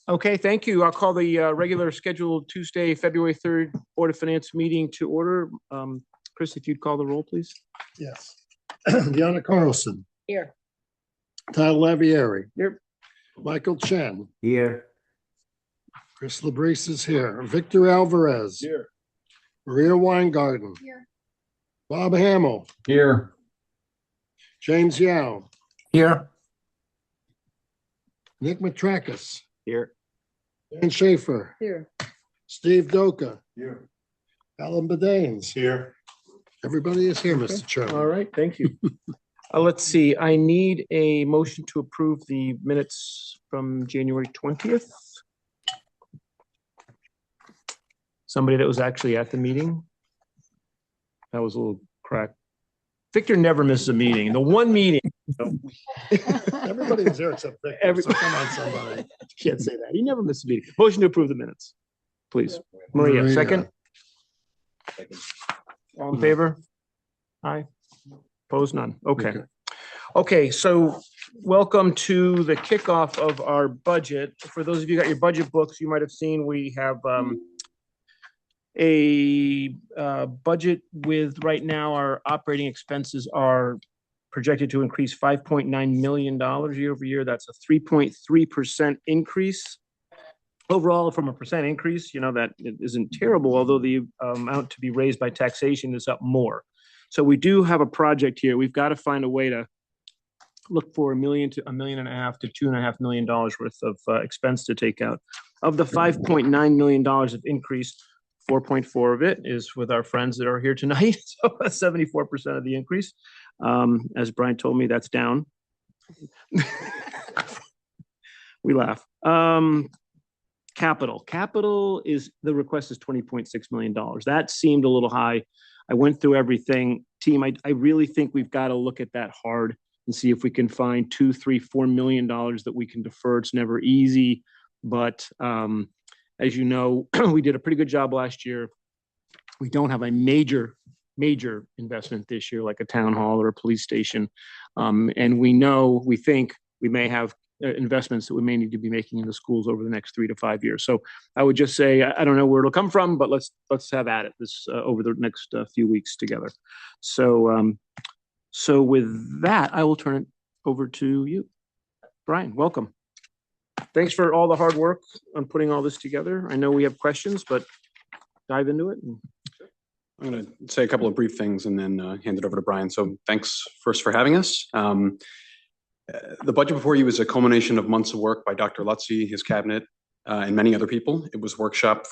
Okay, thank you. I'll call the regular scheduled Tuesday, February 3rd Board of Finance meeting to order. Chris, if you'd call the roll, please. Yes. Deanna Carlson. Here. Tyler Lavieri. Here. Michael Chen. Here. Chris Labrise is here. Victor Alvarez. Here. Maria Weingarten. Here. Bob Hamill. Here. James Yao. Here. Nick Matrakis. Here. Dan Schaefer. Here. Steve Doka. Here. Alan Bedaines. Here. Everybody is here, Okay. Mr. Chairman. All right, thank you. Let's see, I need a motion to approve the minutes from January 20th. Somebody that was actually at the meeting. That was a little crack. Victor never misses a meeting. The one meeting. Everybody was there except Victor, so come on, somebody. Can't say that. He never missed a meeting. Motion to approve the minutes, please. Maria, second. All in favor? Aye. Opposed? None. Okay. Okay, so welcome to the kickoff of our budget. For those of you who got your budget books, you might have seen we have a budget with right now our operating expenses are projected to increase $5.9 million year over year. That's a 3.3% increase. Overall, from a percent increase, you know, that isn't terrible, although the amount to be raised by taxation is up more. So we do have a project here. We've got to find a way to look for $1 million to $1.5 million to $2.5 million worth of expense to take out. Of the $5.9 million of increase, 4.4 of it is with our friends that are here tonight. So 74% of the increase. As Brian told me, that's down. We laugh. Capital is, the request is $20.6 million. That seemed a little high. I went through everything. Team, I really think we've got to look at that hard and see if we can find $2, $3, $4 million that we can defer. It's never easy, but as you know, we did a pretty good job last year. We don't have a major investment this year, like a town hall or a police station. And we think we may have investments that we may need to be making in the schools over the next 3 to 5 years. So I would just say, I don't know where it'll come from, but let's have at it this over the next few weeks together. So with that, I will turn it over to you, Brian. Welcome. Thanks for all the hard work on putting all this together. I know we have questions, but dive into it. I'm going to say a couple of brief things and then hand it over to Brian. So thanks first for having us. The budget before you is a culmination of months of work by Dr. Lutzy, his cabinet, and many other people. It was workshopped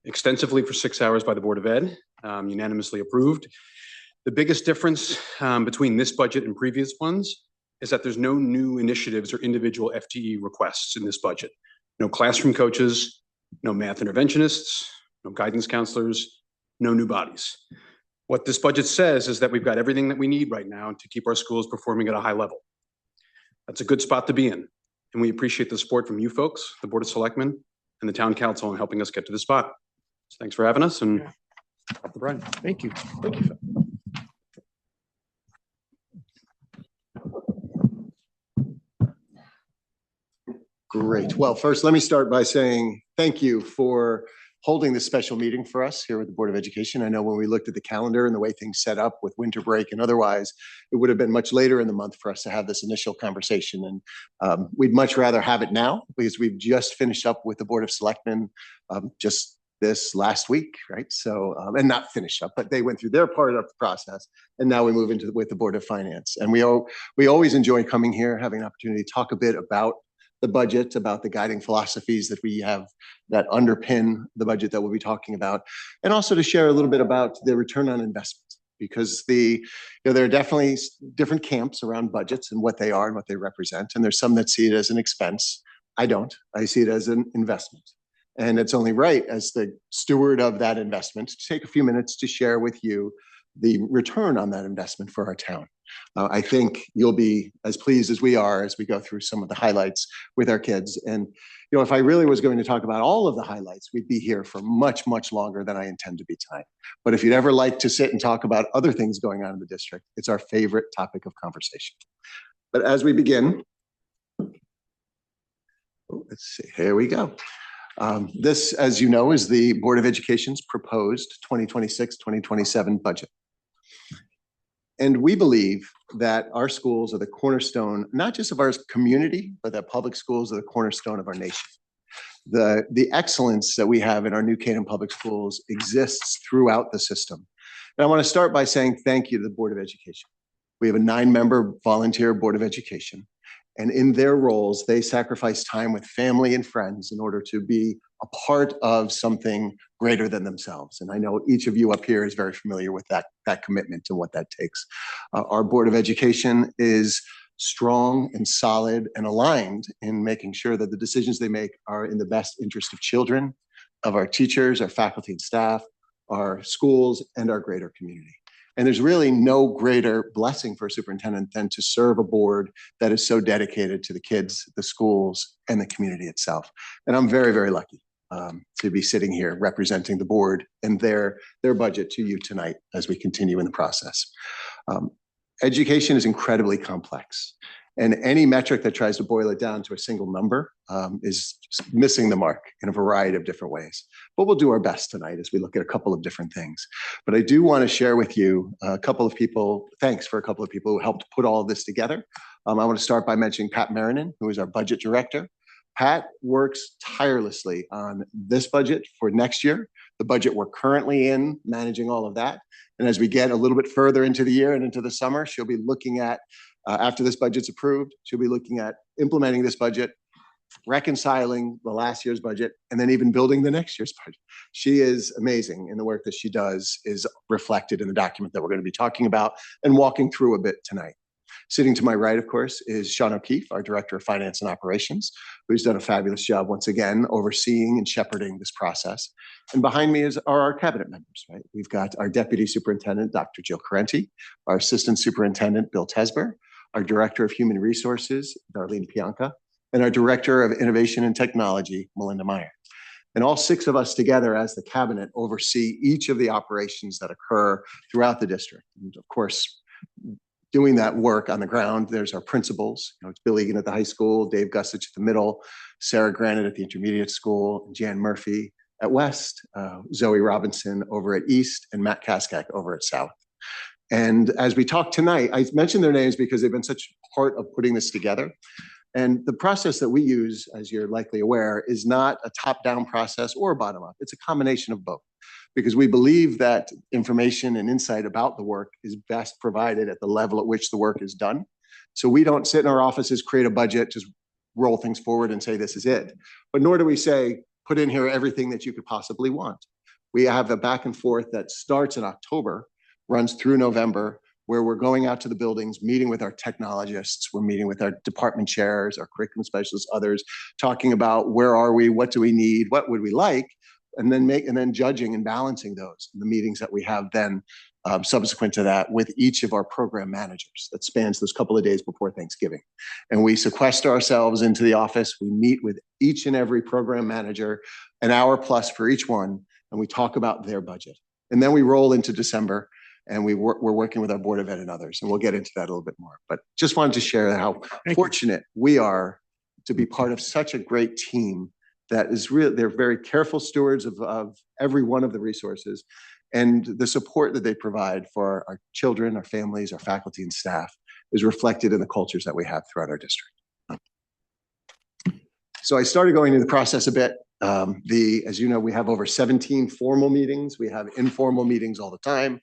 extensively for 6 hours by the Board of Ed, unanimously approved. The biggest difference between this budget and previous ones is that there's no new initiatives or individual FTE requests in this budget. No classroom coaches, no math interventionists, no guidance counselors, no new bodies. What this budget says is that we've got everything that we need right now to keep our schools performing at a high level. That's a good spot to be in. And we appreciate the support from you folks, the Board of Selectmen, and the Town Council in helping us get to this spot. So thanks for having us, and off to Brian. Thank you. Thank you. Great. Well, first, let me start by saying thank you for holding this special meeting for us here at the Board of Education. I know when we looked at the calendar and the way things set up with winter break and otherwise, it would have been much later in the month for us to have this initial conversation. And we'd much rather have it now because we've just finished up with the Board of Selectmen just this last week, right? So, and not finished up, but they went through their part of the process. And now we move into with the Board of Finance. And we always enjoy coming here, having an opportunity to talk a bit about the budget, about the guiding philosophies that we have that underpin the budget that we'll be talking about, and also to share a little bit about the return on investment, because there are definitely different camps around budgets and what they are and what they represent. And there's some that see it as an expense. I don't. I see it as an investment. And it's only right as the steward of that investment to take a few minutes to share with you the return on that investment for our town. I think you'll be as pleased as we are as we go through some of the highlights with our kids. And, if I really was going to talk about all of the highlights, we'd be here for much, much longer than I intend to be tonight. But if you'd ever like to sit and talk about other things going on in the district, it's our favorite topic of conversation. But as we begin, let's see, here we go. This, as you know, is the Board of Education's proposed 2026-2027 budget. And we believe that our schools are the cornerstone, not just of our community, but that public schools are the cornerstone of our nation. The excellence that we have in our New Canaan Public Schools exists throughout the system. And I want to start by saying thank you to the Board of Education. We have a 9-member volunteer Board of Education. And in their roles, they sacrifice time with family and friends in order to be a part of something greater than themselves. And I know each of you up here is very familiar with that commitment and what that takes. Our Board of Education is strong and solid and aligned in making sure that the decisions they make are in the best interest of children, of our teachers, our faculty and staff, our schools, and our greater community. And there's really no greater blessing for a superintendent than to serve a board that is so dedicated to the kids, the schools, and the community itself. And I'm very, very lucky to be sitting here representing the board and their budget to you tonight as we continue in the process. Education is incredibly complex, and any metric that tries to boil it down to a single number is missing the mark in a variety of different ways. But we'll do our best tonight as we look at a couple of different things. But I do want to share with you thanks for a couple of people who helped put all of this together. I want to start by mentioning Pat Marinan, who is our budget director. Pat works tirelessly on this budget for next year, the budget we're currently in, managing all of that. And as we get a little bit further into the year and into the summer, she'll be looking at, after this budget's approved, she'll be looking at implementing this budget, reconciling the last year's budget, and then even building the next year's budget. She is amazing, and the work that she does is reflected in the document that we're going to be talking about and walking through a bit tonight. Sitting to my right, of course, is Sean O'Keefe, our Director of Finance and Operations, who's done a fabulous job once again overseeing and shepherding this process. And behind me are our cabinet members, right? We've got our Deputy Superintendent, Dr. Jill Carenti, our Assistant Superintendent, Bill Tesber, our Director of Human Resources, Darlene Pianca, and our Director of Innovation and Technology, Melinda Meyer. And all 6 of us together as the cabinet oversee each of the operations that occur throughout the district. And of course, doing that work on the ground, there's our principals. It's Bill Egan at the high school, Dave Gusich at the middle, Sarah Granite at the intermediate school, Jan Murphy at West, Zoe Robinson over at East, and Matt Kaskak over at South. And as we talk tonight, I mentioned their names because they've been such part of putting this together. And the process that we use, as you're likely aware, is not a top-down process or a bottom-up. It's a combination of both, because we believe that information and insight about the work is best provided at the level at which the work is done. So we don't sit in our offices, create a budget, just roll things forward and say, this is it. But nor do we say, put in here everything that you could possibly want. We have a back and forth that starts in October, runs through November, where we're going out to the buildings, meeting with our technologists, we're meeting with our department chairs, our curriculum specialists, others, talking about where are we, what do we need, what would we like, and then judging and balancing those in the meetings that we have then subsequent to that with each of our program managers. That spans those couple of days before Thanksgiving. And we sequester ourselves into the office. We meet with each and every program manager, an hour plus for each one, and we talk about their budget. And then we roll into December, and we're working with our Board of Ed and others, and we'll get into that a little bit more. But just wanted to share how fortunate we are to be part of such a great team that is real. They're very careful stewards of every one of the resources, and the support that they provide for our children, our families, our faculty and staff is reflected in the cultures that we have throughout our district. So I started going into the process a bit. As you know, we have over 17 formal meetings. We have informal meetings all the time.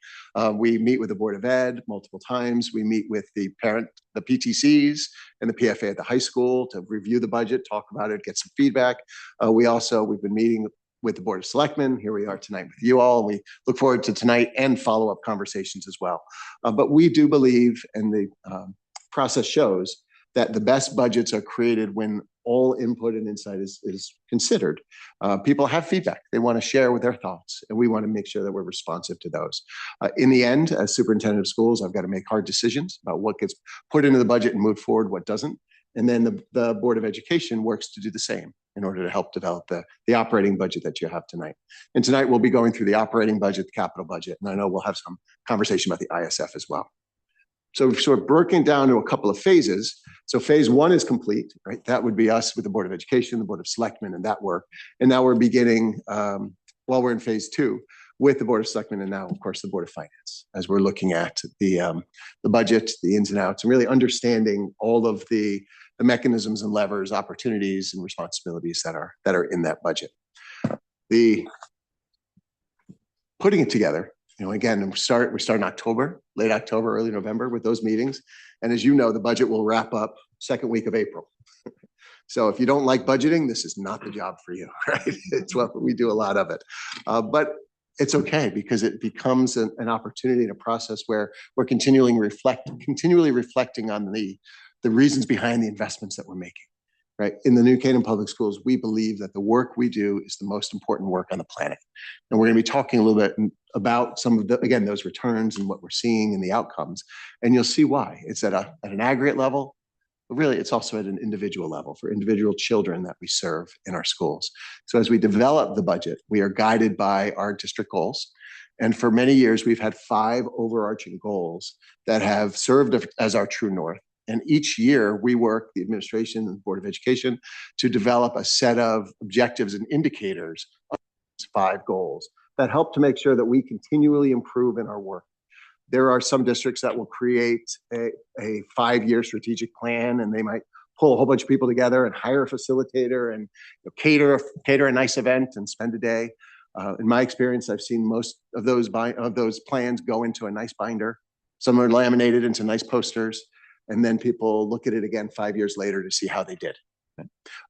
We meet with the Board of Ed multiple times. We meet with the PTCs and the PFA at the high school to review the budget, talk about it, get some feedback. We've been meeting with the Board of Selectmen. Here we are tonight with you all. And we look forward to tonight and follow-up conversations as well. But we do believe, and the process shows, that the best budgets are created when all input and insight is considered. People have feedback. They want to share with their thoughts, and we want to make sure that we're responsive to those. In the end, as superintendent of schools, I've got to make hard decisions about what gets put into the budget and move forward, what doesn't. And then the Board of Education works to do the same in order to help develop the operating budget that you have tonight. And tonight we'll be going through the operating budget, the capital budget, and I know we'll have some conversation about the ISF as well. So we've sort of broken down to a couple of phases. So phase one is complete, right? That would be us with the Board of Education, the Board of Selectmen, and that work. And now we're beginning, while we're in phase two, with the Board of Selectmen and now, of course, the Board of Finance, as we're looking at the budget, the ins and outs, and really understanding all of the mechanisms and levers, opportunities, and responsibilities that are in that budget. The putting it together, again, we start in October, late October, early November with those meetings. And as you know, the budget will wrap up second week of April. So if you don't like budgeting, this is not the job for you, right? It's what we do a lot of it. But it's okay because it becomes an opportunity and a process where we're continually reflecting on the reasons behind the investments that we're making, right? In the New Canaan Public Schools, we believe that the work we do is the most important work on the planet. And we're going to be talking a little bit about some of again, those returns and what we're seeing and the outcomes. And you'll see why. It's at an aggregate level, but really it's also at an individual level for individual children that we serve in our schools. So as we develop the budget, we are guided by our district goals. And for many years, we've had 5 overarching goals that have served as our true north. And each year we work, the administration and the Board of Education, to develop a set of objectives and indicators of these 5 goals that help to make sure that we continually improve in our work. There are some districts that will create a 5-year strategic plan, and they might pull a whole bunch of people together and hire a facilitator and cater a nice event and spend a day. In my experience, I've seen most of those plans go into a nice binder. Some are laminated into nice posters, and then people look at it again 5 years later to see how they did.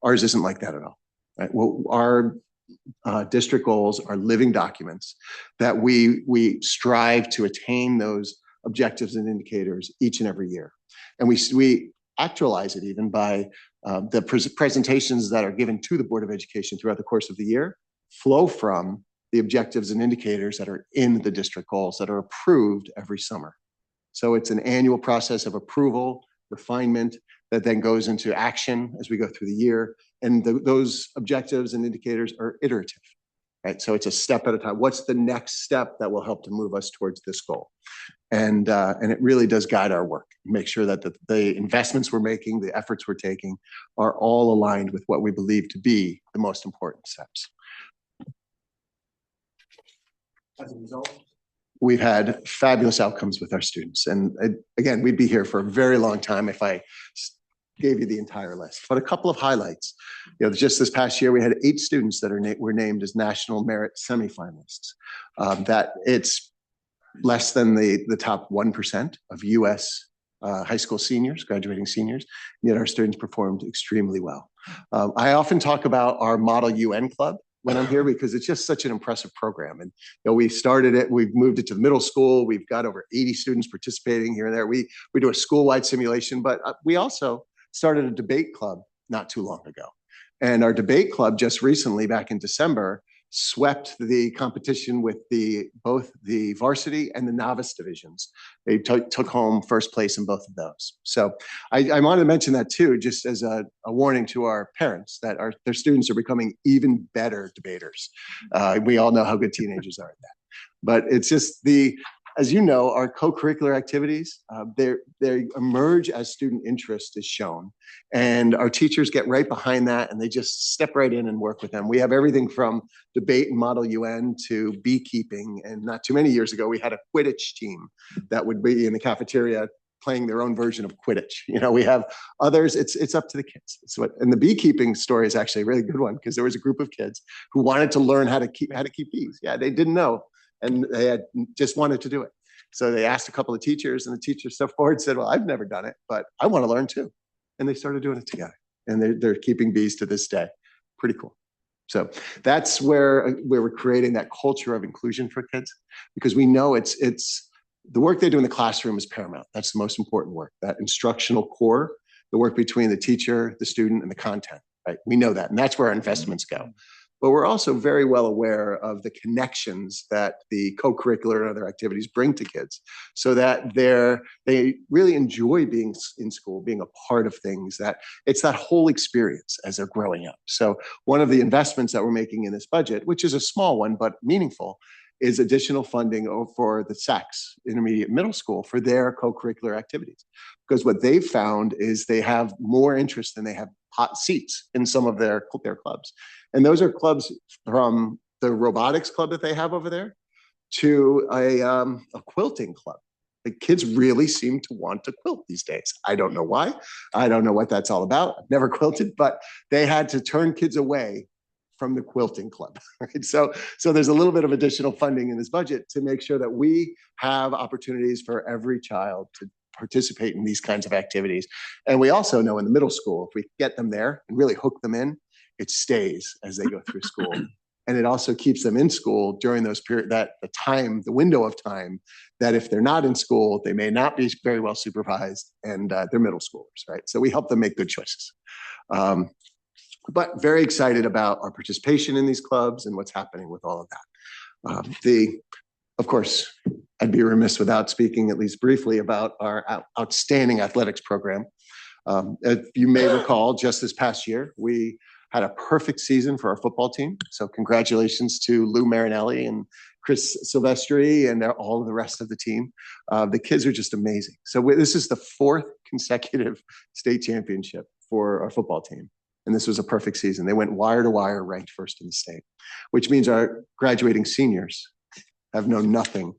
Ours isn't like that at all. Right? Well, our district goals are living documents that we strive to attain those objectives and indicators each and every year. And we actualize it even by the presentations that are given to the Board of Education throughout the course of the year flow from the objectives and indicators that are in the district goals that are approved every summer. So it's an annual process of approval, refinement, that then goes into action as we go through the year. And those objectives and indicators are iterative, right? So it's a step at a time. What's the next step that will help to move us towards this goal? And it really does guide our work. Make sure that the investments we're making, the efforts we're taking are all aligned with what we believe to be the most important steps. As a result, we've had fabulous outcomes with our students. And again, we'd be here for a very long time if I gave you the entire list. But a couple of highlights. Just this past year, we had 8 students that were named as National Merit semifinalists. That it's less than the top 1% of U.S. High school seniors, graduating seniors, yet our students performed extremely well. I often talk about our Model UN Club when I'm here because it's just such an impressive program. And we started it, we've moved it to the middle school. We've got over 80 students participating here and there. We do a school-wide simulation, but we also started a debate club not too long ago. And our debate club just recently, back in December, swept the competition with both the varsity and the novice divisions. They took home first place in both of those. So I wanted to mention that too, just as a warning to our parents that their students are becoming even better debaters. We all know how good teenagers are at that. But it's just as you know, our co-curricular activities, they emerge as student interest is shown. And our teachers get right behind that and they just step right in and work with them. We have everything from debate and Model UN to beekeeping. And not too many years ago, we had a Quidditch team that would be in the cafeteria playing their own version of Quidditch. We have others, it's up to the kids. And the beekeeping story is actually a really good one because there was a group of kids who wanted to learn how to keep bees. Yeah, they didn't know. And they just wanted to do it. So they asked a couple of teachers and the teachers stepped forward and said, well, I've never done it, but I want to learn too. And they started doing it together. And they're keeping bees to this day. Pretty cool. So that's where we're creating that culture of inclusion for kids because we know it's the work they do in the classroom is paramount. That's the most important work, that instructional core, the work between the teacher, the student, and the content, right? We know that. And that's where our investments go. But we're also very well aware of the connections that the co-curricular and other activities bring to kids so that they really enjoy being in school, being a part of things, that it's that whole experience as they're growing up. So one of the investments that we're making in this budget, which is a small one, but meaningful, is additional funding for the SACs, intermediate middle school, for their co-curricular activities. Because what they've found is they have more interest than they have hot seats in some of their clubs. And those are clubs from the robotics club that they have over there to a quilting club. The kids really seem to want to quilt these days. I don't know why. I don't know what that's all about. I've never quilted, but they had to turn kids away from the quilting club. Right? So there's a little bit of additional funding in this budget to make sure that we have opportunities for every child to participate in these kinds of activities. And we also know in the middle school, if we get them there and really hook them in, it stays as they go through school. And it also keeps them in school during those period, the window of time that if they're not in school, they may not be very well supervised, and they're middle schoolers, right? So we help them make good choices. But very excited about our participation in these clubs and what's happening with all of that. Of course, I'd be remiss without speaking at least briefly about our outstanding athletics program. If you may recall, just this past year, we had a perfect season for our football team. So congratulations to Lou Marinelli and Chris Silvestri and all of the rest of the team. The kids are just amazing. So this is the 4th consecutive state championship for our football team. And this was a perfect season. They went wire to wire, ranked first in the state, which means our graduating seniors have known nothing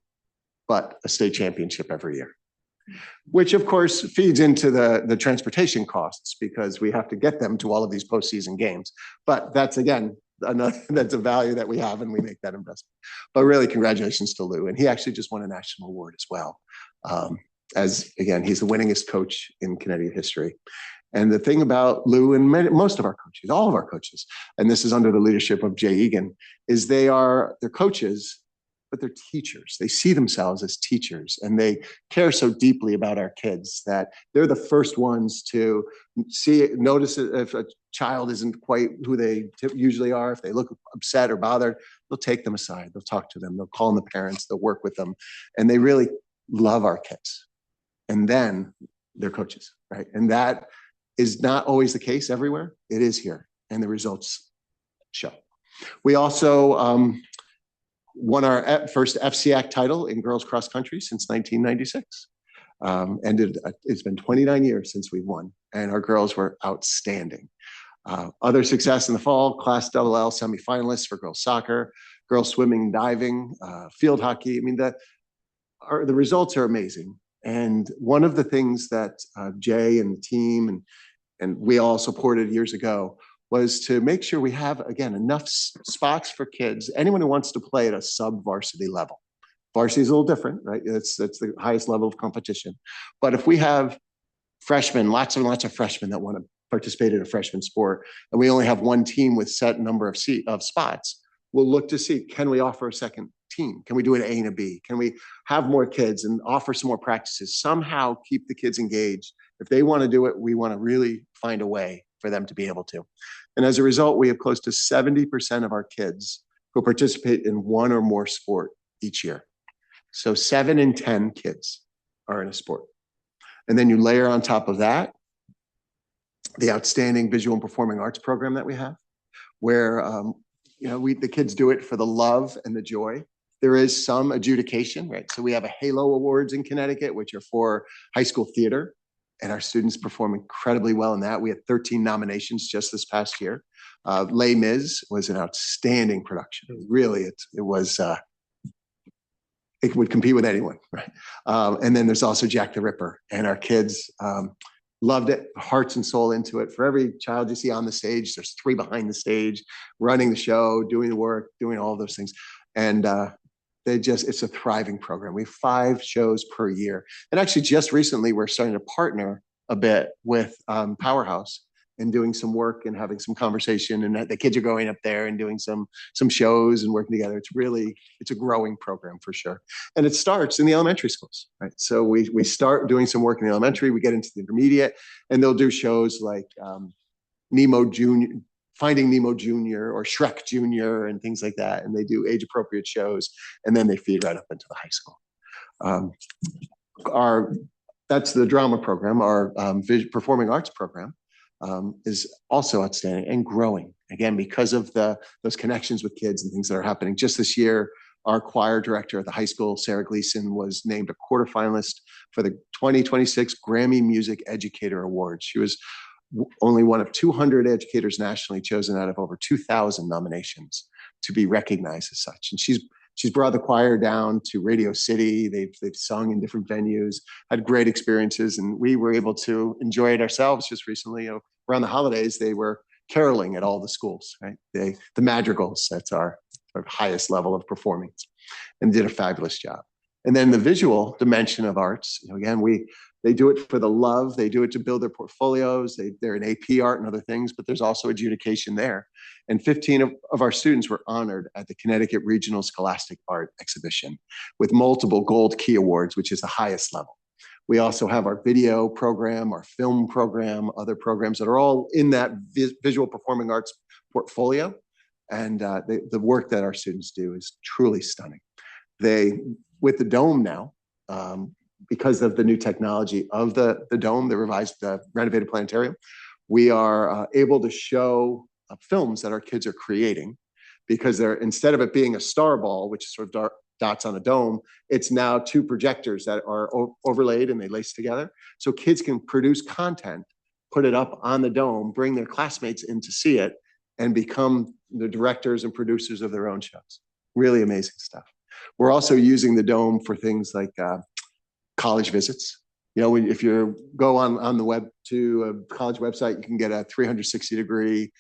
but a state championship every year, which of course feeds into the transportation costs because we have to get them to all of these postseason games. But that's, again, that's a value that we have and we make that investment. But really, congratulations to Lou. And he actually just won a national award as well. As again, he's the winningest coach in Connecticut history. And the thing about Lou and most of our coaches, all of our coaches, and this is under the leadership of Jay Egan, is they're coaches, but they're teachers. They see themselves as teachers, and they care so deeply about our kids that they're the first ones to notice if a child isn't quite who they usually are. If they look upset or bothered, they'll take them aside. They'll talk to them. They'll call in the parents. They'll work with them. And they really love our kids. And then they're coaches, right? And that is not always the case everywhere. It is here, and the results show. We also won our first FCAC title in girls cross country since 1996. It's been 29 years since we've won, and our girls were outstanding. Other success in the fall, Class LL semifinalists for girls soccer, girls swimming, diving, field hockey. I mean, the results are amazing. And one of the things that Jay and the team and we all supported years ago was to make sure we have, again, enough spots for kids, anyone who wants to play at a sub-varsity level. Varsity is a little different, right? That's the highest level of competition. But if we have freshmen, lots and lots of freshmen that want to participate in a freshman sport, and we only have one team with set number of spots, we'll look to see, can we offer a second team? Can we do an A and a B? Can we have more kids and offer some more practices? Somehow keep the kids engaged. If they want to do it, we want to really find a way for them to be able to. And as a result, we have close to 70% of our kids who participate in one or more sport each year. So 7 in 10 kids are in a sport. And then you layer on top of that the outstanding visual and performing arts program that we have, where the kids do it for the love and the joy. There is some adjudication, right? So we have a Halo Awards in Connecticut, which are for high school theater, and our students perform incredibly well in that. We had 13 nominations just this past year. Les Mis was an outstanding production. Really, it would compete with anyone, right? And then there's also Jack the Ripper, and our kids loved it, hearts and soul into it. For every child you see on the stage, there's 3 behind the stage, running the show, doing the work, doing all of those things. And it's a thriving program. We have 5 shows per year. And actually just recently, we're starting to partner a bit with Powerhouse and doing some work and having some conversation. And the kids are going up there and doing some shows and working together. It's a growing program for sure. And it starts in the elementary schools, right? So we start doing some work in the elementary, we get into the intermediate, and they'll do shows like Finding Nemo Jr. or Shrek Jr. and things like that. And they do age appropriate shows, and then they feed right up into the high school. That's the drama program. Our performing arts program is also outstanding and growing, again, because of those connections with kids and things that are happening. Just this year, Our choir director at the high school, Sarah Gleason, was named a quarterfinalist for the 2026 Grammy Music Educator Award. She was only one of 200 educators nationally chosen out of over 2,000 nominations to be recognized as such. And she's brought the choir down to Radio City. They've sung in different venues, had great experiences, and we were able to enjoy it ourselves just recently. You know, around the holidays, they were caroling at all the schools, right? The madrigals, that's our highest level of performance, and did a fabulous job. And then the visual dimension of arts, you know, again, they do it for the love, they do it to build their portfolios, they're in AP art and other things, but there's also adjudication there. And 15 of our students were honored at the Connecticut Regional Scholastic Art Exhibition with multiple Gold Key Awards, which is the highest level. We also have our video program, our film program, other programs that are all in that visual performing arts portfolio. And the work that our students do is truly stunning. With the dome now, because of the new technology of the dome, the revised, renovated planetarium, we are able to show films that our kids are creating, because they're, instead of it being a star ball, which is sort of dots on a dome, it's now two projectors that are overlaid and they lace together. So kids can produce content, put it up on the dome, bring their classmates in to see it, and become the directors and producers of their own shows. Really amazing stuff. We're also using the dome for things like college visits. You know, if you go on the web to a college website, you can get a 360-degree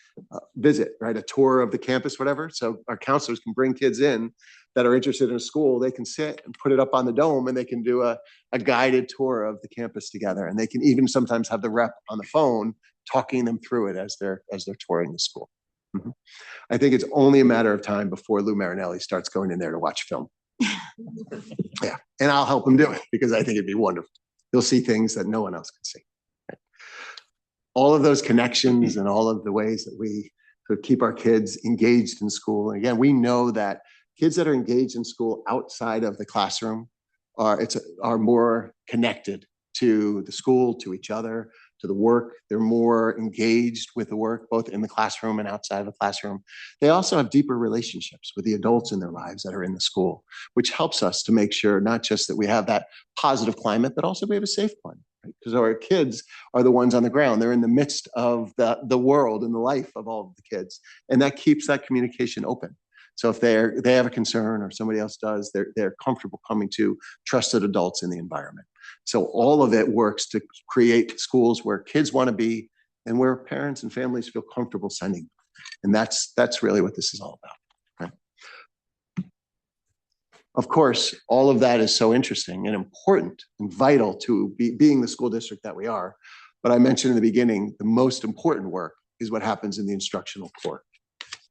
visit, right? A tour of the campus, whatever. So our counselors can bring kids in that are interested in a school. They can sit and put it up on the dome, and they can do a guided tour of the campus together. And they can even sometimes have the rep on the phone talking them through it as they're touring the school. Mm-hmm. I think it's only a matter of time before Lou Marinelli starts going in there to watch film. Yeah, and I'll help him do it because I think it'd be wonderful. He'll see things that no one else can see. Right? All of those connections and all of the ways that we sort of keep our kids engaged in school. And again, we know that kids that are engaged in school outside of the classroom are more connected to the school, to each other, to the work. They're more engaged with the work, both in the classroom and outside of the classroom. They also have deeper relationships with the adults in their lives that are in the school, which helps us to make sure not just that we have that positive climate, but also we have a safe climate, right? Because our kids are the ones on the ground. They're in the midst of the world and the life of all of the kids. And that keeps that communication open. So if they have a concern or somebody else does, they're comfortable coming to trusted adults in the environment. So all of it works to create schools where kids want to be and where parents and families feel comfortable sending them. And that's really what this is all about. Right? Of course, all of that is so interesting and important and vital to being the school district that we are. But I mentioned in the beginning, the most important work is what happens in the instructional core.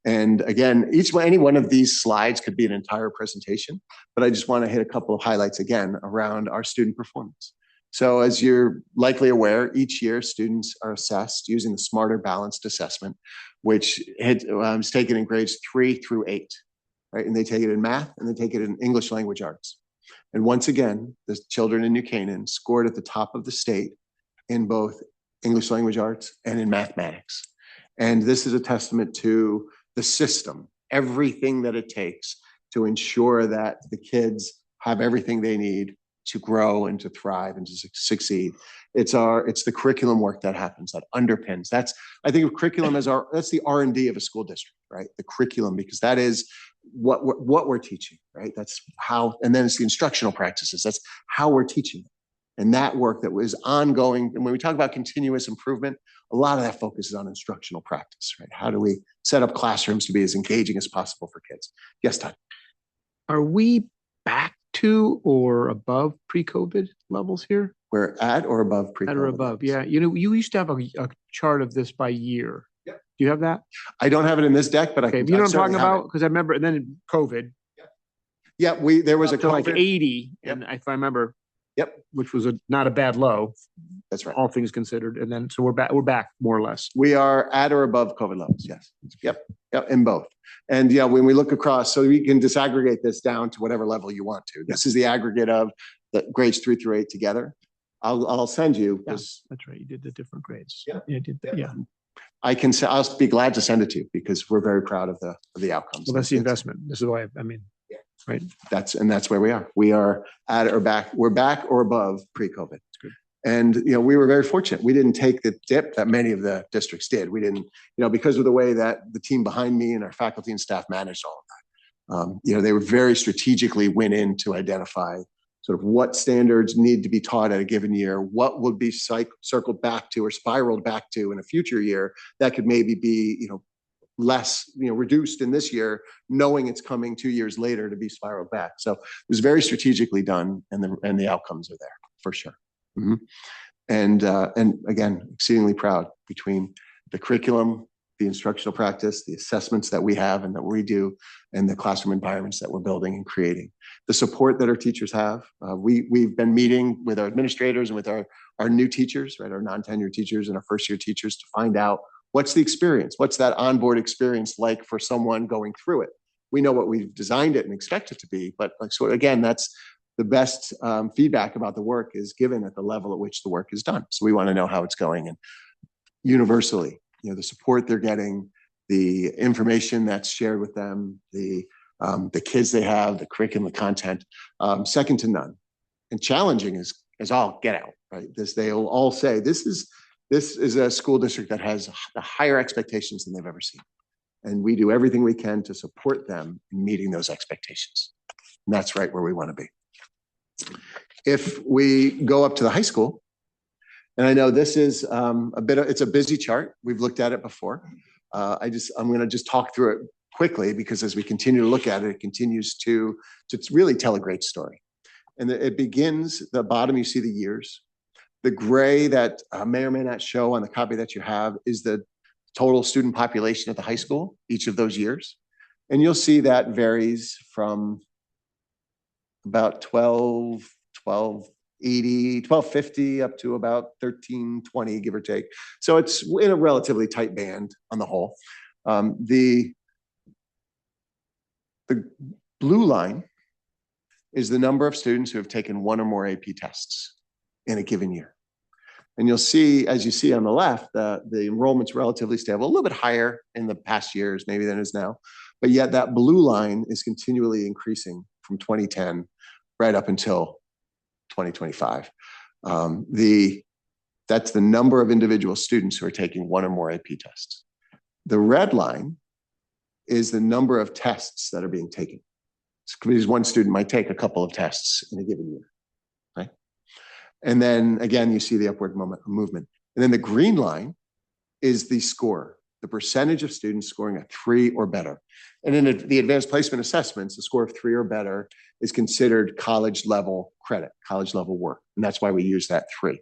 And again, any one of these slides could be an entire presentation, but I just want to hit a couple of highlights again around our student performance. So as you're likely aware, each year students are assessed using the Smarter Balanced Assessment, which is taken in grades 3 through 8, right? And they take it in math and they take it in English language arts. And once again, the children in New Canaan scored at the top of the state in both English language arts and in mathematics. And this is a testament to the system, everything that it takes to ensure that the kids have everything they need to grow and to thrive and to succeed. It's the curriculum work that happens, that underpins. I think of curriculum as that's the R&D of a school district, right? The curriculum, because that is what we're teaching, right? That's how, and then it's the instructional practices. That's how we're teaching. And that work that was ongoing. And when we talk about continuous improvement, a lot of that focuses on instructional practice, right? How do we set up classrooms to be as engaging as possible for kids? Yes, Todd. Are we back to or above pre-COVID levels here? We're at or above pre-COVID. At or above, yeah. You know, you used to have a chart of this by year. Yeah. Do you have that? I don't have it in this deck, but okay, you know what I'm talking about? Because I remember, and then COVID. Yeah, there was a COVID. Like 80, and if I remember. Yep. Which was not a bad low. That's right. All things considered. And then, so we're back more or less. We are at or above COVID levels. Yes. Yep. In both. And yeah, when we look across, so we can disaggregate this down to whatever level you want to. This is the aggregate of the grades 3 through 8 together. I'll send you this. Yeah, that's right. You did the different grades. Yeah. You did that. Yeah. I'll be glad to send it to you because we're very proud of the outcomes. Well, that's the investment. This is why, I mean. Right. That's where we are. We are at or back. We're back or above pre-COVID. And, we were very fortunate. We didn't take the dip that many of the districts did. We didn't, because of the way that the team behind me and our faculty and staff managed all of that. They were very strategically went in to identify sort of what standards need to be taught at a given year, what would be circled back to or spiraled back to in a future year that could maybe be, less, reduced in this year, knowing it's coming 2 years later to be spiraled back. So it was very strategically done, and the outcomes are there for sure. Mm-hmm. And again, exceedingly proud between the curriculum, the instructional practice, the assessments that we have and that we do, and the classroom environments that we're building and creating. The support that our teachers have. We've been meeting with our administrators and with our new teachers, right, our non-tenured teachers and our first-year teachers to find out what's the experience, what's that onboard experience like for someone going through it. We know what we've designed it and expect it to be, but so again, that's the best feedback about the work is given at the level at which the work is done. So we want to know how it's going, and universally, the support they're getting, the information that's shared with them, the kids they have, the curriculum, the content, second to none. And challenging is all get out, right? They'll all say this is a school district that has the higher expectations than they've ever seen. And we do everything we can to support them in meeting those expectations. And that's right where we want to be. If we go up to the high school, and I know this is it's a busy chart. We've looked at it before. I'm going to just talk through it quickly because as we continue to look at it, it continues to really tell a great story. And it begins, the bottom, you see the years. The gray that may or may not show on the copy that you have is the total student population at the high school, each of those years. And you'll see that varies from about 1250 up to about 1320, give or take. So it's in a relatively tight band on the whole. The blue line is the number of students who have taken one or more AP tests in a given year. And you'll see, as you see on the left, the enrollment's relatively stable, a little bit higher in the past years, maybe than it is now. But yet that blue line is continually increasing from 2010 right up until 2025. That's the number of individual students who are taking one or more AP tests. The red line is the number of tests that are being taken. Because one student might take a couple of tests in a given year, right? And then again, you see the upward movement. And then the green line is the score, the percentage of students scoring a 3 or better. And in the advanced placement assessments, a score of 3 or better is considered college level credit, college level work. And that's why we use that 3.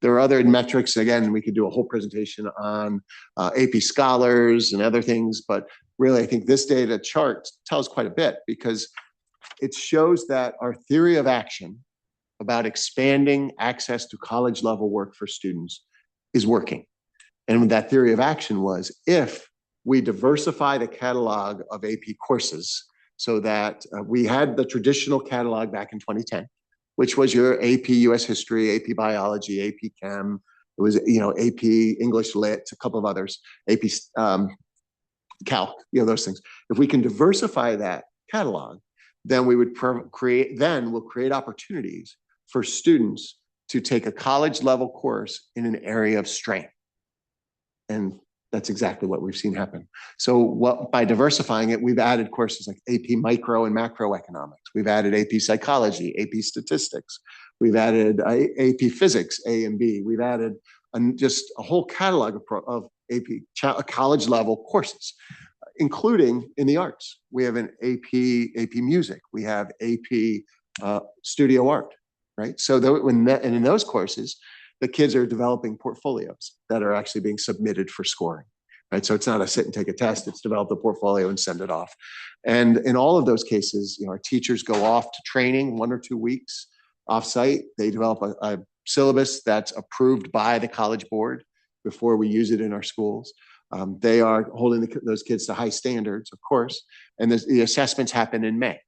There are other metrics. Again, we could do a whole presentation on AP scholars and other things, but really I think this data chart tells quite a bit because it shows that our theory of action about expanding access to college level work for students is working. And that theory of action was if we diversify the catalog of AP courses so that we had the traditional catalog back in 2010, which was your AP US History, AP Biology, AP Chem, it was, AP English Lit, a couple of others, AP Calc, those things. If we can diversify that catalog, then we would we'll create opportunities for students to take a college level course in an area of strength. And that's exactly what we've seen happen. So by diversifying it, we've added courses like AP Micro and Macroeconomics. We've added AP Psychology, AP Statistics. We've added AP Physics, A and B. We've added just a whole catalog of AP college level courses, including in the arts. We have an AP Music. We have AP Studio Art, right? So and in those courses, the kids are developing portfolios that are actually being submitted for scoring, right? So it's not a sit and take a test, it's develop a portfolio and send it off. And in all of those cases, our teachers go off to training 1 or 2 weeks offsite. They develop a syllabus that's approved by the College Board before we use it in our schools. They are holding those kids to high standards, of course, and the assessments happen in May.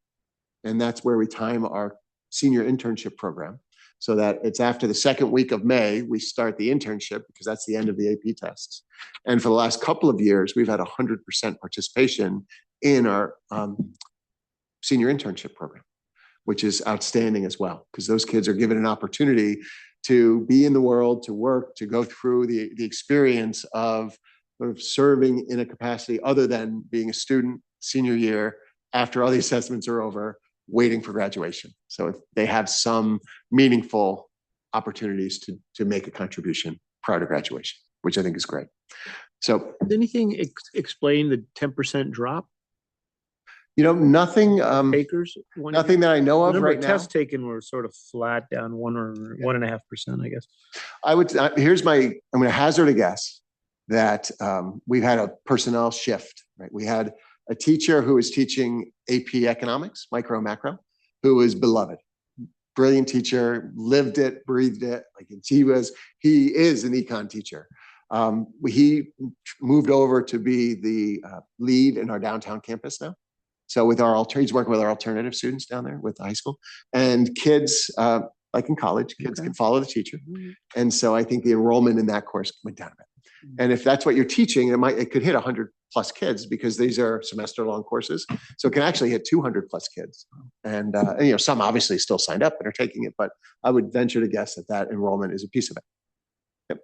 And that's where we time our senior internship program so that it's after the second week of May, we start the internship because that's the end of the AP tests. And for the last couple of years, we've had 100% participation in our senior internship program, which is outstanding as well, because those kids are given an opportunity to be in the world, to work, to go through the experience of sort of serving in a capacity other than being a student senior year after all the assessments are over, waiting for graduation. So if they have some meaningful opportunities to make a contribution prior to graduation, which I think is great. So, Does anything explain the 10% drop? nothing, Takers? nothing that I know The of number right of now. tests taken were sort of flat, down 1.5%, I guess. I would, I'm going to hazard a guess that we've had a personnel shift, right? We had a teacher who was teaching AP economics, micro, macro, who was beloved. Brilliant teacher, lived it, breathed it. Like he is an econ teacher. He moved over to be the lead in our downtown campus now. So he's working with our alternative students down there with the high school, and kids, like in college, kids can follow the teacher. And so I think the enrollment in that course went down a bit. And if that's what you're teaching, it could hit 100 plus kids, because these are semester long courses. So it can actually hit 200 plus kids. And some obviously still signed up and are taking it, but I would venture to guess that enrollment is a piece of it. Yep.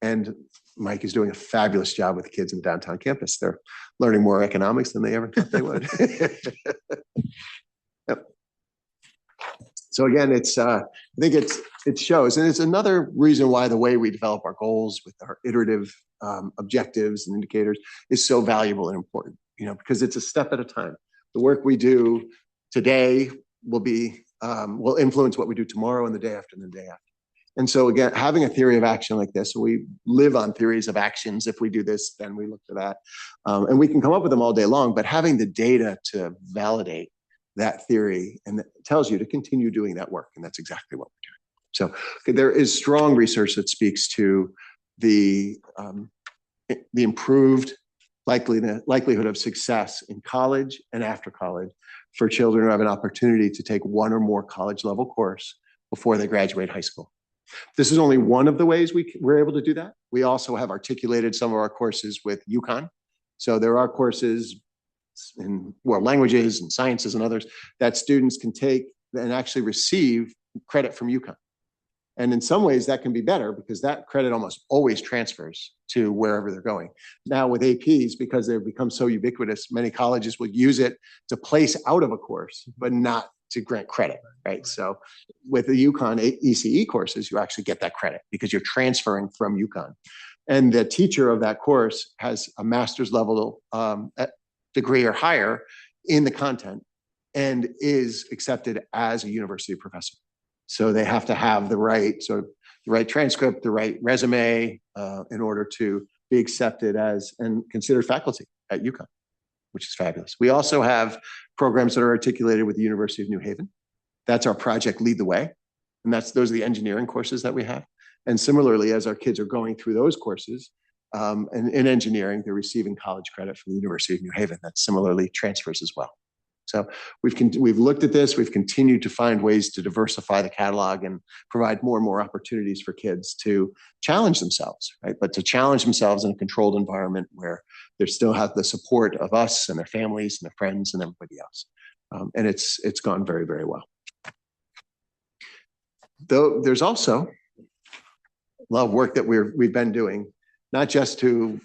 And Mike is doing a fabulous job with the kids in the downtown campus. They're learning more economics than they ever thought they would. Yep. So again, I think it shows, and it's another reason why the way we develop our goals with our iterative objectives and indicators is so valuable and important. Because it's a step at a time. The work we do today will influence what we do tomorrow and the day after and the day after. And so again, having a theory of action like this, we live on theories of actions. If we do this, then we look to that, and we can come up with them all day long. But having the data to validate that theory, and that tells you to continue doing that work. And that's exactly what we're doing. So there is strong research that speaks to the improved likelihood of success in college and after college for children who have an opportunity to take one or more college level course before they graduate high school. This is only one of the ways we're able to do that. We also have articulated some of our courses with UConn. So there are courses in world languages and sciences and others that students can take and actually receive credit from UConn. And in some ways that can be better, because that credit almost always transfers to wherever they're going. Now with APs, because they've become so ubiquitous, many colleges will use it to place out of a course, but not to grant credit, right? So with the UConn ECE courses, you actually get that credit because you're transferring from UConn. And the teacher of that course has a master's level degree or higher in the content and is accepted as a university professor. So they have to have the right transcript, the right resume in order to be accepted as and considered faculty at UConn, which is fabulous. We also have programs that are articulated with the University of New Haven. That's our project Lead the Way. And those are the engineering courses that we have. And similarly, as our kids are going through those courses, and in engineering, they're receiving college credit from the University of New Haven. That similarly transfers as well. So we've looked at this. We've continued to find ways to diversify the catalog and provide more and more opportunities for kids to challenge themselves, right? But to challenge themselves in a controlled environment where they still have the support of us and their families and their friends and everybody else. And it's gone very, very well. Though there's also a lot of work that we've been doing, not just to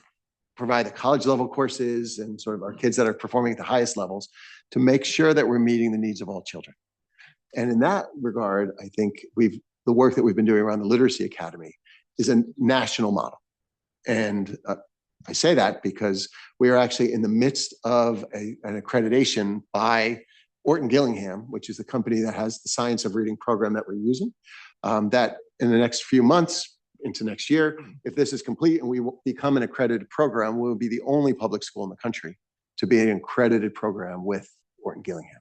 provide the college level courses and sort of our kids that are performing at the highest levels, to make sure that we're meeting the needs of all children. And in that regard, I think the work that we've been doing around the Literacy Academy is a national model. And I say that because we are actually in the midst of an accreditation by Orton Gillingham, which is the company that has the Science of Reading program that we're using, that in the next few months, into next year, if this is complete and we will become an accredited program, we'll be the only public school in the country to be an accredited program with Orton Gillingham.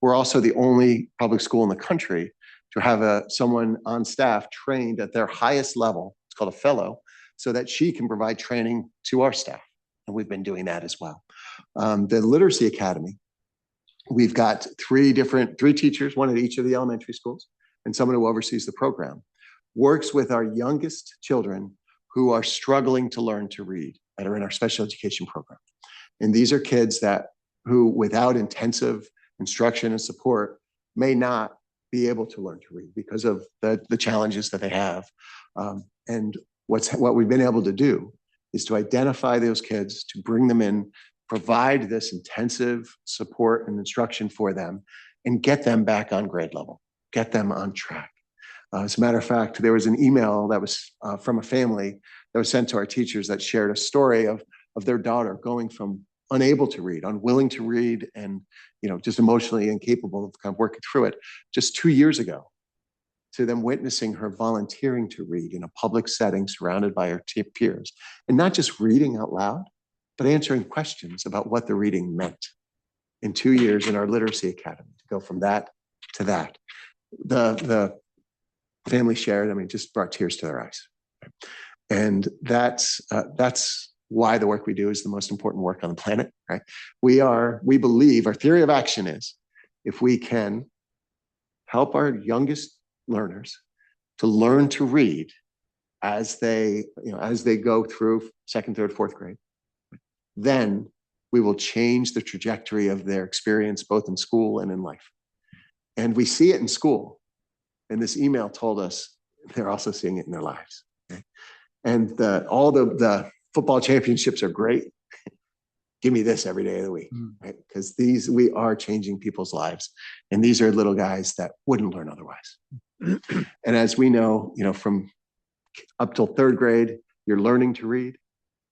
We're also the only public school in the country to have someone on staff trained at their highest level, it's called a fellow, so that she can provide training to our staff. And we've been doing that as well. The Literacy Academy, we've got three teachers, one at each of the elementary schools, and someone who oversees the program, works with our youngest children who are struggling to learn to read, that are in our special education program. And these are kids that who without intensive instruction and support may not be able to learn to read because of the challenges that they have. And what we've been able to do is to identify those kids, to bring them in, provide this intensive support and instruction for them, and get them back on grade level, get them on track. As a matter of fact, there was an email that was from a family that was sent to our teachers that shared a story of their daughter going from unable to read, unwilling to read, and just emotionally incapable of kind of working through it just 2 years ago, to them witnessing her volunteering to read in a public setting surrounded by her peers, and not just reading out loud, but answering questions about what the reading meant. In 2 years in our literacy academy, to go from that to that. The family shared, just brought tears to their eyes. And that's why the work we do is the most important work on the planet, right? We believe, our theory of action is, if we can help our youngest learners to learn to read as they go through second, third, fourth grade, then we will change the trajectory of their experience, both in school and in life. And we see it in school. And this email told us they're also seeing it in their lives. Okay? And all the football championships are great. Give me this every day of the week, right? Because we are changing people's lives. And these are little guys that wouldn't learn otherwise. And as we know, from up till third grade, you're learning to read.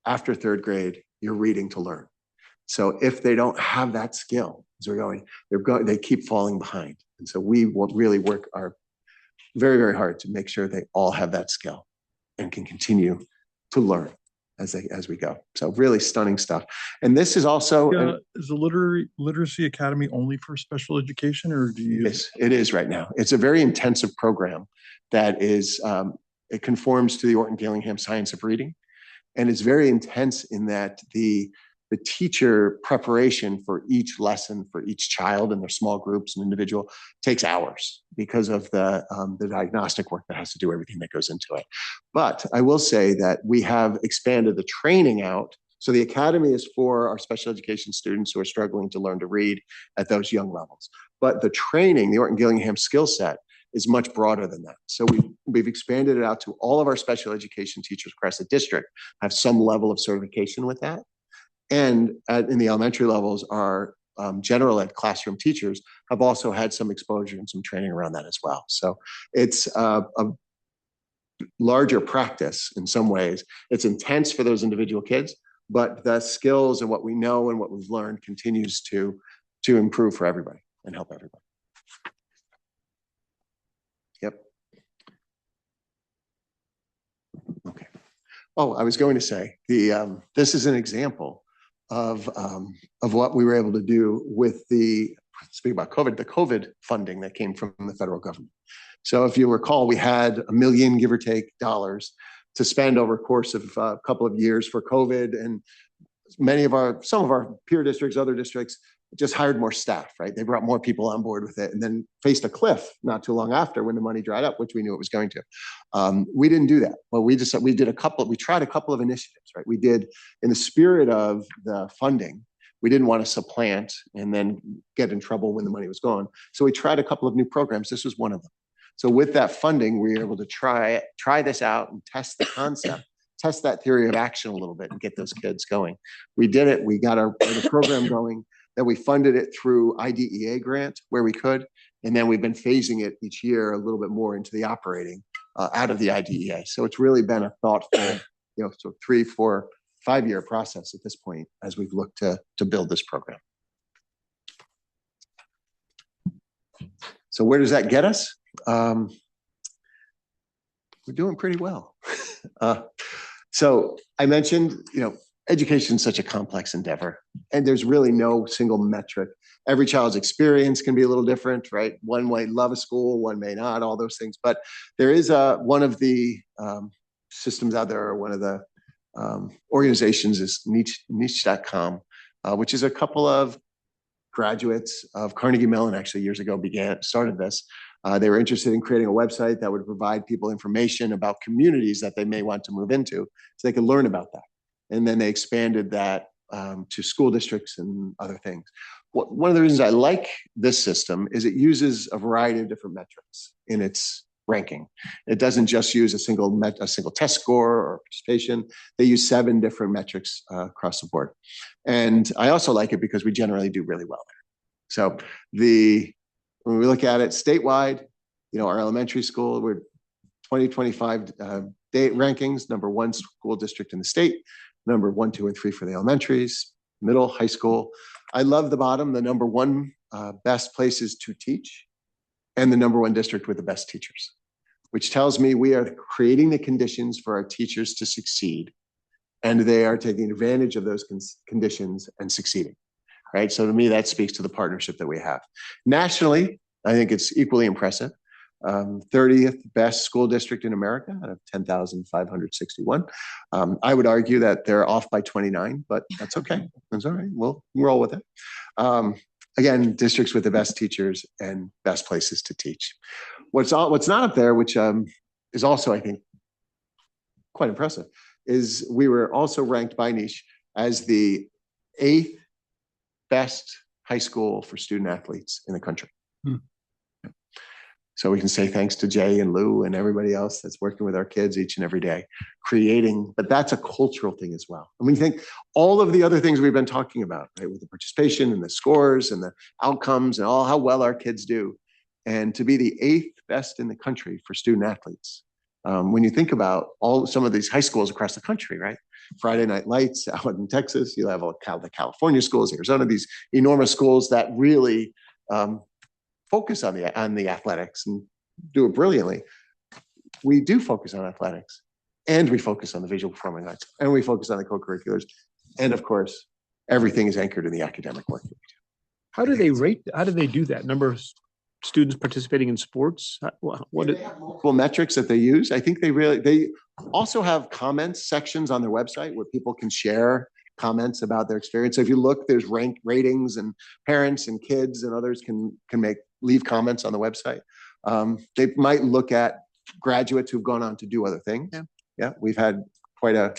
After third grade, you're reading to learn. So if they don't have that skill as we're going, they keep falling behind. And so we will really work very, very hard to make sure they all have that skill and can continue to learn as we go. So really stunning stuff. And this is also is the Literacy Academy only for special education, or do you? Yes, it is right now. It's a very intensive program that is, it conforms to the Orton Gillingham Science of Reading. And it's very intense in that the teacher preparation for each lesson for each child and their small groups and individual takes hours because of the diagnostic work that has to do everything that goes into it. But I will say that we have expanded the training out. So the academy is for our special education students who are struggling to learn to read at those young levels. But the training, the Orton Gillingham skill set, is much broader than that. So we've expanded it out to all of our special education teachers across the district have some level of certification with that. And in the elementary levels, our general ed classroom teachers have also had some exposure and some training around that as well. So it's a larger practice in some ways. It's intense for those individual kids, but the skills and what we know and what we've learned continues to improve for everybody and help everybody. Yep. Okay. Oh, I was going to say this is an example of what we were able to do with speaking about COVID, the COVID funding that came from the federal government. So if you recall, we had $1 million, give or take, dollars to spend over a course of a couple of years for COVID, and some of our peer districts, other districts, just hired more staff, right? They brought more people on board with it and then faced a cliff not too long after when the money dried up, which we knew it was going to. We didn't do that. Well, we tried a couple of initiatives, right? We did, in the spirit of the funding, we didn't want to supplant and then get in trouble when the money was gone. So we tried a couple of new programs. This was one of them. So with that funding, we were able to try this out and test the concept, test that theory of action a little bit and get those kids going. We did it. We got the program going. Then we funded it through IDEA grant where we could. And then we've been phasing it each year a little bit more into the operating out of the IDEA. So it's really been a thoughtful, so 3, 4, 5-year process at this point as we've looked to build this program. So where does that get us? We're doing pretty well. So I mentioned, education is such a complex endeavor, and there's really no single metric. Every child's experience can be a little different, right? One might love a school, one may not, all those things. But there is one of the systems out there, or one of the organizations is niche.com, which is a couple of graduates of Carnegie Mellon actually years ago started this. They were interested in creating a website that would provide people information about communities that they may want to move into so they could learn about that. And then they expanded that to school districts and other things. One of the reasons I like this system is it uses a variety of different metrics in its ranking. It doesn't just use a single test score or participation. They use 7 different metrics across the board. And I also like it because we generally do really well there. So when we look at it statewide, our elementary school, we're 2025 rankings, number 1 school district in the state, number 1, 2, and 3 for the elementaries, middle, high school. I love the bottom, the number 1 best places to teach, and the number 1 district with the best teachers, which tells me we are creating the conditions for our teachers to succeed, and they are taking advantage of those conditions and succeeding, right? So to me, that speaks to the partnership that we have. Nationally, I think it's equally impressive. 30th best school district in America out of 10,561. I would argue that they're off by 29, but that's okay. That's all right. We'll roll with it. Again, districts with the best teachers and best places to teach. What's not up there, which is also, I think, quite impressive, is we were also ranked by Niche as the 8th best high school for student athletes in the country. So we can say thanks to Jay and Lou and everybody else that's working with our kids each and every day, but that's a cultural thing as well. And we think all of the other things we've been talking about, right, with the participation and the scores and the outcomes and all how well our kids do, and to be the 8th best in the country for student athletes. When you think about some of these high schools across the country, right? Friday Night Lights out in Texas, you have the California schools, Arizona, these enormous schools that really focus on the athletics and do it brilliantly. We do focus on athletics, and we focus on the visual performing arts, and we focus on the co-curriculars, and of course, everything is anchored in the academic work that we do. How do they rate? How do they do that? Number of students participating in sports? Multiple metrics that they use. I think they also have comments sections on their website where people can share comments about their experience. So if you look, there's ratings, and parents and kids and others can leave comments on the website. They might look at graduates who've gone on to do other things. Yeah, we've had quite a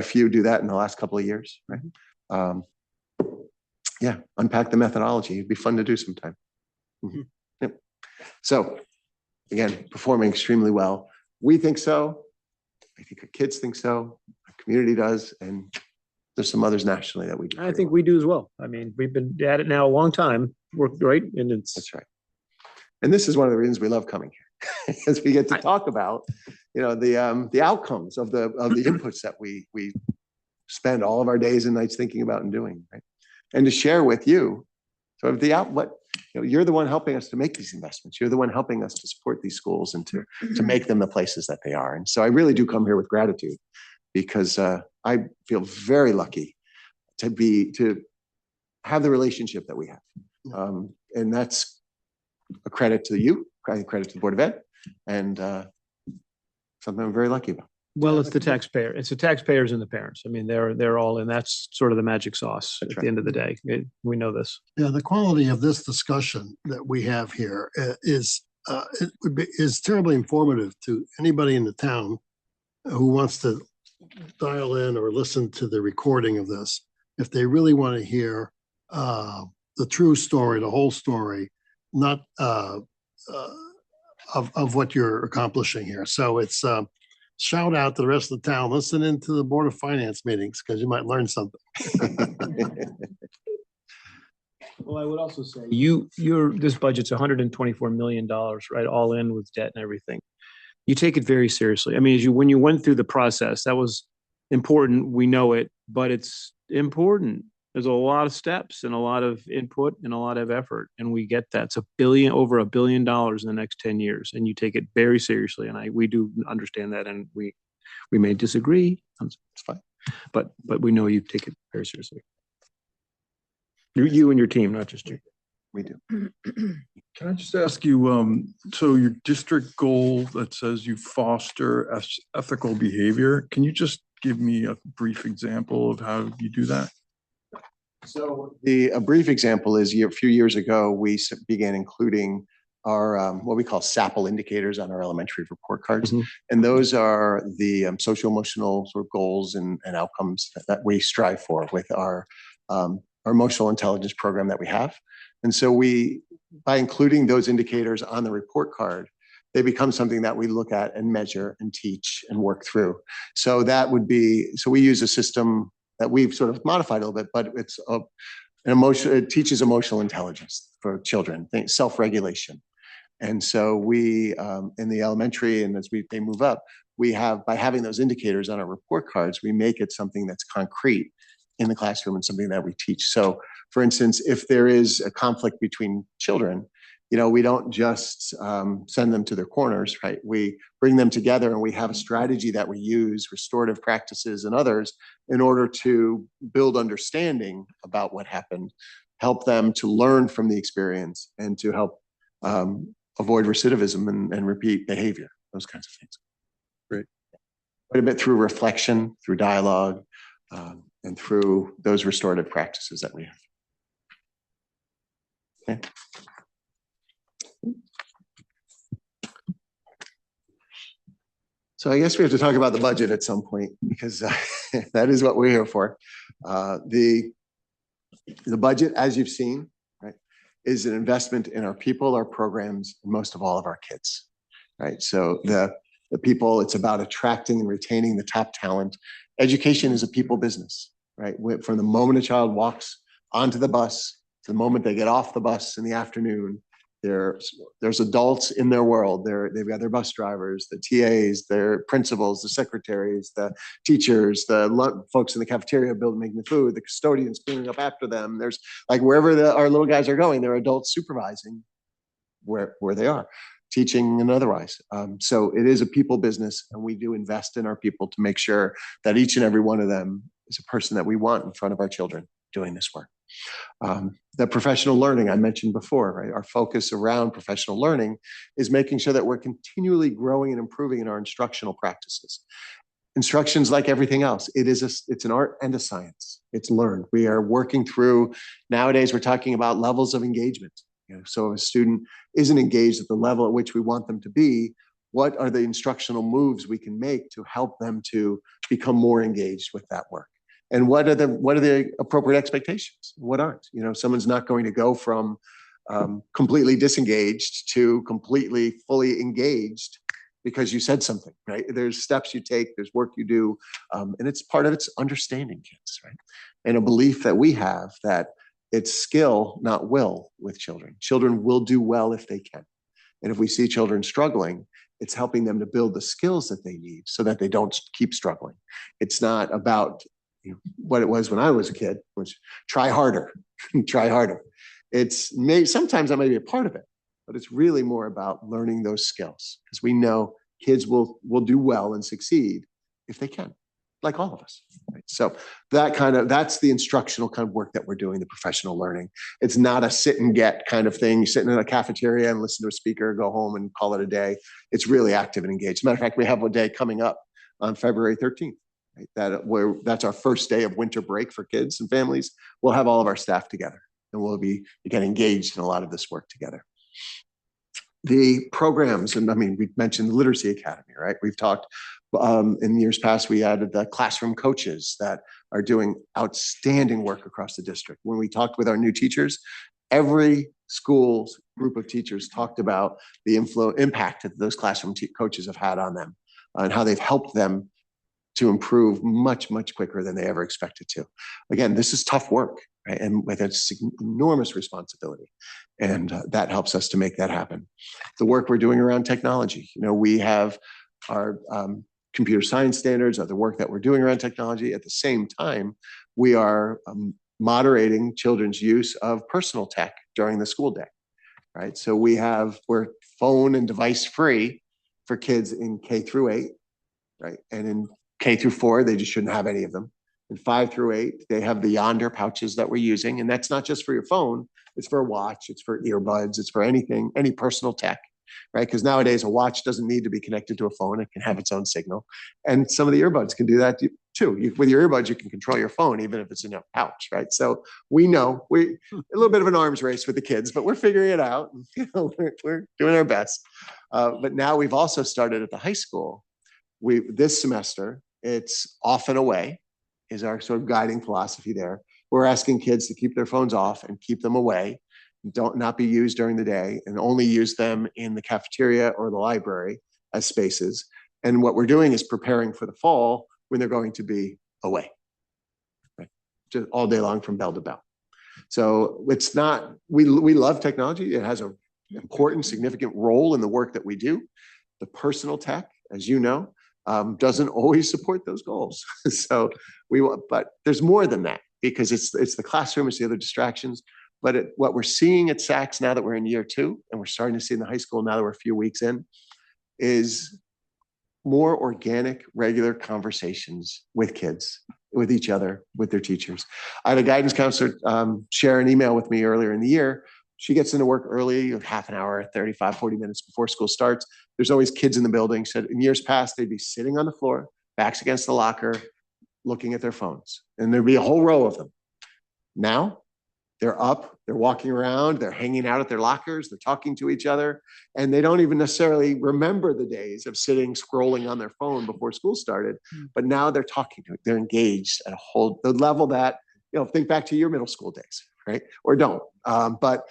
few do that in the last couple of years, right? Unpack the methodology. It'd be fun to do sometime. Yep. So again, performing extremely well. We think so. I think our kids think so. Our community does, and there's some others nationally that we do. I think we do as well. I mean, we've been at it now a long time. Worked right, and that's right. And this is one of the reasons we love coming here, as we get to talk about, the outcomes of the inputs that we spend all of our days and nights thinking about and doing, right? And to share with you, so you're the one helping us to make these investments. You're the one helping us to support these schools and to make them the places that they are. And so I really do come here with gratitude, because I feel very lucky to have the relationship that we have. And that's a credit to you, a credit to the Board of Ed, and something I'm very lucky about. Well, it's the taxpayer. It's the taxpayers and the parents. I mean, they're all in. That's sort of the magic sauce at the end of the day. We know this. Yeah, the quality of this discussion that we have here is terribly informative to anybody in the town who wants to dial in or listen to the recording of this. If they really want to hear the true story, the whole story, not of what you're accomplishing here. So it's shout out to the rest of the town. Listen into the Board of Finance meetings, because you might learn something. Well, I would also say this budget's $124 million, right? All in with debt and everything. You take it very seriously. I mean, when you went through the process, that was important. We know it, but it's important. There's a lot of steps and a lot of input and a lot of effort, and we get that. It's over $1 billion in the next 10 years, and you take it very seriously. And we do understand that, and we may disagree. It's fine, but we know you take it very seriously. You and your team, not just you. We do. Can I just ask you, so your district goal that says you foster ethical behavior, can you just give me a brief example of how you do that? So a brief example is a few years ago, we began including what we call SAPL indicators on our elementary report cards. Mhm. And those are the social emotional sort of goals and outcomes that we strive for with our emotional intelligence program that we have. And so by including those indicators on the report card, they become something that we look at and measure and teach and work through. So we use a system that we've sort of modified a little bit, but it teaches emotional intelligence for children, self-regulation. And so we, in the elementary, and as they move up, by having those indicators on our report cards, we make it something that's concrete in the classroom and something that we teach. So for instance, if there is a conflict between children, we don't just send them to their corners, right? We bring them together and we have a strategy that we use, restorative practices and others, in order to build understanding about what happened, help them to learn from the experience, and to help avoid recidivism and repeat behavior, those kinds of things. Great. Quite a bit through reflection, through dialogue, and through those restorative practices that we have. Okay. So I guess we have to talk about the budget at some point, because that is what we're here for. The budget, as you've seen, right, is an investment in our people, our programs, and most of all of our kids, right? So the people, it's about attracting and retaining the top talent. Education is a people business, right? From the moment a child walks onto the bus to the moment they get off the bus in the afternoon, there's adults in their world. They've got their bus drivers, the TAs, their principals, the secretaries, the teachers, the folks in the cafeteria making the food, the custodians cleaning up after them. There's like wherever our little guys are going, there are adults supervising where they are, teaching and otherwise. So it is a people business, and we do invest in our people to make sure that each and every one of them is a person that we want in front of our children doing this work. The professional learning I mentioned before, right? Our focus around professional learning is making sure that we're continually growing and improving in our instructional practices. Instruction's like everything else. It's an art and a science. It's learned. We are working through, nowadays we're talking about levels of engagement. So if a student isn't engaged at the level at which we want them to be, what are the instructional moves we can make to help them to become more engaged with that work? And what are the appropriate expectations? What aren't? Someone's not going to go from completely disengaged to completely fully engaged because you said something, right? There's steps you take, there's work you do, and it's part of it's understanding kids, right? And a belief that we have that it's skill, not will, with children. Children will do well if they can. And if we see children struggling, it's helping them to build the skills that they need so that they don't keep struggling. It's not about what it was when I was a kid, which try harder, try harder. Sometimes that may be a part of it, but it's really more about learning those skills, because we know kids will do well and succeed if they can, like all of us. Right? So that's the instructional kind of work that we're doing, the professional learning. It's not a sit and get kind of thing. You sit in a cafeteria and listen to a speaker, go home and call it a day. It's really active and engaged. As a matter of fact, we have a day coming up on February 13th. Right? That's our first day of winter break for kids and families. We'll have all of our staff together, and we'll be again engaged in a lot of this work together. The programs, and I mean, we mentioned the Literacy Academy, right? We've talked in years past, we added the classroom coaches that are doing outstanding work across the district. When we talked with our new teachers, every school's group of teachers talked about the impact that those classroom coaches have had on them and how they've helped them to improve much, much quicker than they ever expected to. Again, this is tough work, right? And with an enormous responsibility. And that helps us to make that happen. The work we're doing around technology, we have our computer science standards, other work that we're doing around technology. At the same time, we are moderating children's use of personal tech during the school day, right? So we're phone and device free for kids in K through 8, right? And in K through 4, they just shouldn't have any of them. In 5 through 8, they have the Yonder pouches that we're using. And that's not just for your phone. It's for a watch. It's for earbuds. It's for anything, any personal tech, right? Because nowadays a watch doesn't need to be connected to a phone. It can have its own signal. And some of the earbuds can do that too. With your earbuds, you can control your phone, even if it's in a pouch, right? So we know a little bit of an arms race with the kids, but we're figuring it out. We're doing our best. But now we've also started at the high school. This semester, it's off and away is our sort of guiding philosophy there. We're asking kids to keep their phones off and keep them away. Not be used during the day and only use them in the cafeteria or the library as spaces. And what we're doing is preparing for the fall when they're going to be away, right? Just all day long from bell to bell. So it's not, we love technology. It has an important, significant role in the work that we do. The personal tech, as you know, doesn't always support those goals. So but there's more than that, because it's the classroom, it's the other distractions. But what we're seeing at Saks now that we're in year 2, and we're starting to see in the high school now that we're a few weeks in, is more organic, regular conversations with kids, with each other, with their teachers. I had a guidance counselor share an email with me earlier in the year. She gets into work early, half an hour, 35, 40 minutes before school starts. There's always kids in the building. She said in years past, they'd be sitting on the floor, backs against the locker, looking at their phones. And there'd be a whole row of them. Now, they're up, they're walking around, they're hanging out at their lockers, they're talking to each other, and they don't even necessarily remember the days of sitting, scrolling on their phone before school started. But now they're talking to it, they're engaged at the level that, think back to your middle school days, right? Or don't. But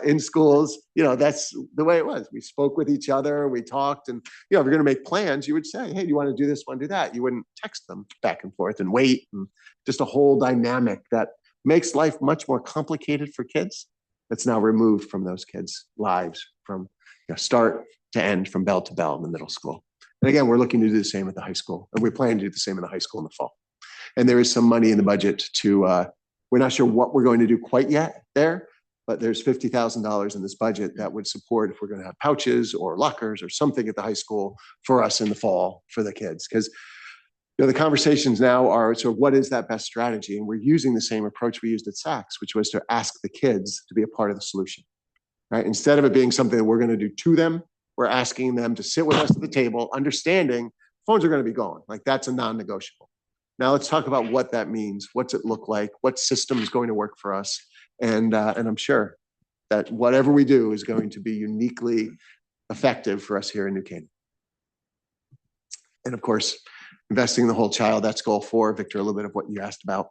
in schools, that's the way it was. We spoke with each other, we talked, and if you're going to make plans, you would say, hey, do you want to do this, want to do that? You wouldn't text them back and forth and wait, and just a whole dynamic that makes life much more complicated for kids. That's now removed from those kids' lives from start to end, from bell to bell in the middle school. And again, we're looking to do the same at the high school, and we plan to do the same in the high school in the fall. And there is some money in the budget to, we're not sure what we're going to do quite yet there, but there's $50,000 in this budget that would support if we're going to have pouches or lockers or something at the high school for us in the fall for the kids. Because the conversations now are sort of what is that best strategy? And we're using the same approach we used at Saks, which was to ask the kids to be a part of the solution, right? Instead of it being something that we're going to do to them, we're asking them to sit with us at the table, understanding phones are going to be gone. Like that's a non-negotiable. Now let's talk about what that means. What's it look like? What system is going to work for us? And I'm sure that whatever we do is going to be uniquely effective for us here in New Canaan. And of course, investing in the whole child, that's goal 4. Victor, a little bit of what you asked about.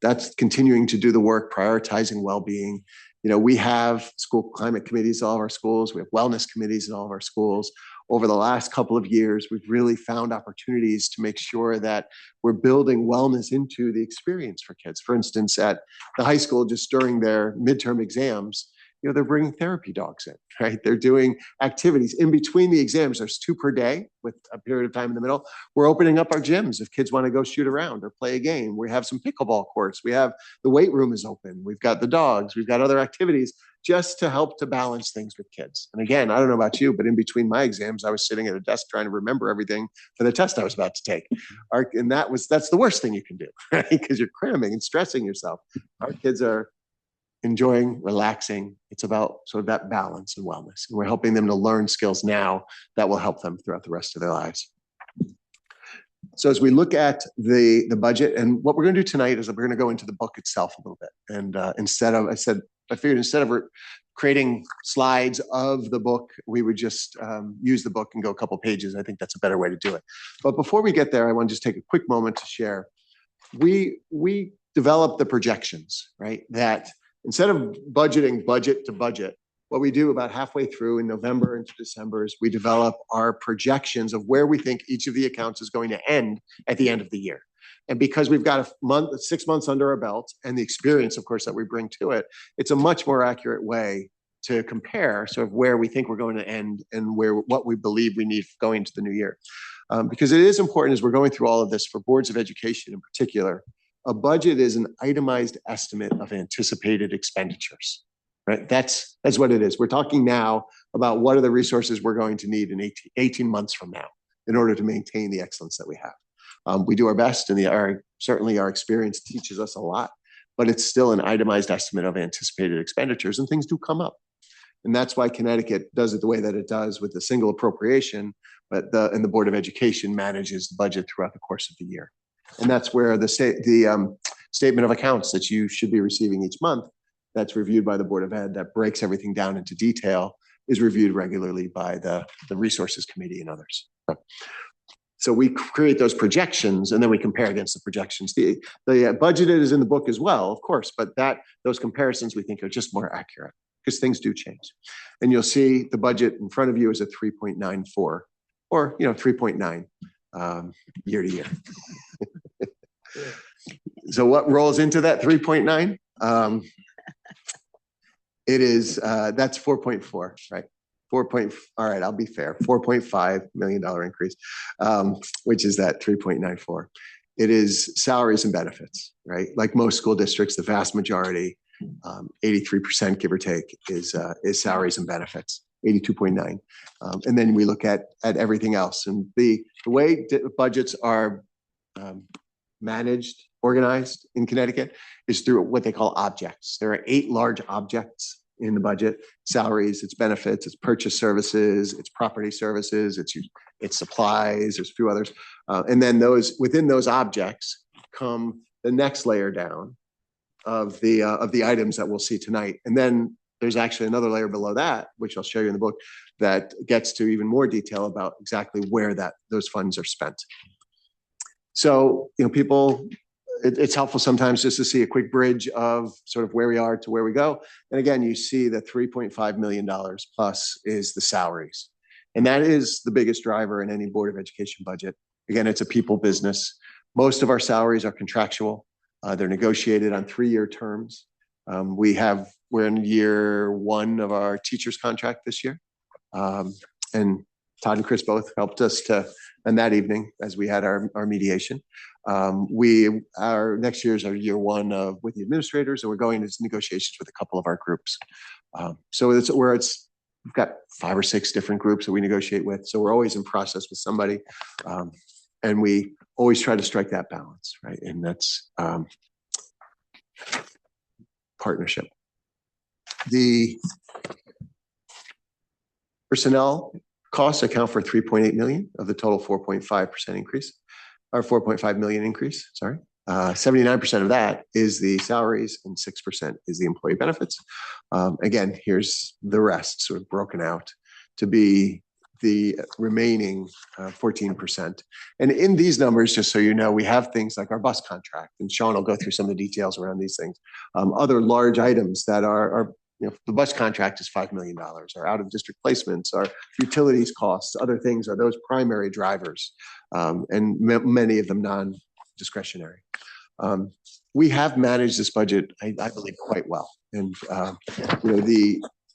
That's continuing to do the work, prioritizing well-being. We have school climate committees at all of our schools. We have wellness committees in all of our schools. Over the last couple of years, we've really found opportunities to make sure that we're building wellness into the experience for kids. For instance, at the high school, just during their midterm exams, they're bringing therapy dogs in, right? They're doing activities in between the exams. There's 2 per day with a period of time in the middle. We're opening up our gyms if kids want to go shoot around or play a game. We have some pickleball courts. We have the weight room is open. We've got the dogs. We've got other activities just to help to balance things with kids. And again, I don't know about you, but in between my exams, I was sitting at a desk trying to remember everything for the test I was about to take. And that's the worst thing you can do, right? Because you're cramming and stressing yourself. Our kids are enjoying, relaxing. It's about sort of that balance and wellness. And we're helping them to learn skills now that will help them throughout the rest of their lives. So as we look at the budget, and what we're going to do tonight is that we're going to go into the book itself a little bit. And I figured instead of creating slides of the book, we would just use the book and go a couple pages. I think that's a better way to do it. But before we get there, I want to just take a quick moment to share. We developed the projections, right? That instead of budgeting budget to budget, what we do about halfway through in November into December is we develop our projections of where we think each of the accounts is going to end at the end of the year. And because we've got 6 months under our belt and the experience, of course, that we bring to it, it's a much more accurate way to compare sort of where we think we're going to end and what we believe we need going into the new year. Because it is important as we're going through all of this for boards of education in particular. A budget is an itemized estimate of anticipated expenditures, right? That's what it is. We're talking now about what are the resources we're going to need in 18 months from now in order to maintain the excellence that we have. We do our best, and certainly our experience teaches us a lot, but it's still an itemized estimate of anticipated expenditures, and things do come up. And that's why Connecticut does it the way that it does with the single appropriation, and the Board of Education manages the budget throughout the course of the year. And that's where the statement of accounts that you should be receiving each month, that's reviewed by the Board of Ed, that breaks everything down into detail, is reviewed regularly by the Resources Committee and others. So we create those projections and then we compare against the projections. The budgeted is in the book as well, of course, but those comparisons we think are just more accurate because things do change. And you'll see the budget in front of you is a 3.94 or 3.9 year to year. So what rolls into that 3.9? It is that's 4.4, right? All right, I'll be fair. $4.5 million increase, which is that 3.94. It is salaries and benefits, right? Like most school districts, the vast majority, 83% give or take, is salaries and benefits. 82.9. And then we look at everything else. And the way budgets are managed, organized in Connecticut is through what they call objects. There are 8 large objects in the budget: salaries, it's benefits, it's purchase services, it's property services, it's supplies, there's a few others. And then within those objects come the next layer down of the items that we'll see tonight. And then there's actually another layer below that, which I'll show you in the book, that gets to even more detail about exactly where those funds are spent. So, people, it's helpful sometimes just to see a quick bridge of sort of where we are to where we go. And again, you see the $3.5 million plus is the salaries. And that is the biggest driver in any Board of Education budget. Again, it's a people business. Most of our salaries are contractual. They're negotiated on 3-year terms. We're in year 1 of our teacher's contract this year. And Todd and Chris both helped us on that evening as we had our mediation. Our next year is our year 1 with the administrators, and we're going into negotiations with a couple of our groups. So we've got 5 or 6 different groups that we negotiate with. So we're always in process with somebody. And we always try to strike that balance, right? And that's partnership. The personnel costs account for 3.8 million of the total 4.5% increase, or 4.5 million increase, sorry. 79% of that is the salaries and 6% is the employee benefits. Again, here's the rest sort of broken out to be the remaining 14%. And in these numbers, just so you know, we have things like our bus contract, and Sean will go through some of the details around these things. Other large items that are the bus contract is $5 million, our out of district placements, our utilities costs, other things are those primary drivers, and many of them non-discretionary. We have managed this budget, I believe, quite well. And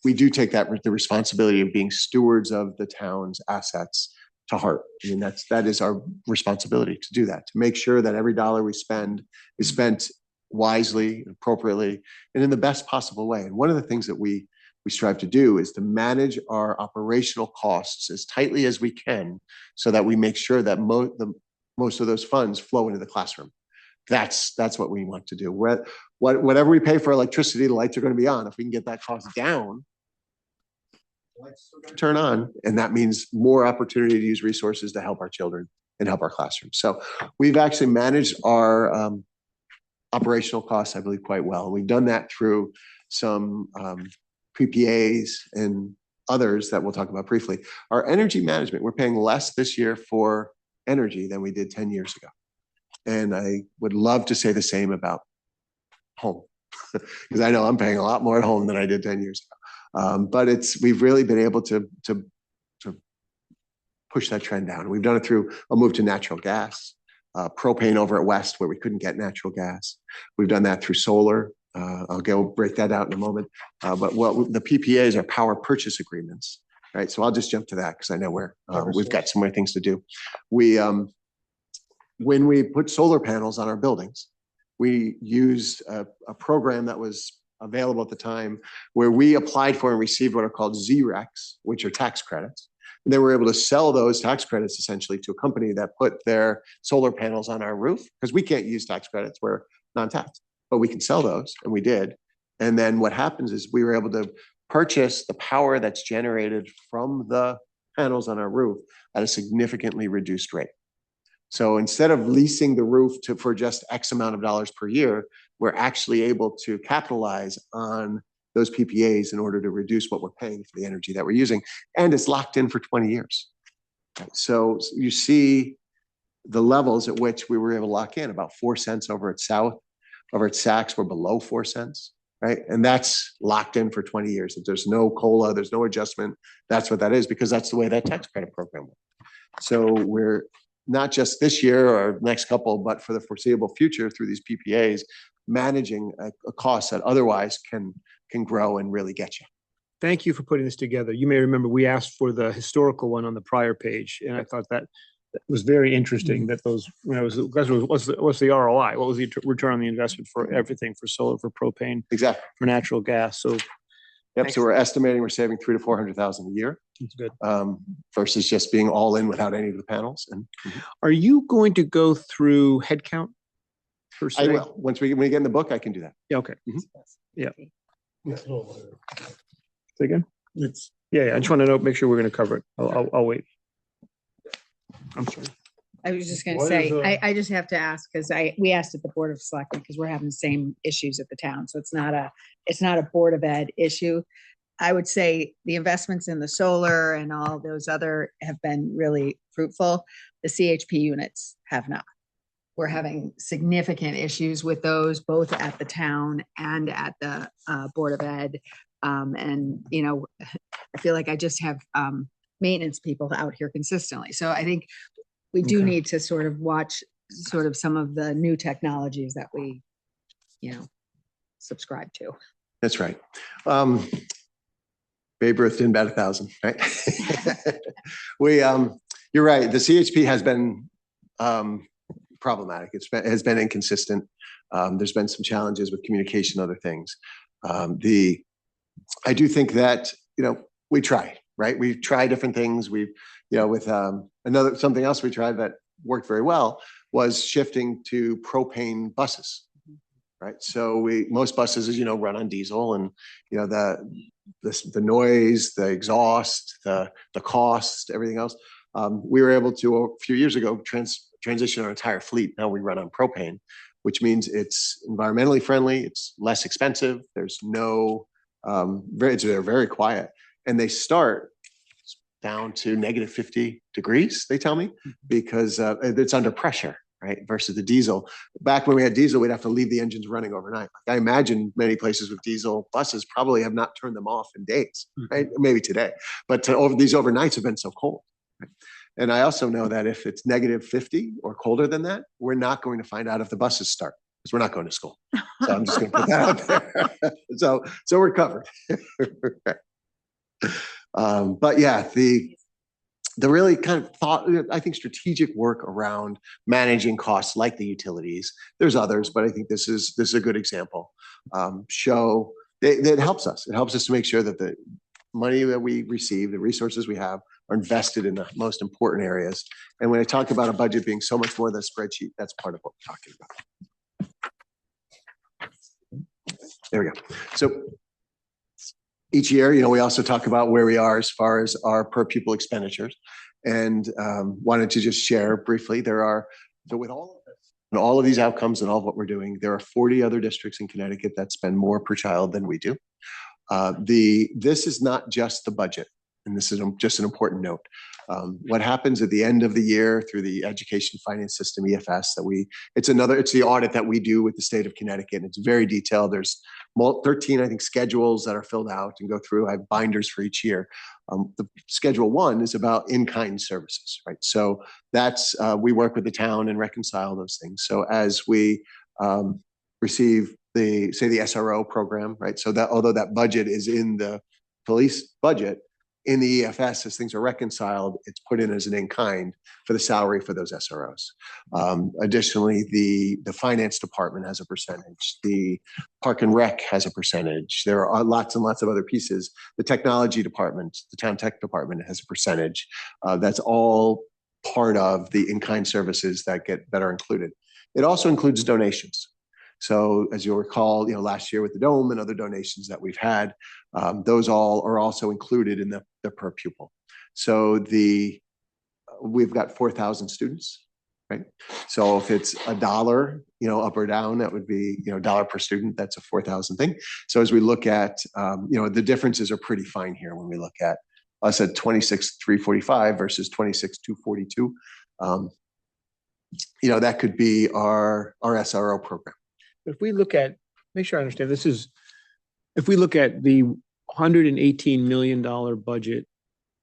we do take the responsibility of being stewards of the town's assets to heart. I mean, that is our responsibility to do that, to make sure that every dollar we spend is spent wisely, appropriately, and in the best possible way. And one of the things that we strive to do is to manage our operational costs as tightly as we can so that we make sure that most of those funds flow into the classroom. That's what we want to do. Whatever we pay for electricity, the lights are going to be on. If we can get that cost down, the lights are going to turn on, and that means more opportunity to use resources to help our children and help our classrooms. So we've actually managed our operational costs, I believe, quite well. We've done that through some PPAs and others that we'll talk about briefly. Our energy management, we're paying less this year for energy than we did 10 years ago. And I would love to say the same about home, because I know I'm paying a lot more at home than I did 10 years ago. But we've really been able to push that trend down. We've done it through a move to natural gas, propane over at West where we couldn't get natural gas. We've done that through solar. I'll break that out in a moment. But the PPAs are power purchase agreements, right? So I'll just jump to that because I know we've got some more things to do. When we put solar panels on our buildings, we used a program that was available at the time where we applied for and received what are called ZRECs, which are tax credits. And they were able to sell those tax credits essentially to a company that put their solar panels on our roof, because we can't use tax credits, we're non-tax, but we can sell those, and we did. And then what happens is we were able to purchase the power that's generated from the panels on our roof at a significantly reduced rate. So instead of leasing the roof for just X amount of dollars per year, we're actually able to capitalize on those PPAs in order to reduce what we're paying for the energy that we're using. And it's locked in for 20 years. So you see the levels at which we were able to lock in, about 4 cents over at South, over at Saks, we're below 4 cents, right? And that's locked in for 20 years. If there's no COLA, there's no adjustment. That's what that is, because that's the way that tax credit program works. So we're not just this year or next couple, but for the foreseeable future through these PPAs, managing a cost that otherwise can grow and really get you. Thank you for putting this together. You may remember we asked for the historical one on the prior page, and I thought that was very interesting that those, when I was, what's the ROI? What was the return on the investment for everything, for solar, for propane, Exactly. for natural gas? So Yep. Thanks. So we're estimating we're saving 300,000 to 400,000 a year, it's good. versus just being all in without any of the panels. And Are you going to go through headcount per se? I will, when we get in the book, I can do that. Yeah, okay. It's Say again? Yeah, I just want to know, make sure we're going to cover it. I'll wait. I'm sorry. I was just gonna What say, is, I just have to ask, because we asked at the Board of Selectmen, because we're having the same issues at the town, so it's not a Board of Ed issue. I would say the investments in the solar and all those other have been really fruitful. The CHP units have not. We're having significant issues with those, both at the town and at the Board of Ed. And, you know, I feel like I just have maintenance people out here consistently. So I think we do Okay. need to sort of watch sort of some of the new technologies that we, you know, subscribe to. That's right. Babe Ruth didn't bat 1,000, right? You're right. The CHP has been problematic. Has been inconsistent. There's been some challenges with communication, other things. I do think that, you know, we try, right? We try different things. We've, you know, with something else we tried that worked very well was shifting to propane buses, right? So most buses, as you know, run on diesel, and, you know, the noise, the exhaust, the cost, everything else. We were able to, a few years ago, transition our entire fleet. Now we run on propane, which means it's environmentally friendly. It's less expensive. There's no, they're very quiet, and they start down to -50 degrees, they tell me, because it's under pressure, right? Versus the diesel. Back when we had diesel, we'd have to leave the engines running overnight. I imagine many places with diesel buses probably have not turned them off in days, right? Maybe today, but these overnights have been so cold. Right? And I also know that if it's -50 or colder than that, we're not going to find out if the buses start, because we're not going to school. So I'm just going to put that out there. So we're covered. But yeah, the really kind of I think strategic work around managing costs like the utilities. There's others, but I think this is a good example. It helps us. It helps us to make sure that the money that we receive, the resources we have, are invested in the most important areas. And when I talk about a budget being so much more than a spreadsheet, that's part of what we're talking about. There we go. So each year, you know, we also talk about where we are as far as our per pupil expenditures, and wanted to just share briefly. So with all of this and all of these outcomes and all of what we're doing, there are 40 other districts in Connecticut that spend more per child than we do. This is not just the budget, and this is just an important note. What happens at the end of the year through the Education Finance System, EFS, it's the audit that we do with the state of Connecticut. And it's very detailed. There's 13, I think, schedules that are filled out and go through. I have binders for each year. The Schedule 1 is about in-kind services, right? So that's, we work with the town and reconcile those things. So as we receive the SRO program, right? So that, although that budget is in the police budget, in the EFS, as things are reconciled, it's put in as an in-kind for the salary for those SROs. Additionally, the finance department has a percentage. The park and rec has a percentage. There are lots and lots of other pieces. The technology department, the town tech department, has a percentage. That's all part of the in-kind services that are included. It also includes donations. So as you'll recall, you know, last year with the Dome and other donations that we've had, those all are also included in the per pupil. So we've got 4,000 students right? So if it's $1, up or down, that would be, dollar per student, that's a 4,000 thing. So as we look at, the differences are pretty fine here when we look at us at 26,345 versus 26,242. That could be our SRO program. If we look at, make sure I understand, if we look at the $118 million budget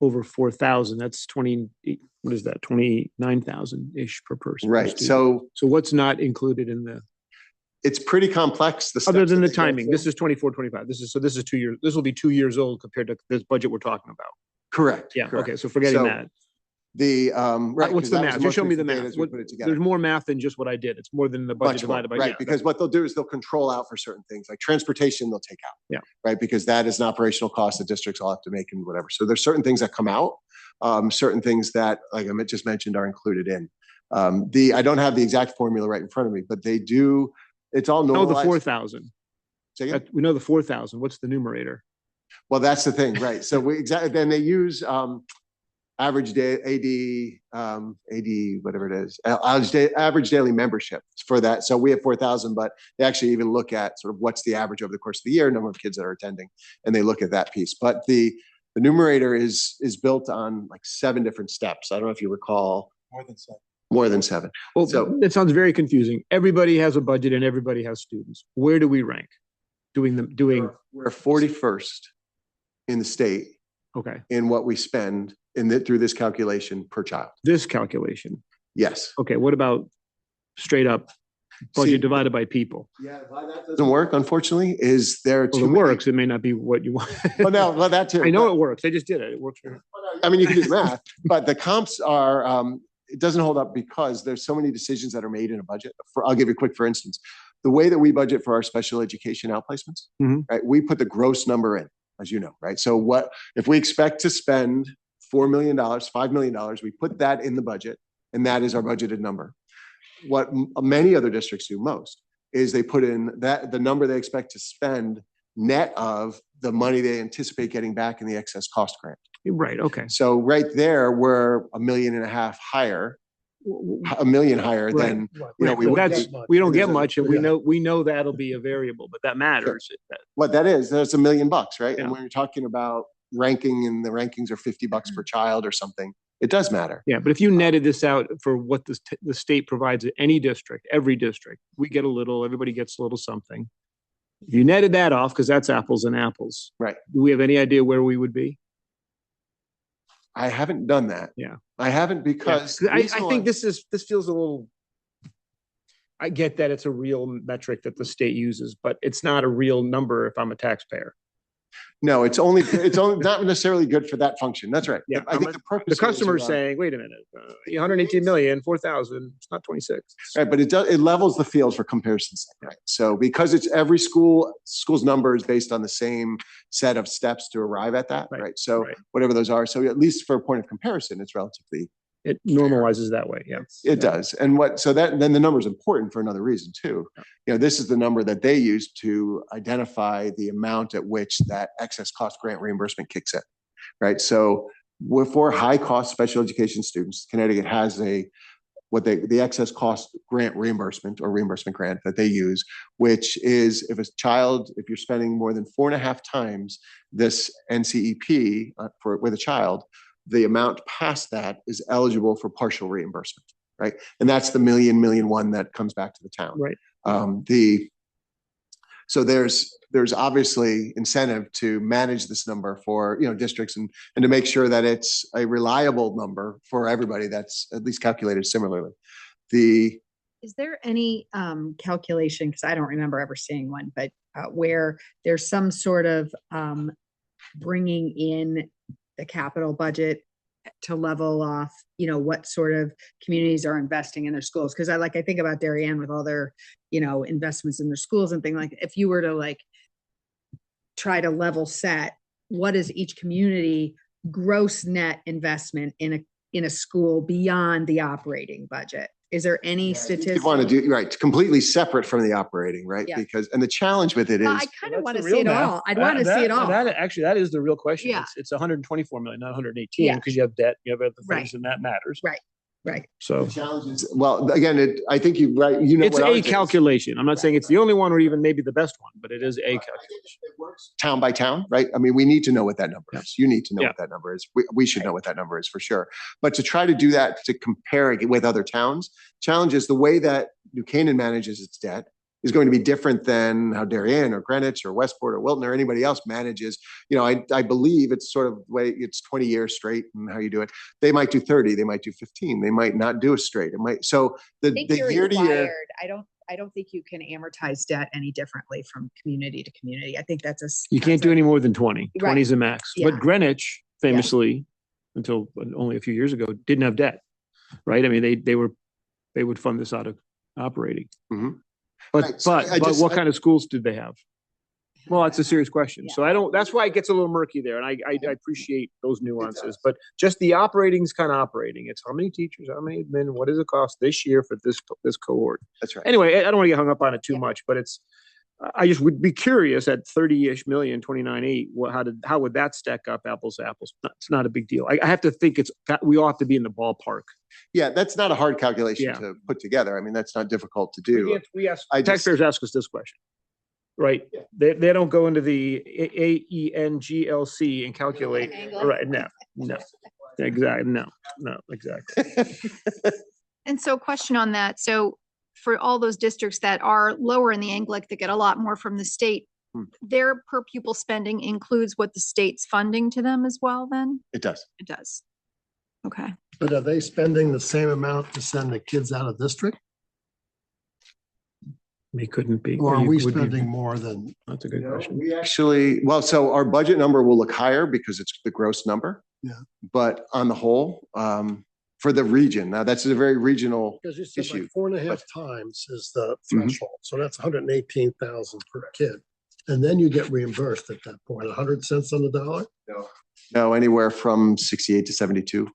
over 4,000, that's 29,000-ish per person. per Right. student. So So what's not included in the, it's pretty complex. other steps than that the they go timing? through. This is 24, 25. This is 2 years. This will be 2 years old compared to this budget we're talking about. Correct. Yeah. correct. Okay. So forgetting So, that. Right. What's 'cause the that was math? Just show most me the recent data math. as we put it together. There's more math than just what I did. It's more than the budget Much more, divided by. right, yeah, because what they'll do is they'll control out for certain things, like transportation, they'll take out. Yeah. Right, because that is an operational cost that districts all have to make and whatever. So there's certain things that come out, certain things that, like I just mentioned, are included in. I don't have the exact formula right in front of me, but they do, it's all No, the normalized. 4,000. Say again? We know the 4,000. What's the numerator? Well, that's the thing, right? So then they use, average day whatever it is, average daily membership for that. So we have 4,000, but they actually even look at sort of what's the average over the course of the year, number of kids that are attending, and they look at that piece. But the numerator is built on like 7 different steps. I don't know if you recall. More than seven. Well, So- that sounds very confusing. Everybody has a budget and everybody has students. Where do we rank? Doing, We're 41st in the state okay, in what we spend through this calculation per child. this calculation. Yes. Okay, what about straight up budget See- divided by people? Yeah, why that doesn't work, unfortunately, is there Well, too it many- works. It may not be what you want. Well, no, well, that too. I know but- it works. I just did it. It works. for- I mean, you can do the math, but the comps are, it doesn't hold up because there's so many decisions that are made in a budget. I'll give you a quick, for instance, the way that we budget for our special education outplacements, Mhm. right? We put the gross number in, as you know, right? So what, if we expect to spend $4 million, $5 million, we put that in the budget and that is our budgeted number. What many other districts do most is they put in the number they expect to spend net of the money they anticipate getting back in the excess cost grant. Right, okay. So right there, we're $1.5 million higher, $1 million higher Right. than, Right, we but would that's, be. we don't It get is much and we know that'll be a variable, but that matters. What that is, that's $1 million, right? Yeah. And when you're talking about ranking and the rankings are $50 per child or something, it does matter. Yeah, but if you netted this out for what the state provides at any district, every district, we get a little, everybody gets a little something. If you netted that off, because that's apples and apples. Right. Do we have any idea where we would be? I haven't done that. Yeah. I haven't because. I think this feels a little, I get that it's a real metric that the state uses, but it's not a real number if I'm a taxpayer. No, it's only not necessarily good for that function. That's right. Yeah, I think the purpose. The is customer's around- saying, wait a minute, 118 million, 4,000, it's not 26. Right, but it levels the field for comparison's sake, right? So because it's every school's number is based on the same set of steps to arrive at that, Right, right? So right. whatever those are, so at least for a point of comparison, it's relatively, It normalizes that way, yeah. it does. And then the number is important for another reason too. This is the number that they use to identify the amount at which that excess cost grant reimbursement kicks in, right? So for high cost special education students, Connecticut has the excess cost grant reimbursement or reimbursement grant that they use, which is if you're spending more than 4.5 times this NCEP with a child, the amount past that is eligible for partial reimbursement, right? And that's the $1 million that comes back to the town. Right. So there's obviously incentive to manage this number for districts and to make sure that it's a reliable number for everybody that's at least calculated similarly. Is there any calculation, because I don't remember ever seeing one, but where there's some sort of bringing in the capital budget to level off, what sort of communities are investing in their schools? Because I think about Darien with all their, investments in their schools and things like, if you were to try to level set, what is each community gross net investment in a school beyond the operating budget? Is there any statistics? You want to do right, completely separate from the operating, right? Yeah. Because the challenge with it is I kind of That's want to the see real it math. all. I'd want to see it all. Actually, that is the real question. Yeah. It's 124 million, not 118, Yeah. because you have debt, you have other Right. things, and that matters. Right. Right. So The challenge is, well, again, I think you, right, you know. it's what a ours is. calculation. I'm not saying it's the only one or even maybe the best one, but it is a calculation. It works town by town, right? I mean, we need to know what that number Yeah. is. You need to know Yeah. what that number is. We should know what that number is for sure. But to try to do that, to compare it with other towns, challenge is the way that New Canaan manages its debt is going to be different than how Darien or Greenwich or Westport or Wilton or anybody else manages. You know, I believe it's sort of the way it's 20 years straight and how you do it. They might do 30, they might do 15, they might not do a straight. It might, so I the think you're year to year. required. I don't think you can amortize debt any differently from community to community. I think that's You can't do any more than 20. Right. 20 is the max. Yeah. But Greenwich famously, until only a few years ago, didn't have debt, right? I mean, they would fund this out of operating. Mhm. But, Right, so I but just- what kind of schools did they have? Well, that's a serious question. Yeah. So that's why it gets a little murky there. And I appreciate those nuances, but just the operating is kind of operating. It's how many teachers, how many admin, what does it cost this year for this cohort? That's right. Anyway, I don't want to get hung up on it too Yeah. much, but I just would be curious at 30-ish million, 29.8, how would that stack up apples to apples? It's not a big deal. I have to think we all have to be in the ballpark. Yeah, that's not a hard calculation Yeah. to put together. I mean, that's not difficult to do. We ask, I just- taxpayers ask us this question, right? They don't go into the AENGLC and calculate, Angle. right? No, exactly. No, exactly. And so question on that. So for all those districts that are lower in the Anglic that get a lot more from the state, their per pupil spending includes what the state's funding to them as well then? It does. It does. Okay. But are they spending the same amount to send the kids out of district? We couldn't be. Or are we would you- spending more than? That's a good question. We actually, well, so our budget number will look higher because it's the gross number. Yeah. But on the whole, for the region, now that's a very regional Because you said issue. like 4.5 times is the Mhm. threshold, so that's 118,000 per kid. And then you get reimbursed at that point, 100 cents on the dollar? No, anywhere from 68 to 72.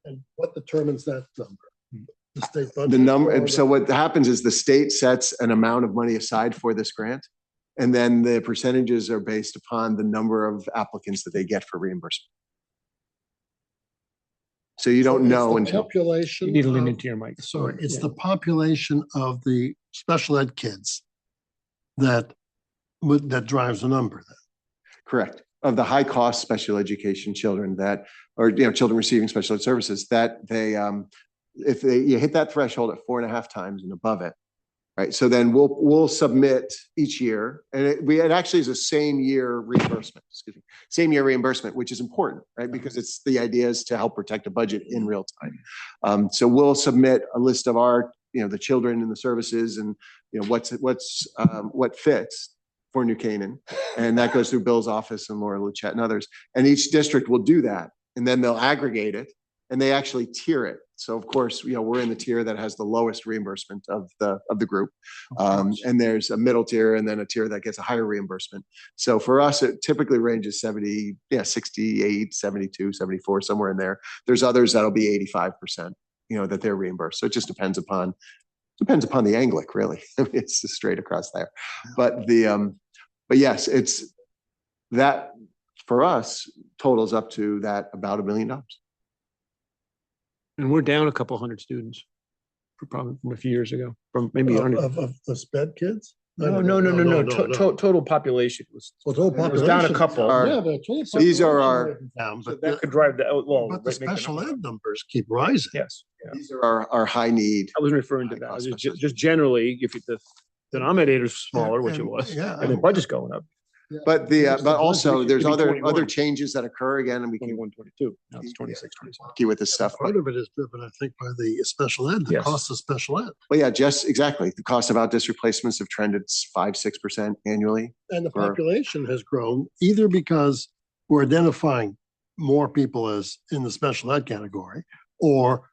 And what determines that number? The state budget? The number, or so what happens is the state sets an amount of money aside for this grant. And then the percentages are based upon the number of applicants that they get for reimbursement. So you don't It's know the until, Population. You need to lean of- into your mic. Sorry, it's Yeah. the population of the special ed kids that drives the number then. correct, of the high cost special education children that, or, children receiving special ed services that they, if you hit that threshold at 4.5 times and above it, right? So then we'll submit each year, and it actually is a same year reimbursement, which is important, right? Because the idea is to help protect the budget in real time. So we'll submit a list of our, the children and the services and, what fits for New Canaan. And that goes through Bill's office and Laura Luchette and others. And each district will do that, and then they'll aggregate it and they actually tier it. So of course, we're in the tier that has the lowest reimbursement of the group. And there's a middle tier and then a tier that gets a higher reimbursement. So for us, it typically ranges 68, 72, 74, somewhere in there. There's others that'll be 85%, that they're reimbursed. So it just depends upon the Anglic, really. I mean, it's just straight across there. But but yes, it's that for us totals up to that about $1 million. And we're down a couple hundred students, probably from a few years ago, from maybe. Of the sped kids? No. Total population was. Well, total It was down a population- couple. Yeah, but total These are population our- went down, So but that could drive the, well. but the make the special number. ed numbers keep rising. Yes. Yeah. These are our high need. I wasn't referring to High that. cost Just special generally, if the denominator's smaller, which it And- was, yeah, and the budget's going up. But but also there's Could be other 21. changes that occur again, and we can 21, 22. Now it's 26, 27. key with this stuff. Part of it is driven, I think, by the special ed, the Yes. cost of special ed. Well, yeah, just exactly. The cost of out-district placements have trended 5-6% annually. And the Or- population has grown either because we're identifying more people as in the special ed category or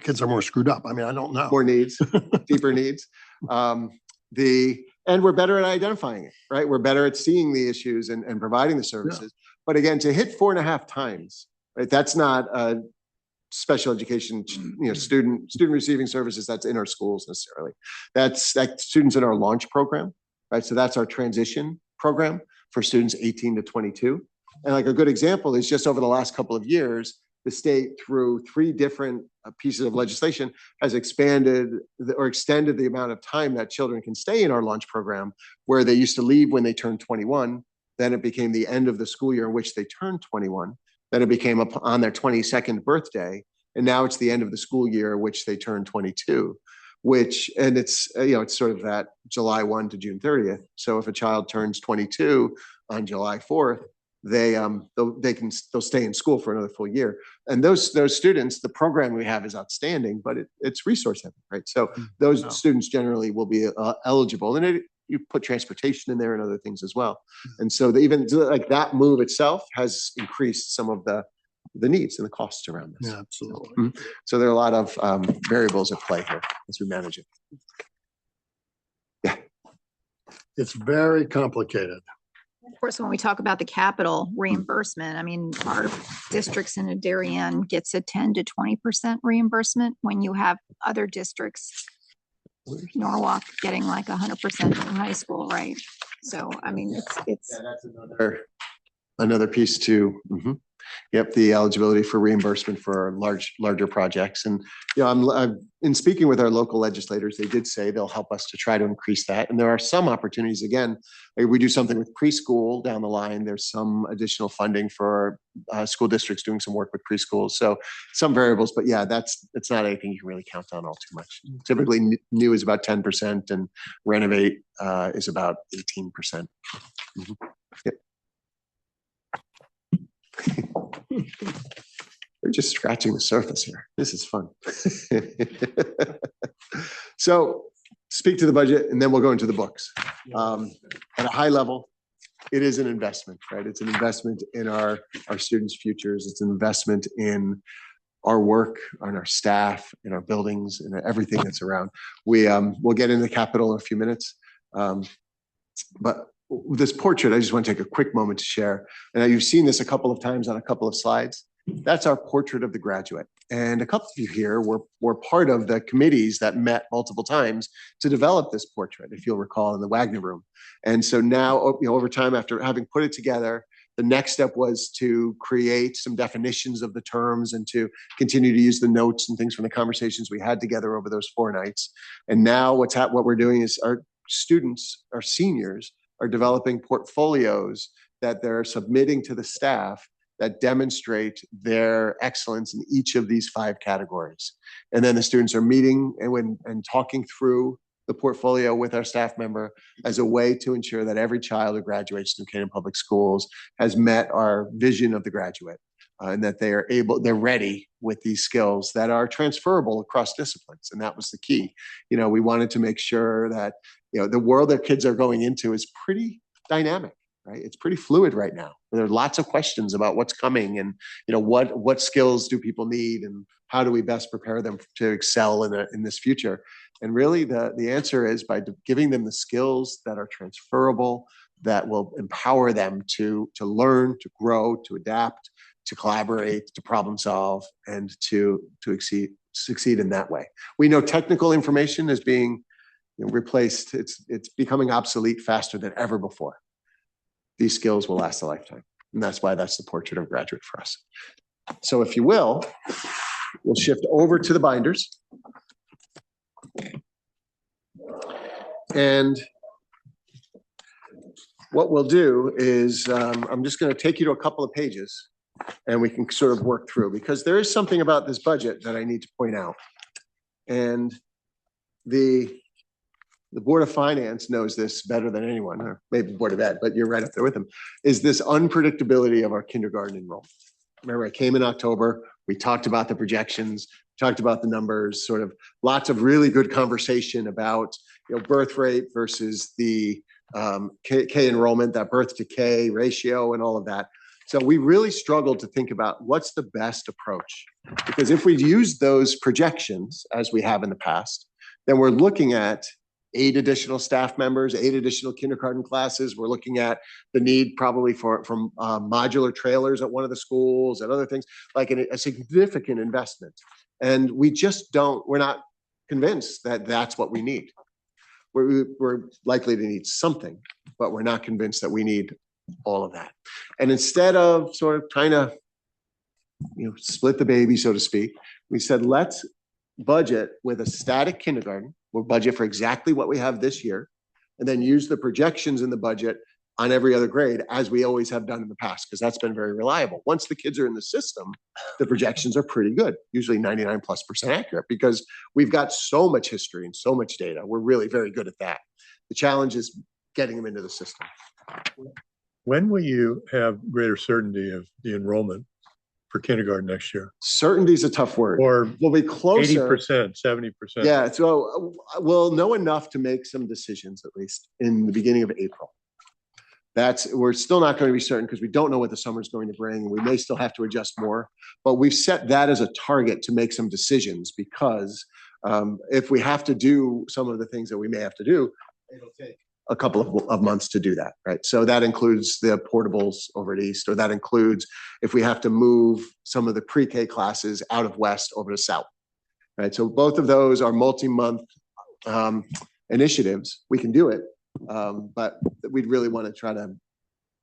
kids are more screwed up. I mean, I don't know. More needs, deeper needs. And we're better at identifying it, right? We're better at seeing the issues and providing the services. But again, to hit 4.5 times, right? That's not a special education, student receiving services that's in our schools necessarily. That's students in our launch program, right? So that's our transition program for students 18 to 22. And like a good example is just over the last couple of years, the state, through 3 different pieces of legislation, has expanded or extended the amount of time that children can stay in our lunch program, where they used to leave when they turned 21. Then it became the end of the school year in which they turned 21. Then it became on their 22nd birthday. And now it's the end of the school year in which they turn 22, and it's, it's sort of that July 1 to June 30th. So if a child turns 22 on July 4th, they'll stay in school for another full year. And those students, the program we have is outstanding, but it's resource heavy, right? So those students generally will be eligible, and you put transportation in there and other things as well. And so even like that move itself has increased some of the needs and the costs around this. Yeah, absolutely. So there are a lot of variables at play here as we manage it. Yeah. It's very complicated. Of course, when we talk about the capital reimbursement, I mean, our districts in Darien gets a 10 to 20% reimbursement when you have other districts, Norwalk getting like 100% in high school, right? So, I mean, it's. Yeah, that's another piece too. Yep, the eligibility for reimbursement for larger projects. And, I'm in speaking with our local legislators, they did say they'll help us to try to increase that. And there are some opportunities, again, like we do something with preschool down the line. There's some additional funding for school districts doing some work with preschools. So some variables, but yeah, it's not anything you can really count on all too much. Typically new is about 10% and renovate is about 18%. Yep. We're just scratching the surface here. This is fun. So speak to the budget and then we'll go into the books. At a high level, it is an investment, right? It's an investment in our students' futures. It's an investment in our work, on our staff, in our buildings, and everything that's around. We'll get into capital in a few minutes. But this portrait, I just want to take a quick moment to share. And you've seen this a couple of times on a couple of slides. That's our portrait of the graduate. And a couple of you here were part of the committees that met multiple times to develop this portrait, if you'll recall, in the Wagner Room. And so now, over time, after having put it together, the next step was to create some definitions of the terms and to continue to use the notes and things from the conversations we had together over those 4 nights. And now what we're doing is our students, our seniors, are developing portfolios that they're submitting to the staff that demonstrate their excellence in each of these 5 categories. And then the students are meeting and talking through the portfolio with our staff member as a way to ensure that every child who graduates from Canaan Public Schools has met our vision of the graduate, and that they're ready with these skills that are transferable across disciplines. And that was the key. We wanted to make sure that, the world that kids are going into is pretty dynamic, right? It's pretty fluid right now. There are lots of questions about what's coming and, what skills do people need and how do we best prepare them to excel in this future? And really the answer is by giving them the skills that are transferable, that will empower them to learn, to grow, to adapt, to collaborate, to problem solve, and to succeed in that way. We know technical information is being replaced. It's becoming obsolete faster than ever before. These skills will last a lifetime. And that's why that's the portrait of graduate for us. So if you will, we'll shift over to the binders. And what we'll do is I'm just going to take you to a couple of pages and we can sort of work through, because there is something about this budget that I need to point out. And the Board of Finance knows this better than anyone, or maybe Board of Ed, but you're right up there with them, is this unpredictability of our kindergarten enrollment. Remember, I came in October, we talked about the projections, talked about the numbers, sort of lots of really good conversation about birth rate versus the K enrollment, that birth to K ratio and all of that. So we really struggled to think about what's the best approach, because if we use those projections as we have in the past, then we're looking at 8 additional staff members, 8 additional kindergarten classes. We're looking at the need probably from modular trailers at one of the schools and other things, like a significant investment. And we're not convinced that that's what we need. We're likely to need something, but we're not convinced that we need all of that. And instead of sort of trying to split the baby, so to speak. We said, let's budget with a static kindergarten. We'll budget for exactly what we have this year, and then use the projections in the budget on every other grade, as we always have done in the past, because that's been very reliable. Once the kids are in the system, the projections are pretty good, usually 99+% accurate, because we've got so much history and so much data. We're really very good at that. The challenge is getting them into the system. When will you have greater certainty of the enrollment for kindergarten next year? Certainty is a tough word. Or We'll be closer. 80%, 70%? Yeah, so we'll know enough to make some decisions, at least in the beginning of April. We're still not going to be certain because we don't know what the summer is going to bring. We may still have to adjust more, but we've set that as a target to make some decisions, because if we have to do some of the things that we may have to do, it'll take a couple of months to do that, right? So that includes the portables over at East, or that includes if we have to move some of the pre-K classes out of West over to South, right? So both of those are multi-month initiatives. We can do it. But we'd really want to try to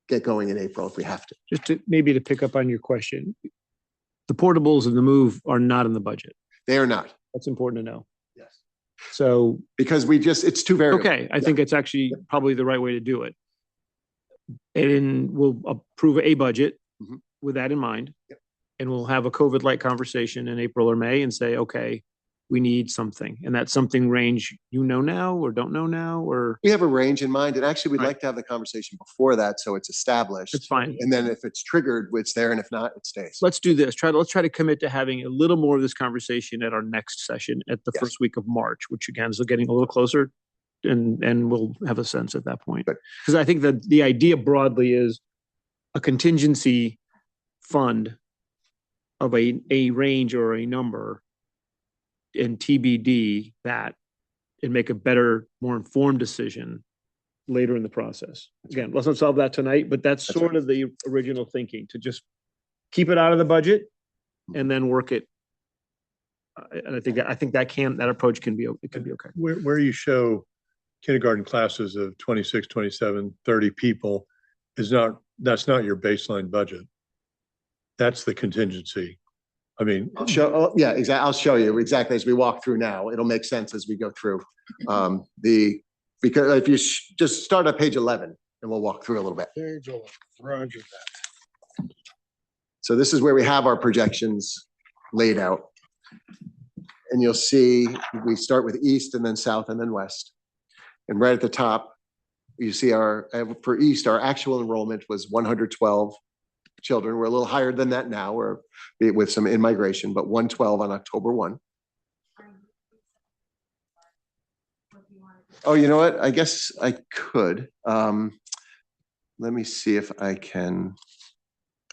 get going in April if we have to. Just to maybe pick up on your question, the portables and the move are not in the budget. They are not. That's important to know. Yes. So, because it's too variable. okay, I think it's actually probably the right way to do it. And we'll approve a budget Mhm. with that in mind. Yep. And we'll have a COVID-like conversation in April or May and say, okay, we need something. And that something range, now or don't know now, or We have a range in mind, and actually we'd Right. like to have the conversation before that, so it's established. it's fine. And then if it's triggered, it's there, and if not, it stays. Let's do this. Let's try to commit to having a little more of this conversation at our next session at the Yes. first week of March, which again is getting a little closer. And we'll have a sense at that point. Good. Because I think that the idea broadly is a contingency fund of a range or a number and TBD that, and make a better, more informed decision later in the process. Again, let's not solve that tonight, but that's That's sort of the original thinking, to just keep it out of the budget and then work it. And I think that approach can be okay. Where you show kindergarten classes of 26, 27, 30 people that's not your baseline budget. That's the contingency. I mean, I'll show you exactly as we walk through now. It'll make sense as we go through. Because if you just start at page 11 and we'll walk through a little bit. Page 11, Roger that. So this is where we have our projections laid out. And you'll see we start with East and then South and then West. And right at the top, you see for East, our actual enrollment was 112 children. We're a little higher than that now, or with some in-migration, but 112 on October 1. Oh, you know what? I guess I could. Let me see if I can.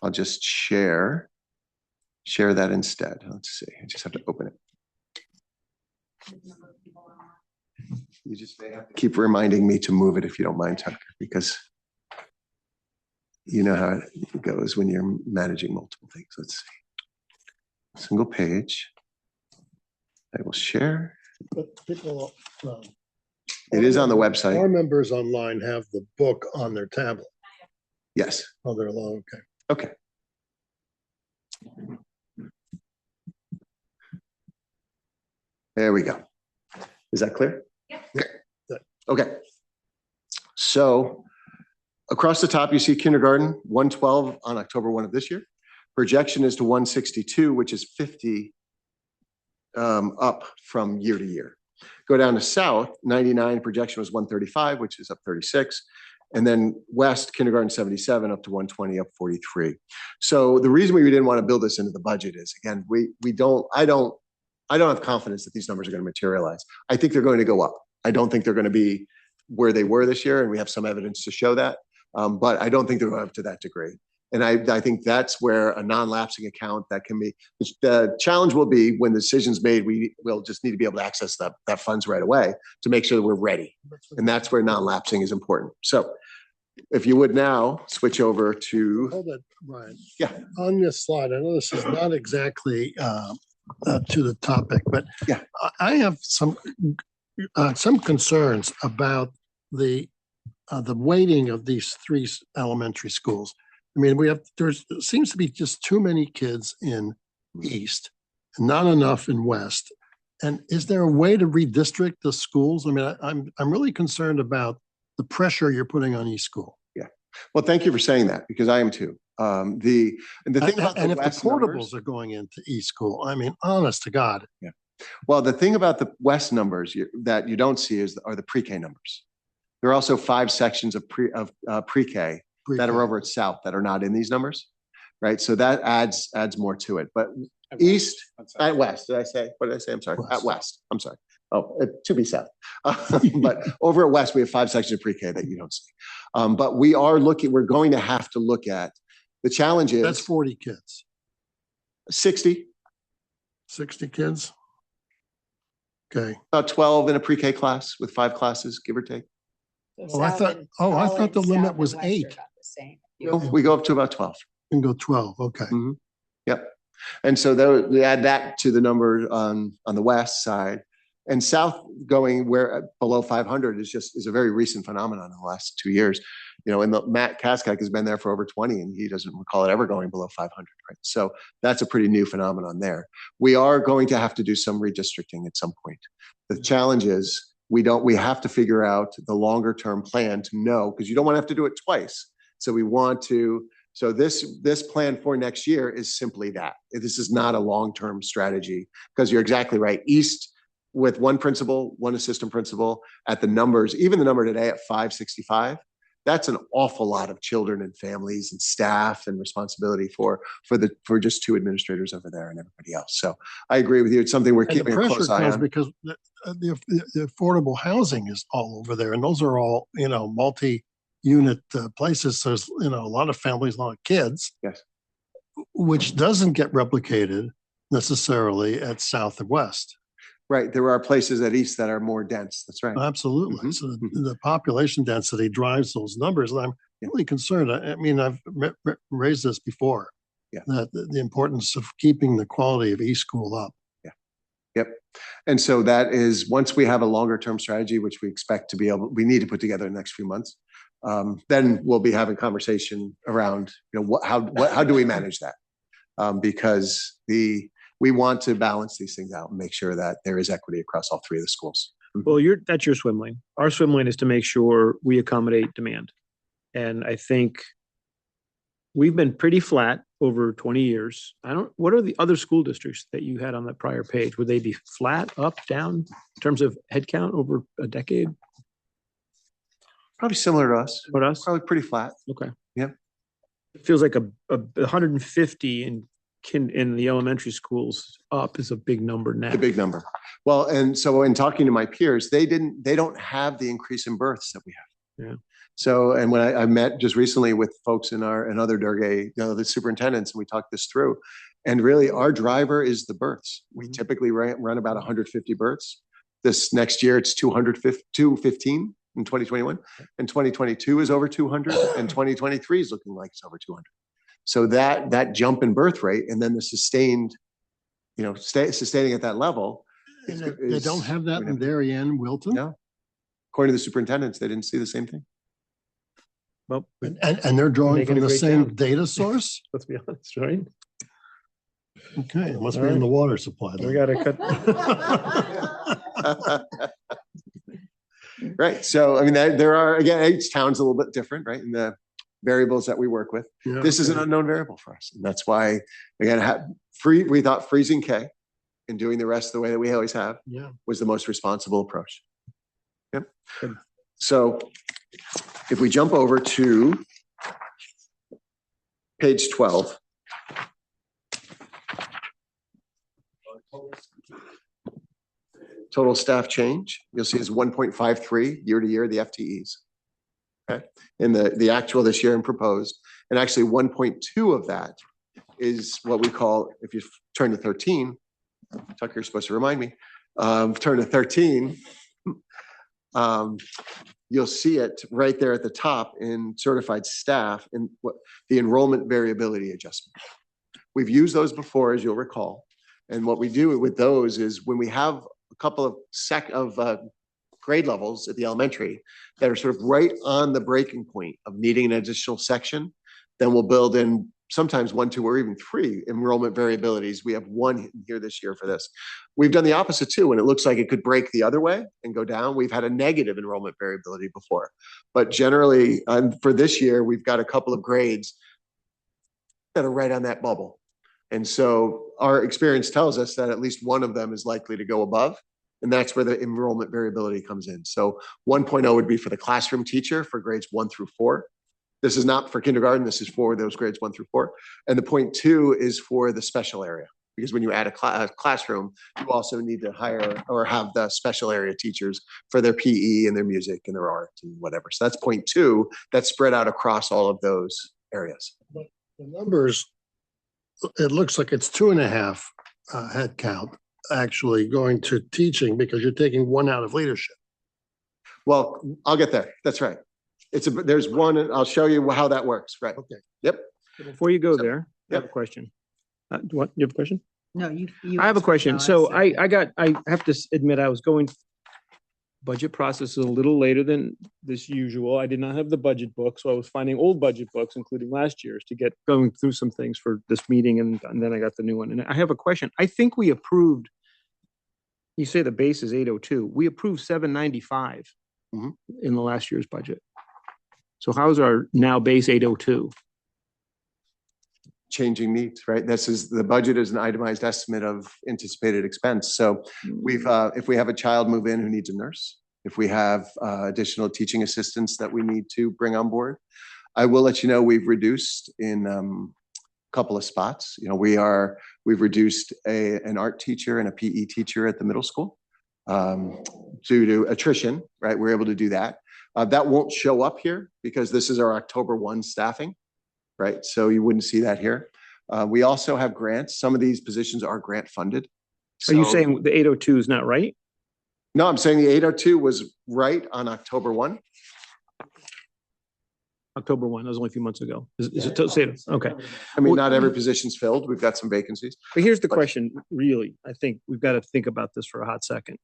I'll just share that instead. Let's see. I just have to open it. You just may have to keep reminding me to move it if you don't mind, Tucker, because you know how it goes when you're managing multiple things. Let's see. Single page. I will share. But people, It is on the our website. members online have the book on their tablet. Yes. Oh, they're alone, okay. Okay. There we go. Is that clear? Yeah. Okay. So across the top, you see kindergarten, 112 on October 1 of this year. Projection is to 162, which is 50 up from year to year. Go down to South, 99, projection was 135, which is up 36. And then West, kindergarten 77, up to 120, up 43. So the reason we didn't want to build this into the budget is, again, I don't have confidence that these numbers are going to materialize. I think they're going to go up. I don't think they're going to be where they were this year, and we have some evidence to show that. But I don't think they're going up to that degree. And I think that's where a non-lapsing account that can be, the challenge will be when the decision's made, we will just need to be able to access that funds right away to make sure that we're ready. And that's where non-lapsing is important. So if you would now switch over to, Hold it, Brian. Yeah. On this slide, I know this is not exactly to the topic, but Yeah. I have some concerns about the weighting of these three elementary schools. I mean, there seems to be just too many kids in East, and not enough in West. And is there a way to redistrict the schools? I mean, I'm really concerned about the pressure you're putting on East School. Well, thank you for saying that, because I am too. The thing about And if the West portables numbers- are going into East School, I mean, honest to God. Well, the thing about the West numbers that you don't see are the pre-K numbers. There are also 5 sections of pre-K that are over at South that are not in these numbers, right? So that adds more to it. But East, at West, did I say? What did I say? I'm sorry. At West. I'm sorry. Oh, to be South. But over at West, we have 5 sections of pre-K that you don't see. But we're going to have to look at, the challenge is. That's 40 kids, 60, 60 kids. Okay. about 12 in a pre-K class with 5 classes, give or take. Oh, I thought the limit was 8. We go up to about 12. You can go 12. Okay. Yep. And so we add that to the number on the West side. And South going below 500 is a very recent phenomenon in the last 2 years. And Matt Kaskak has been there for over 20, and he doesn't recall it ever going below 500. Right. So that's a pretty new phenomenon there. We are going to have to do some redistricting at some point. The challenge is we have to figure out the longer term plan to know, because you don't want to have to do it twice. So we want to. So this plan for next year is simply that. This is not a long-term strategy, because you're exactly right. East, with 1 principal, 1 assistant principal at the numbers, even the number today at 565, that's an awful lot of children and families and staff and responsibility for just 2 administrators over there and everybody else. So I agree with you. It's something we're keeping a close eye on. Because the affordable housing is all over there, and those are all, multi-unit places. So there's, a lot of families, a lot of kids. Yes. Which doesn't get replicated necessarily at South and West. Right. There are places at East that are more dense. That's right. Absolutely. So the population density drives those numbers. And I'm really concerned. I mean, I've raised this before. Yeah. That the importance of keeping the quality of East School up. Yeah. Yep. And so that is, once we have a longer term strategy, which we expect we need to put together in the next few months, then we'll be having conversation around, how do we manage that? Because we want to balance these things out and make sure that there is equity across all 3 of the schools. Well, that's your swim lane. Our swim lane is to make sure we accommodate demand. And I think we've been pretty flat over 20 years. What are the other school districts that you had on that prior page? Would they be flat, up, down in terms of headcount over a decade? Probably similar to us. What us? Probably pretty flat. Okay. Yep. It feels like a 150 in the elementary schools up is a big number now. A big number. Well, and so in talking to my peers, they don't have the increase in births that we have. Yeah. So, and when I met just recently with folks in other Durgay, the superintendents, and we talked this through, and really our driver is the births. We typically run about 150 births. This next year, it's 215 in 2021, and 2022 is over 200, and 2023 is looking like it's over 200. So that jump in birth rate, and then the sustained, sustaining at that level. They don't have that in Darien, Wilton? No. According to the superintendents, they didn't see the same thing. Well, and they're drawing making from a the great same job. data source? Let's be honest, right? Okay, it must All be in right. the water supply. We got to cut. Right. So, I mean, there are, again, each town's a little bit different, right? In the variables that we work with. Yeah, This is an okay. unknown variable for us. And that's why, again, we thought freezing K and doing the rest the way that we always have Yeah. was the most responsible approach. Yep. Good. So if we jump over to page 12. Total staff change, you'll see is 1.53 year to year, the FTEs. Okay, in the actual this year and proposed, and actually 1.2 of that is what we call, if you turn to 13, Tucker, you're supposed to remind me, turn to 13, you'll see it right there at the top in certified staff and what the enrollment variability adjustment. We've used those before, as you'll recall. And what we do with those is when we have a couple of grade levels at the elementary that are sort of right on the breaking point of needing an additional section, Then we'll build in sometimes 1, 2, or even 3 enrollment variabilities. We have 1 here this year for this. We've done the opposite too, when it looks like it could break the other way and go down. We've had a negative enrollment variability before. But generally, for this year, we've got a couple of grades that are right on that bubble. And so our experience tells us that at least one of them is likely to go above. And that's where the enrollment variability comes in. So 1.0 would be for the classroom teacher for grades 1 through 4. This is not for kindergarten. This is for those grades 1 through 4. And the 0.2 is for the special area. Because when you add a classroom, you also need to hire or have the special area teachers for their PE and their music and their art and whatever. So that's 0.2 that's spread out across all of those areas. The numbers, it looks like it's 2.5 head count actually going to teaching because you're taking 1 out of leadership. Well, I'll get there. That's right. There's 1, and I'll show you how that works. Right. Okay. Yep. Before you go So- there, I have a Yep. question. What, you have a question? No, you. I have a question. No, So said- I have to admit, I was going budget process is a little later than this usual. I did not have the budget book, so I was finding old budget books, including last year's, to get going through some things for this meeting, and then I got the new one. And I have a question. I think we approved, you say the base is 802. We approved 795 Mhm. in the last year's budget. So how's our now base 802? Changing needs, right? The budget is an itemized estimate of anticipated expense. So we've, if we have a child move in who needs a nurse, if we have additional teaching assistants that we need to bring on board, I will let you know we've reduced in a couple of spots. You know, we've reduced an art teacher and a PE teacher at the middle school due to attrition, right? We're able to do that. That won't show up here because this is our October 1 staffing. Right? So you wouldn't see that here. We also have grants. Some of these positions are grant funded. Are you So- saying the 802 is not right? No, I'm saying the 802 was right on October 1. October 1, that was only a few months ago. Is it, say it, okay. I mean, Well- not every position's filled. We've got some vacancies. But here's the But- question, really, I think we've got to think about this for a hot second.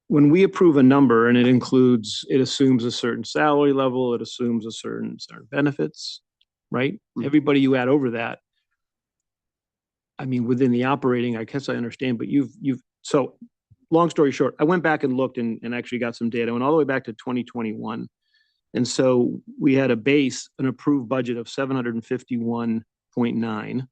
When we approve a number and it assumes a certain salary level, it assumes a certain benefits, right? Mhm. Everybody you add over that. I mean, within the operating, I guess I understand, but so long story short, I went back and looked and actually got some data, went all the way back to 2021. And so we had an approved budget of 751.9.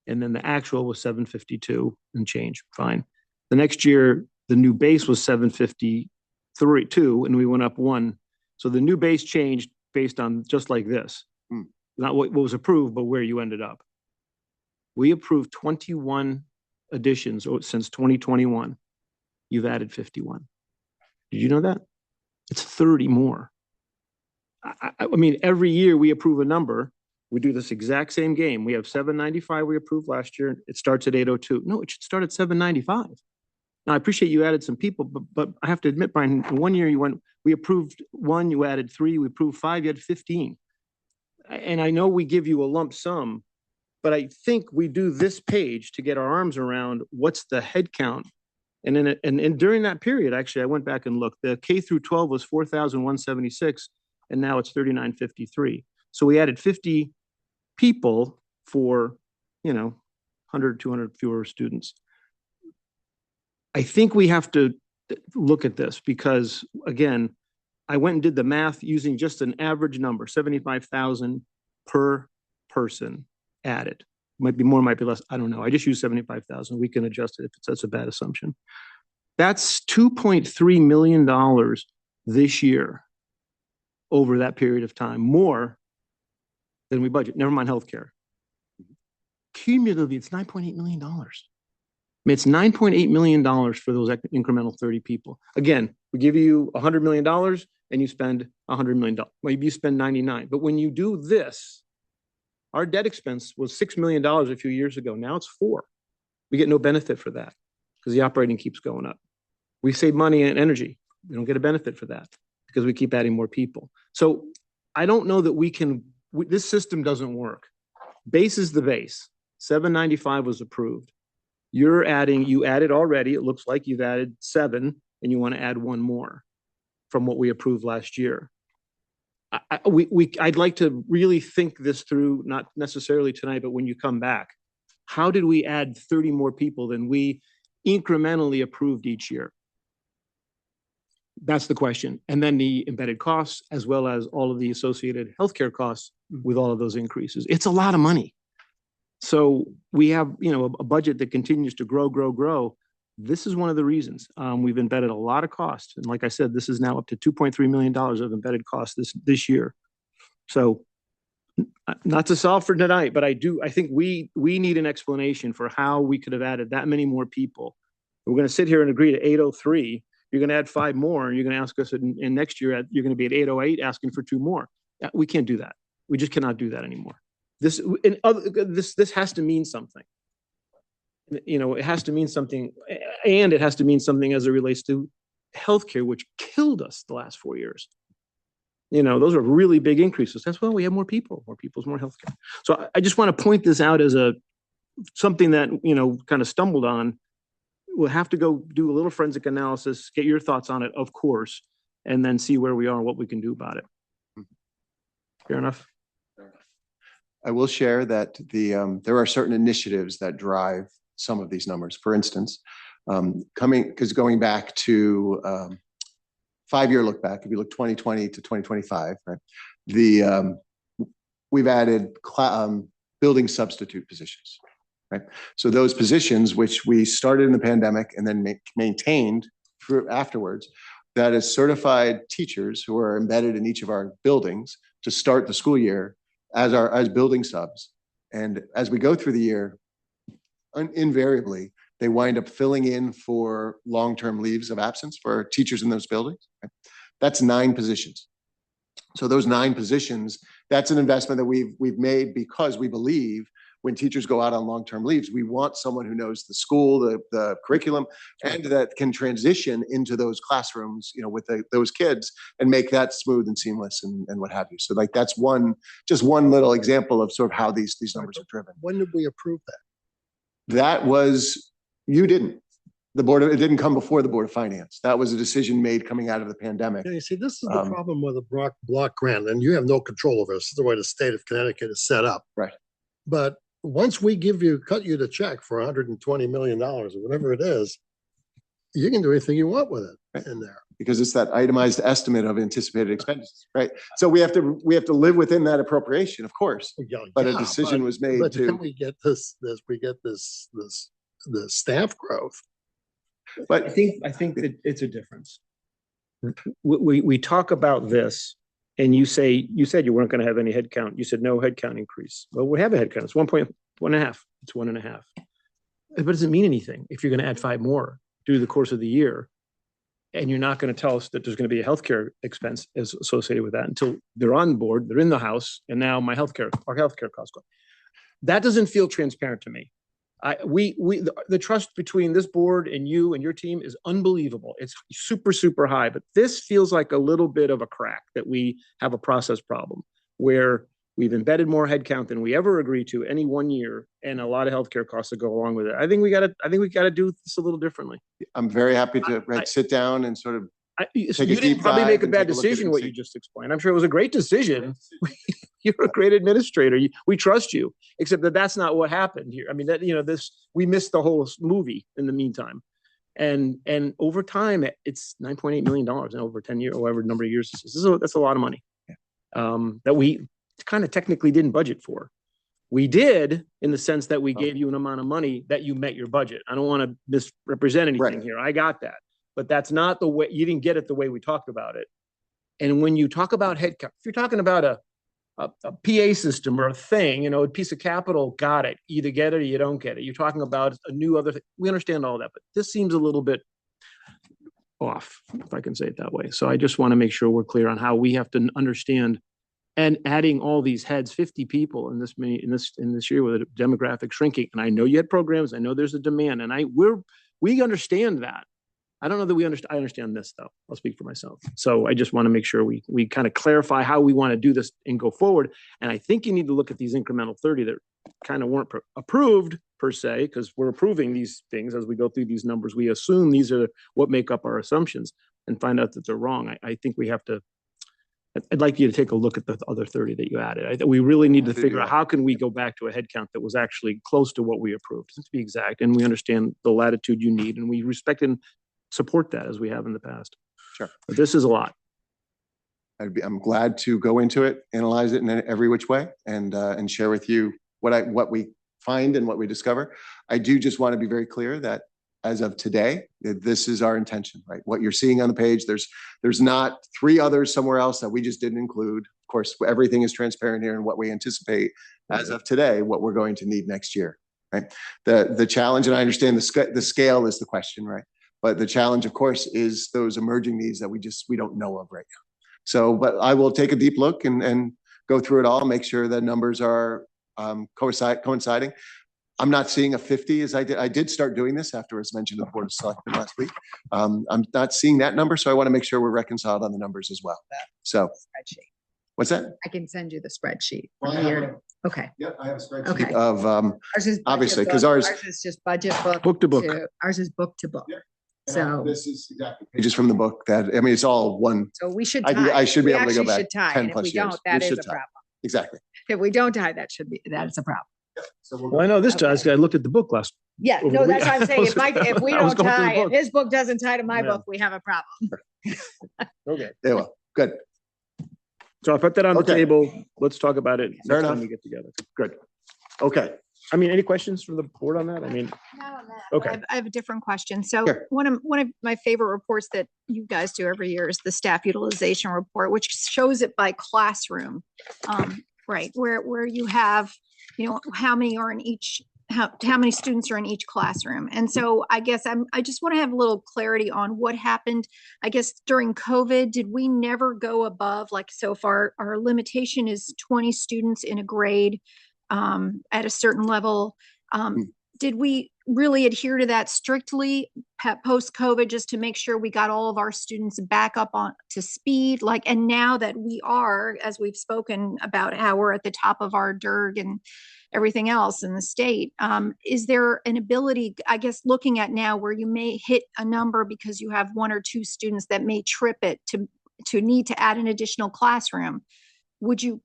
And then the actual was 752 and change, fine. The next year, the new base was 753.2, and we went up 1. So the new base changed based on just like this. Not what was approved, but where you ended up. We approved 21 additions since 2021. You've added 51. Did you know that? It's 30 more. I mean, every year we approve a number, we do this exact same game. We have 795 we approved last year. It starts at 802. No, it should start at 795. Now, I appreciate you added some people, but I have to admit, Brian, in 1 year we approved 1, you added 3, we approved 5, you had 15. And I know we give you a lump sum, but I think we do this page to get our arms around what's the head count. And then, and during that period, actually, I went back and looked, the K through 12 was 4,176, and now it's 3,953. So we added 50 people for, 100, 200 fewer students. I think we have to look at this because, again, I went and did the math using just an average number, 75,000 per person added. Might be more, might be less. I don't know. I just used 75,000. We can adjust it if that's a bad assumption. That's $2.3 million this year over that period of time, more than we budget. Never mind healthcare. Cumulatively, it's $9.8 million. I mean, it's $9.8 million for those incremental 30 people. Again, we give you $100 million and you spend $100 million. Maybe you spend 99. But when you do this, our debt expense was $6 million a few years ago. Now it's 4. We get no benefit for that because the operating keeps going up. We save money and energy. We don't get a benefit for that because we keep adding more people. So I don't know that this system doesn't work. Base is the base. 795 was approved. You added already, it looks like you've added 7 and you want to add 1 more from what we approved last year. I'd like to really think this through, not necessarily tonight, but when you come back. How did we add 30 more people than we incrementally approved each year? That's the question. And then the embedded costs, as well as all of the associated healthcare costs with all of those increases. It's a lot of money. So we have, a budget that continues to grow. This is one of the reasons. We've embedded a lot of costs. And like I said, this is now up to $2.3 million of embedded costs this year. So not to solve for tonight, but I think we need an explanation for how we could have added that many more people. We're going to sit here and agree to 803. You're going to add 5 more, and you're going to ask us in next year, you're going to be at 808 asking for 2 more. We can't do that. We just cannot do that anymore. This has to mean something. It has to mean something, and it has to mean something as it relates to healthcare, which killed us the last 4 years. Those are really big increases. That's why we have more people. More people's more healthcare. So I just want to point this out as something that, kind of stumbled on. We'll have to go do a little forensic analysis, get your thoughts on it, of course, and then see where we are and what we can do about it. Fair enough? I will share that there are certain initiatives that drive some of these numbers. For instance, going back to 5-year look back, if you look 2020 to 2025, right, we've added building substitute positions. Right. So those positions, which we started in the pandemic and then maintained afterwards, that is certified teachers who are embedded in each of our buildings to start the school year as building subs. And as we go through the year, invariably, they wind up filling in for long-term leaves of absence for teachers in those buildings. Right? That's 9 positions. So those 9 positions, that's an investment that we've made because we believe when teachers go out on long-term leaves, we want someone who knows the school, the curriculum, and that can transition into those classrooms, with those kids and make that smooth and seamless and what have you. So that's just one little example of sort of how these numbers are driven. When did we approve that? That was, you didn't. It didn't come before the Board of Finance. That was a decision made coming out of the pandemic. Yeah, you see, this is the problem with a block grant, and you have no control over this. This is the way the state of Connecticut is set up. Right. But once we cut you the check for $120 million or whatever it is, you can do anything you want with it in there. Because it's that itemized estimate of anticipated expenses, right? So we have to live within that appropriation, of course. But a decision was made but to. Then we get this staff growth. But I think that it's a difference. We talk about this, and you said you weren't going to have any headcount. You said no headcount increase. Well, we have a headcount. It's 1.5. It's 1.5. But it doesn't mean anything if you're going to add 5 more through the course of the year, and you're not going to tell us that there's going to be a healthcare expense associated with that until they're on board, they're in the house, and now our healthcare costs go. That doesn't feel transparent to me. The trust between this board and you and your team is unbelievable. It's super, super high, but this feels like a little bit of a crack that we have a process problem where we've embedded more headcount than we ever agreed to any one year, and a lot of healthcare costs that go along with it. I think we got to do this a little differdiffly. I'm very happy to sit down and sort of. You didn't probably make a bad decision. What you just explained, I'm sure it was a great decision. You're a great administrator. We trust you, except that's not what happened here. I mean, we missed the whole movie in the meantime. And over time, it's $9.8 million and over 10 years, or whatever number of years. That's a lot of money that we kind of technically didn't budget for. We did in the sense that we gave you an amount of money that you met your budget. I don't want to misrepresent anything here. I got that. But that's not the way, you didn't get it the way we talked about it. And when you talk about headcount, if you're talking about a PA system or a thing, a piece of capital, got it. Either get it or you don't get it. You're talking about a new other thing. We understand all that, but this seems a little bit off, if I can say it that way. So I just want to make sure we're clear on how we have to understand, and adding all these heads, 50 people in this year with a demographic shrinking. And I know you had programs. I know there's a demand, and we understand that. I don't know that we understand. I understand this, though. I'll speak for myself. So I just want to make sure we kind of clarify how we want to do this and go forward. And I think you need to look at these incremental 30 that kind of weren't approved per se, because we're approving these things as we go through these numbers. We assume these are what make up our assumptions and find out that they're wrong. I think we have to I'd like you to take a look at the other 30 that you added. We really need to Happy to figure do out that. how can we go back to a head count that was actually close to what we approved, to be exact, and we understand the latitude you need, and we respect and support that as we have in the past. Sure. But this is a lot. I'm glad to go into it, analyze it in every which way and share with you what we find and what we discover. I do just want to be very clear that as of today, this is our intention, right? What you're seeing on the page, there's not 3 others somewhere else that we just didn't include. Of course, everything is transparent here and what we anticipate as of today, what we're going to need next year, right? The challenge, and I understand the scale is the question, right? But the challenge, of course, is those emerging needs that we don't know of right now. So, but I will take a deep look and go through it all, make sure that numbers are coinciding. I'm not seeing a 50 as I did start doing this after it was mentioned to the Board of Selectmen last week. I'm not seeing that number, so I want to make sure we're reconciled on the numbers as well. So, Spreadsheet. what's that? I can send you the spreadsheet. Well, from I have here. Okay. Yep, I have a spreadsheet Okay. of, Ours is budget obviously, 'cause book. ours- is just budget book. Book to book. Ours is book to book. Yep. So, this is exactly pages from the book that, I mean, it's all one, so we should I tie. should be We able to go actually back should tie, 10 and if plus we years. don't, that We is should a tie. problem. exactly. If we don't tie, that is a problem. So Well, I know this does. I looked at the book last. Yeah, Over no, the that's week- what I'm saying. If we I was don't going through the tie, if book. his book doesn't tie to my Yeah. book, we have a problem. Okay. They will. Good. So I'll put that on the Okay. table. Let's talk about it Fair next time enough. we get together. Good. Okay. I mean, any questions from the board on that? I mean, Okay. I have a different question. So Sure. one of my favorite reports that you guys do every year is the staff utilization report, which shows it by classroom. Right, where you have, how many are in each, how many students are in each classroom. And so I guess I just want to have a little clarity on what happened. I guess during COVID, did we never go above, like, so far our limitation is 20 students in a grade at a certain level. Did we really adhere to that strictly post-COVID just to make sure we got all of our students back up on to speed? And now that we are, as we've spoken about how we're at the top of our DERG and everything else in the state, is there an ability, I guess, looking at now where you may hit a number because you have 1 or 2 students that may trip it to need to add an additional classroom? Would you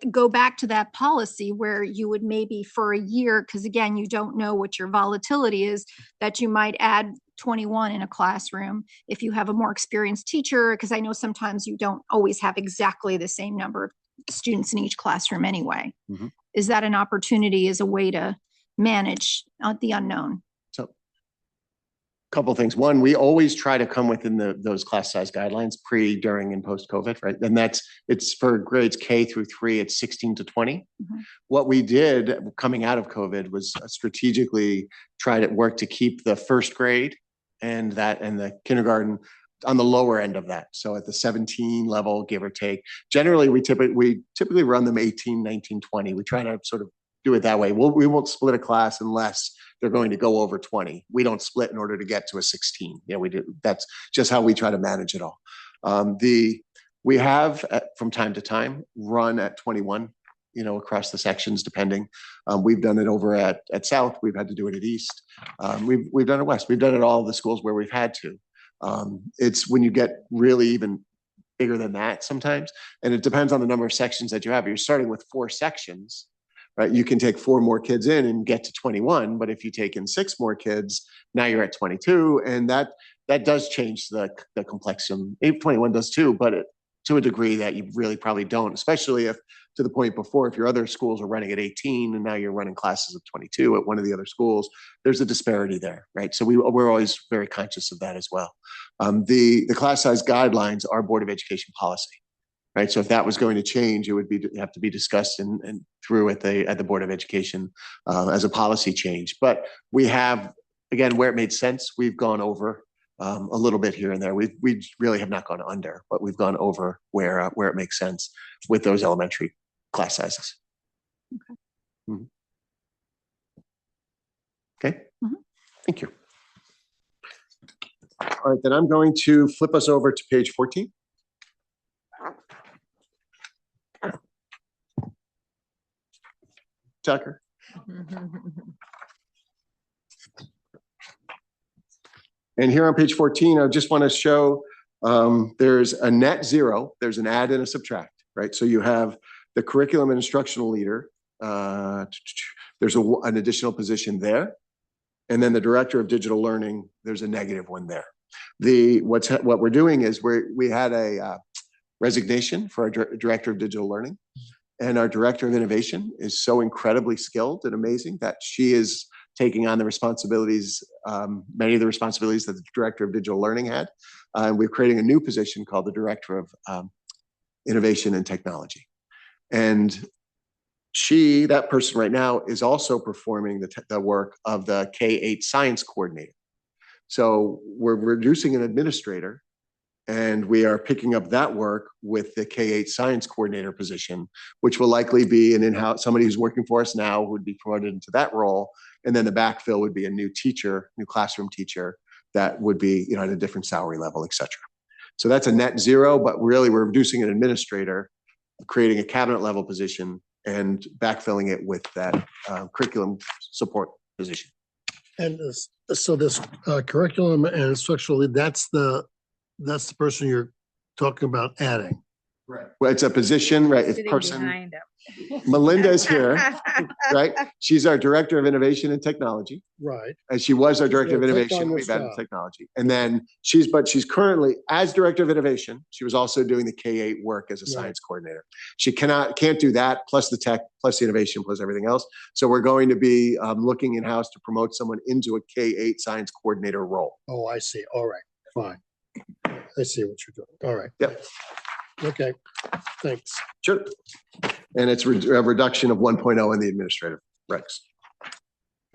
go back to that policy where you would maybe for a year, because again, you don't know what your volatility is, that you might add 21 in a classroom if you have a more experienced teacher? Because I know sometimes you don't always have exactly the same number of students in each classroom anyway. Mhm. Is that an opportunity as a way to manage the unknown? So, couple things. One, we always try to come within those class size guidelines pre, during, and post-COVID, right? And it's for grades K through 3, it's 16 to 20. Mhm. What we did coming out of COVID was strategically try to work to keep the first grade and the kindergarten on the lower end of that. So at the 17 level, give or take. Generally, we typically run them 18, 19, 20. We try to sort of do it that way. We won't split a class unless they're going to go over 20. We don't split in order to get to a 16. We do. That's just how we try to manage it all. We have from time to time run at 21, across the sections, depending. We've done it over at South. We've had to do it at East. We've done it West. We've done it at all the schools where we've had to. It's when you get really even bigger than that sometimes, and it depends on the number of sections that you have. You're starting with 4 sections, right? You can take 4 more kids in and get to 21, but if you take in 6 more kids, now you're at 22, and that does change the complexity. 21 does too, but to a degree that you really probably don't, especially if, to the point before, if your other schools are running at 18 and now you're running classes of 22 at one of the other schools, there's a disparity there, right? So we're always very conscious of that as well. The class size guidelines are Board of Education policy, right? So if that was going to change, it would have to be discussed and through at the Board of Education as a policy change. But we have, again, where it made sense, we've gone over a little bit here and there. We really have not gone under, but we've gone over where it makes sense with those elementary class sizes. Okay. Mhm. Okay. Mhm. Thank you. All right, then I'm going to flip us over to page 14. Tucker. And here on page 14, I just want to show There's a net zero, there's an add and a subtract, right? So you have the curriculum and instructional leader. There's an additional position there. And then the director of digital learning, there's a negative one there. What we're doing is we had a resignation for our director of digital learning, and our director of innovation is so incredibly skilled and amazing that she is taking on the responsibilities, many of the responsibilities that the director of digital learning had. We're creating a new position called the director of innovation and technology. And that person right now is also performing the work of the K-8 science coordinator. So we're reducing an administrator, and we are picking up that work with the K-8 science coordinator position, which will likely be an in-house, somebody who's working for us now who would be promoted into that role. And then the backfill would be a new teacher, new classroom teacher that would be, at a different salary level, et cetera. So that's a net zero, but really we're reducing an administrator, creating a cabinet level position, and backfilling it with that curriculum support position. And so this curriculum and instructional lead, that's the person you're talking about adding. Right. Well, it's a position, right? It's Sitting person. behind him. Melinda is here, right? She's our director of innovation and technology. Right. And she was our director of Yeah, click innovation. on We've this added job. technology. And then she's currently, as director of innovation, she was also doing the K-8 work as a Right. science coordinator. She can't do that, plus the tech, plus the innovation, plus everything else. So we're going to be looking in-house to promote someone into a K-8 science coordinator role. Oh, I see. All right, fine. I see what you're doing. All right. Yep. Okay, thanks. Sure. And it's a reduction of 1.0 in the administrative regs.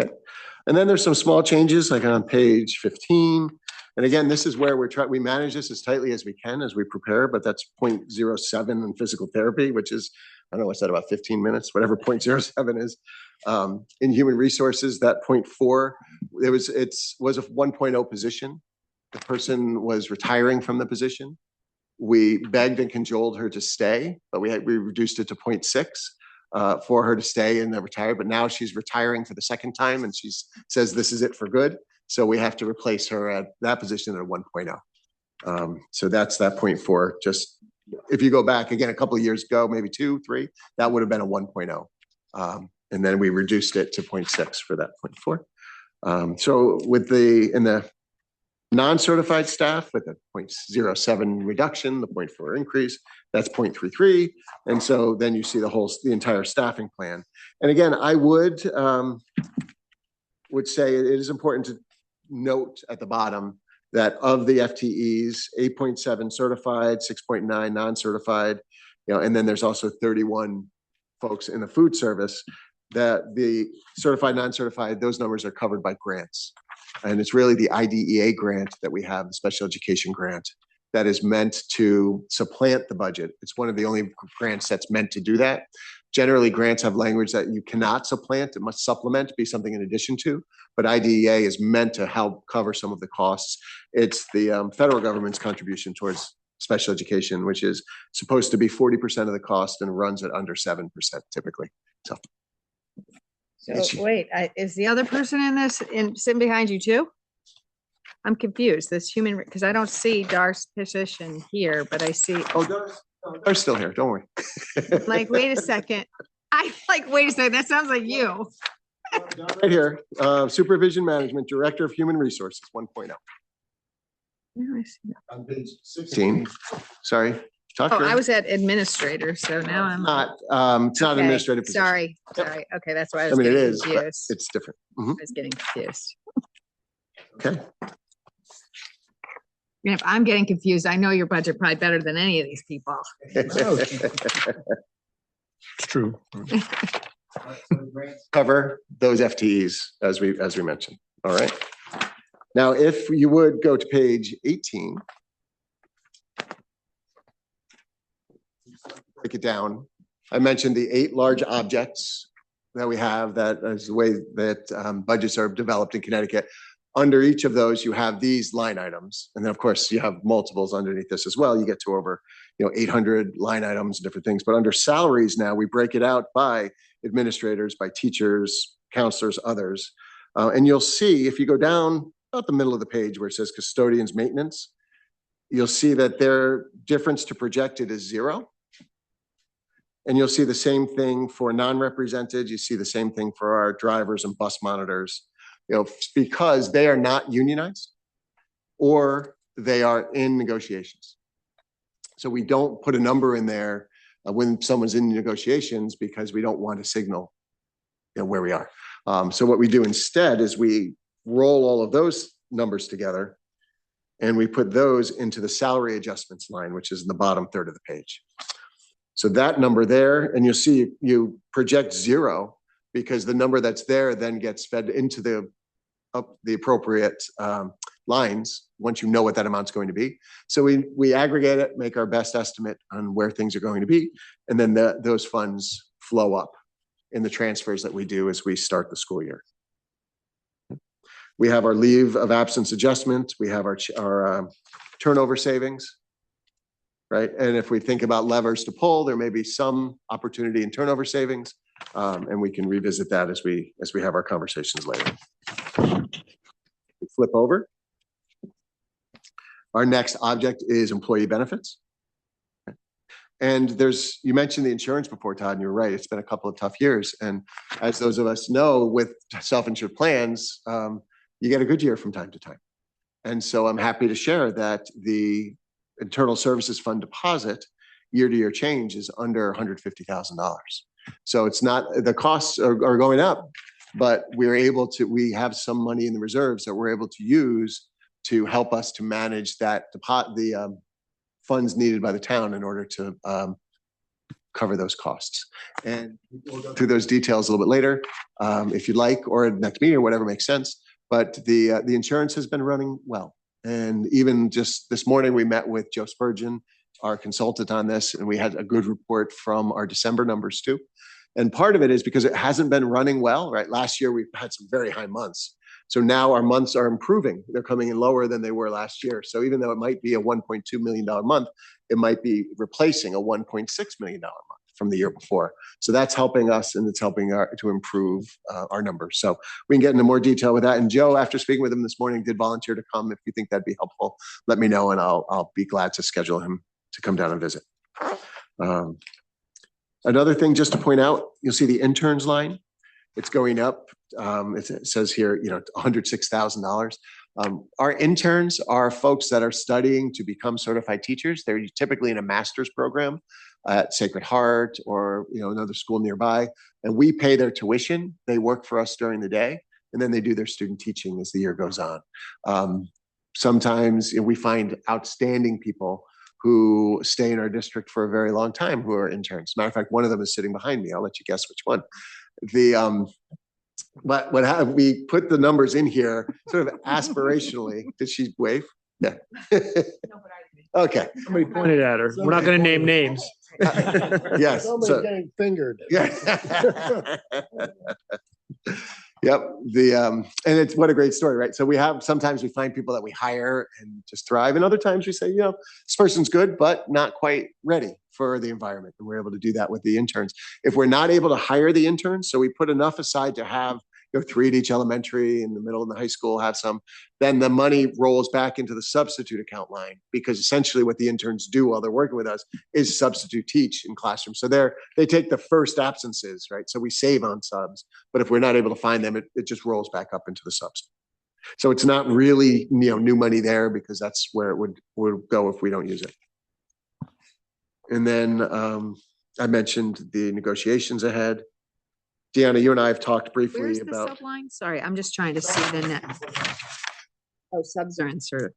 Okay. And then there's some small changes like on page 15. And again, this is where we manage this as tightly as we can as we prepare, but that's 0.07 in physical therapy, which is, I don't know, what's that, about 15 minutes, whatever 0.07 is. In human resources, that 0.4, it was a 1.0 position. The person was retiring from the position. We begged and cajoled her to stay, but we reduced it to 0.6 for her to stay and then retire. But now she's retiring for the second time, and she says this is it for good. So we have to replace her at that position at a 1.0. So that's that 0.4. Just if you go back again a couple of years ago, maybe 2, 3, that would have been a 1.0. And then we reduced it to 0.6 for that 0.4. So in the non-certified staff with a 0.07 reduction, the 0.4 increase, that's 0.33. And so then you see the entire staffing plan. And again, I would say it is important to note at the bottom that of the FTEs, 8.7 certified, 6.9 non-certified, and then there's also 31 folks in the food service, that the certified, non-certified, those numbers are covered by grants. And it's really the IDEA grant that we have, the special education grant, that is meant to supplant the budget. It's one of the only grants that's meant to do that. Generally, grants have language that you cannot supplant. It must supplement, be something in addition to. But IDEA is meant to help cover some of the costs. It's the federal government's contribution towards special education, which is supposed to be 40% of the cost and runs at under 7% typically. So wait, is the other person in this sitting behind you too? I'm confused. This human, because I don't see Dar's position here, but I see. Oh, Dar's still here. Don't worry. Like, wait a second. Wait a second. That sounds like you. Right here, supervision management, director of human resources, 1.0. No, I see that. On page 16. Sorry. Oh, I was at administrator, so now I'm. It's not an Okay, administrative position. Sorry. Okay, that's why I was I mean, it getting is, but confused. it's different. I was getting confused. Okay. And if I'm getting confused, I know your budget probably better than any of these people. It's true. Cover those FTEs as we mentioned. All right. Now, if you would go to page 18. Break it down. I mentioned the 8 large objects that we have. That is the way that budgets are developed in Connecticut. Under each of those, you have these line items. And then, of course, you have multiples underneath this as well. You get to over 800 line items, different things. But under salaries now, we break it out by administrators, by teachers, counselors, others. And you'll see if you go down about the middle of the page where it says custodians maintenance, you'll see that their difference to projected is 0. And you'll see the same thing for non-represented. You see the same thing for our drivers and bus monitors, because they are not unionized or they are in negotiations. So we don't put a number in there when someone's in negotiations because we don't want to signal where we are. So what we do instead is we roll all of those numbers together and we put those into the salary adjustments line, which is in the bottom third of the page. So that number there, and you'll see you project 0 because the number that's there then gets fed into the appropriate lines once you know what that amount's going to be. So we aggregate it, make our best estimate on where things are going to be, and then those funds flow up in the transfers that we do as we start the school year. We have our leave of absence adjustment. We have our turnover savings, right? And if we think about levers to pull, there may be some opportunity in turnover savings, and we can revisit that as we have our conversations later. Flip over. Our next object is employee benefits. And you mentioned the insurance before, Todd, and you're right. It's been a couple of tough years. And as those of us know, with self-insured plans, you get a good year from time to time. And so I'm happy to share that the Internal Services Fund deposit year-to-year change is under $150,000. So it's not, the costs are going up, but we have some money in the reserves that we're able to use to help us to manage that the funds needed by the town in order to cover those costs. And we'll go through those details a little bit later, if you'd like, or at the next meeting or whatever makes sense. But the insurance has been running well. And even just this morning, we met with Joe Spurgeon, our consultant on this, and we had a good report from our December numbers too. And part of it is because it hasn't been running well, right? Last year, we've had some very high months. So now our months are improving. They're coming in lower than they were last year. So even though it might be a $1.2 million month, it might be replacing a $1.6 million month from the year before. So that's helping us, and it's helping to improve our numbers. So we can get into more detail with that. And Joe, after speaking with him this morning, did volunteer to come. If you think that'd be helpful, let me know, and I'll be glad to schedule him to come down and visit. Another thing just to point out, you'll see the interns line. It's going up. It says here, $106,000. Our interns are folks that are studying to become certified teachers. They're typically in a master's program at Sacred Heart or another school nearby, and we pay their tuition. They work for us during the day, and then they do their student teaching as the year goes on. Sometimes we find outstanding people who stay in our district for a very long time who are interns. Matter of fact, one of them is sitting behind me. I'll let you guess which one. But we put the numbers in here sort of aspirationally. Did she wave? Yeah. Okay. Somebody pointed at her. We're not going to name names. Yes. Somebody getting fingered. Yeah. Yep. And it's what a great story, right? So sometimes we find people that we hire and just thrive. And other times we say, this person's good, but not quite ready for the environment. And we're able to do that with the interns. If we're not able to hire the interns, so we put enough aside to have 3 at each elementary, in the middle of the high school have some, then the money rolls back into the substitute account line, because essentially what the interns do while they're working with us is substitute teach in classrooms. So they take the first absences, right? So we save on subs, but if we're not able to find them, it just rolls back up into the subs. So it's not really new money there, because that's where it would go if we don't use it. And then I mentioned the negotiations ahead. Deanna, you and I have talked briefly Where's the about. subline? Sorry, I'm just trying to see the net. Oh, subs are inserted.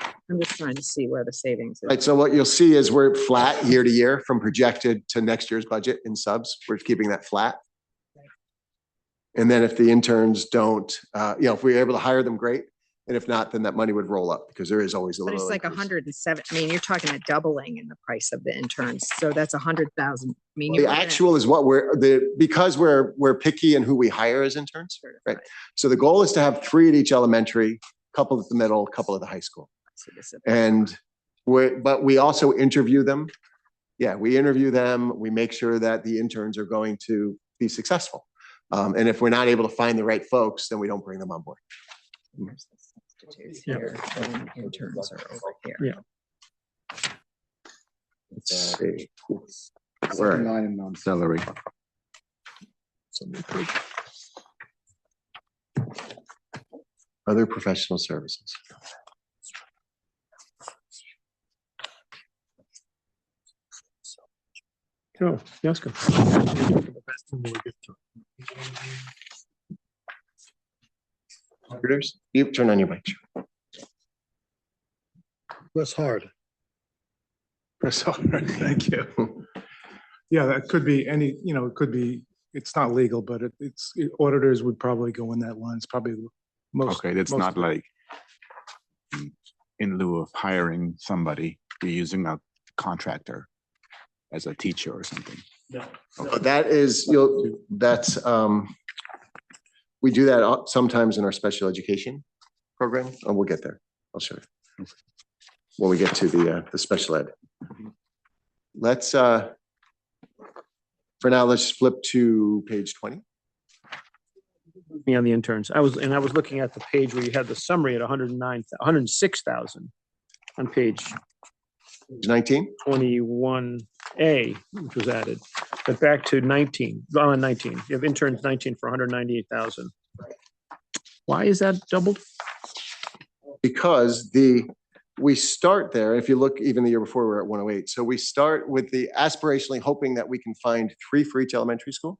I'm just trying to see where the savings is. Right, so what you'll see is we're flat year to year from projected to next year's budget in subs. We're keeping that flat. And then if the interns don't, if we're able to hire them, great. And if not, then that money would roll up, because there is always a But little. it's like 107. I mean, you're talking a doubling in the price of the interns. So that's 100,000. I mean, The actual is what because we're picky in who we hire as interns, right? So the goal is to have 3 at each elementary, couple at the middle, couple at the high school. And but we also interview them. Yeah, we interview them. We make sure that the interns are going to be successful. And if we're not able to find the right folks, then we don't bring them on board. substitutes Yeah. here, and interns are over here. Yeah. Let's see. Second Where? line in non-salary. Other professional services. Oh, yes, go. Marketers, you turn on your mic. Press hard. Thank you. Yeah, that could be any, it could be, it's not legal, but auditors would probably go in that line. It's probably the most. Okay, that's most- not like in lieu of hiring somebody, you're using a contractor as a teacher or something. But that is, we do that sometimes in our special education program, and we'll get there. I'll show you. When we get to the special ed. Let's, for now, let's flip to page 20. Me on the interns. I was looking at the page where you had the summary at 106,000 on page 19. 21A, which was added. But back to 19, on 19, you have interns 19 for 198,000. Why is that doubled? Because we start there, if you look even the year before, we were at 108. So we start with the aspirationally hoping that we can find 3 for each elementary school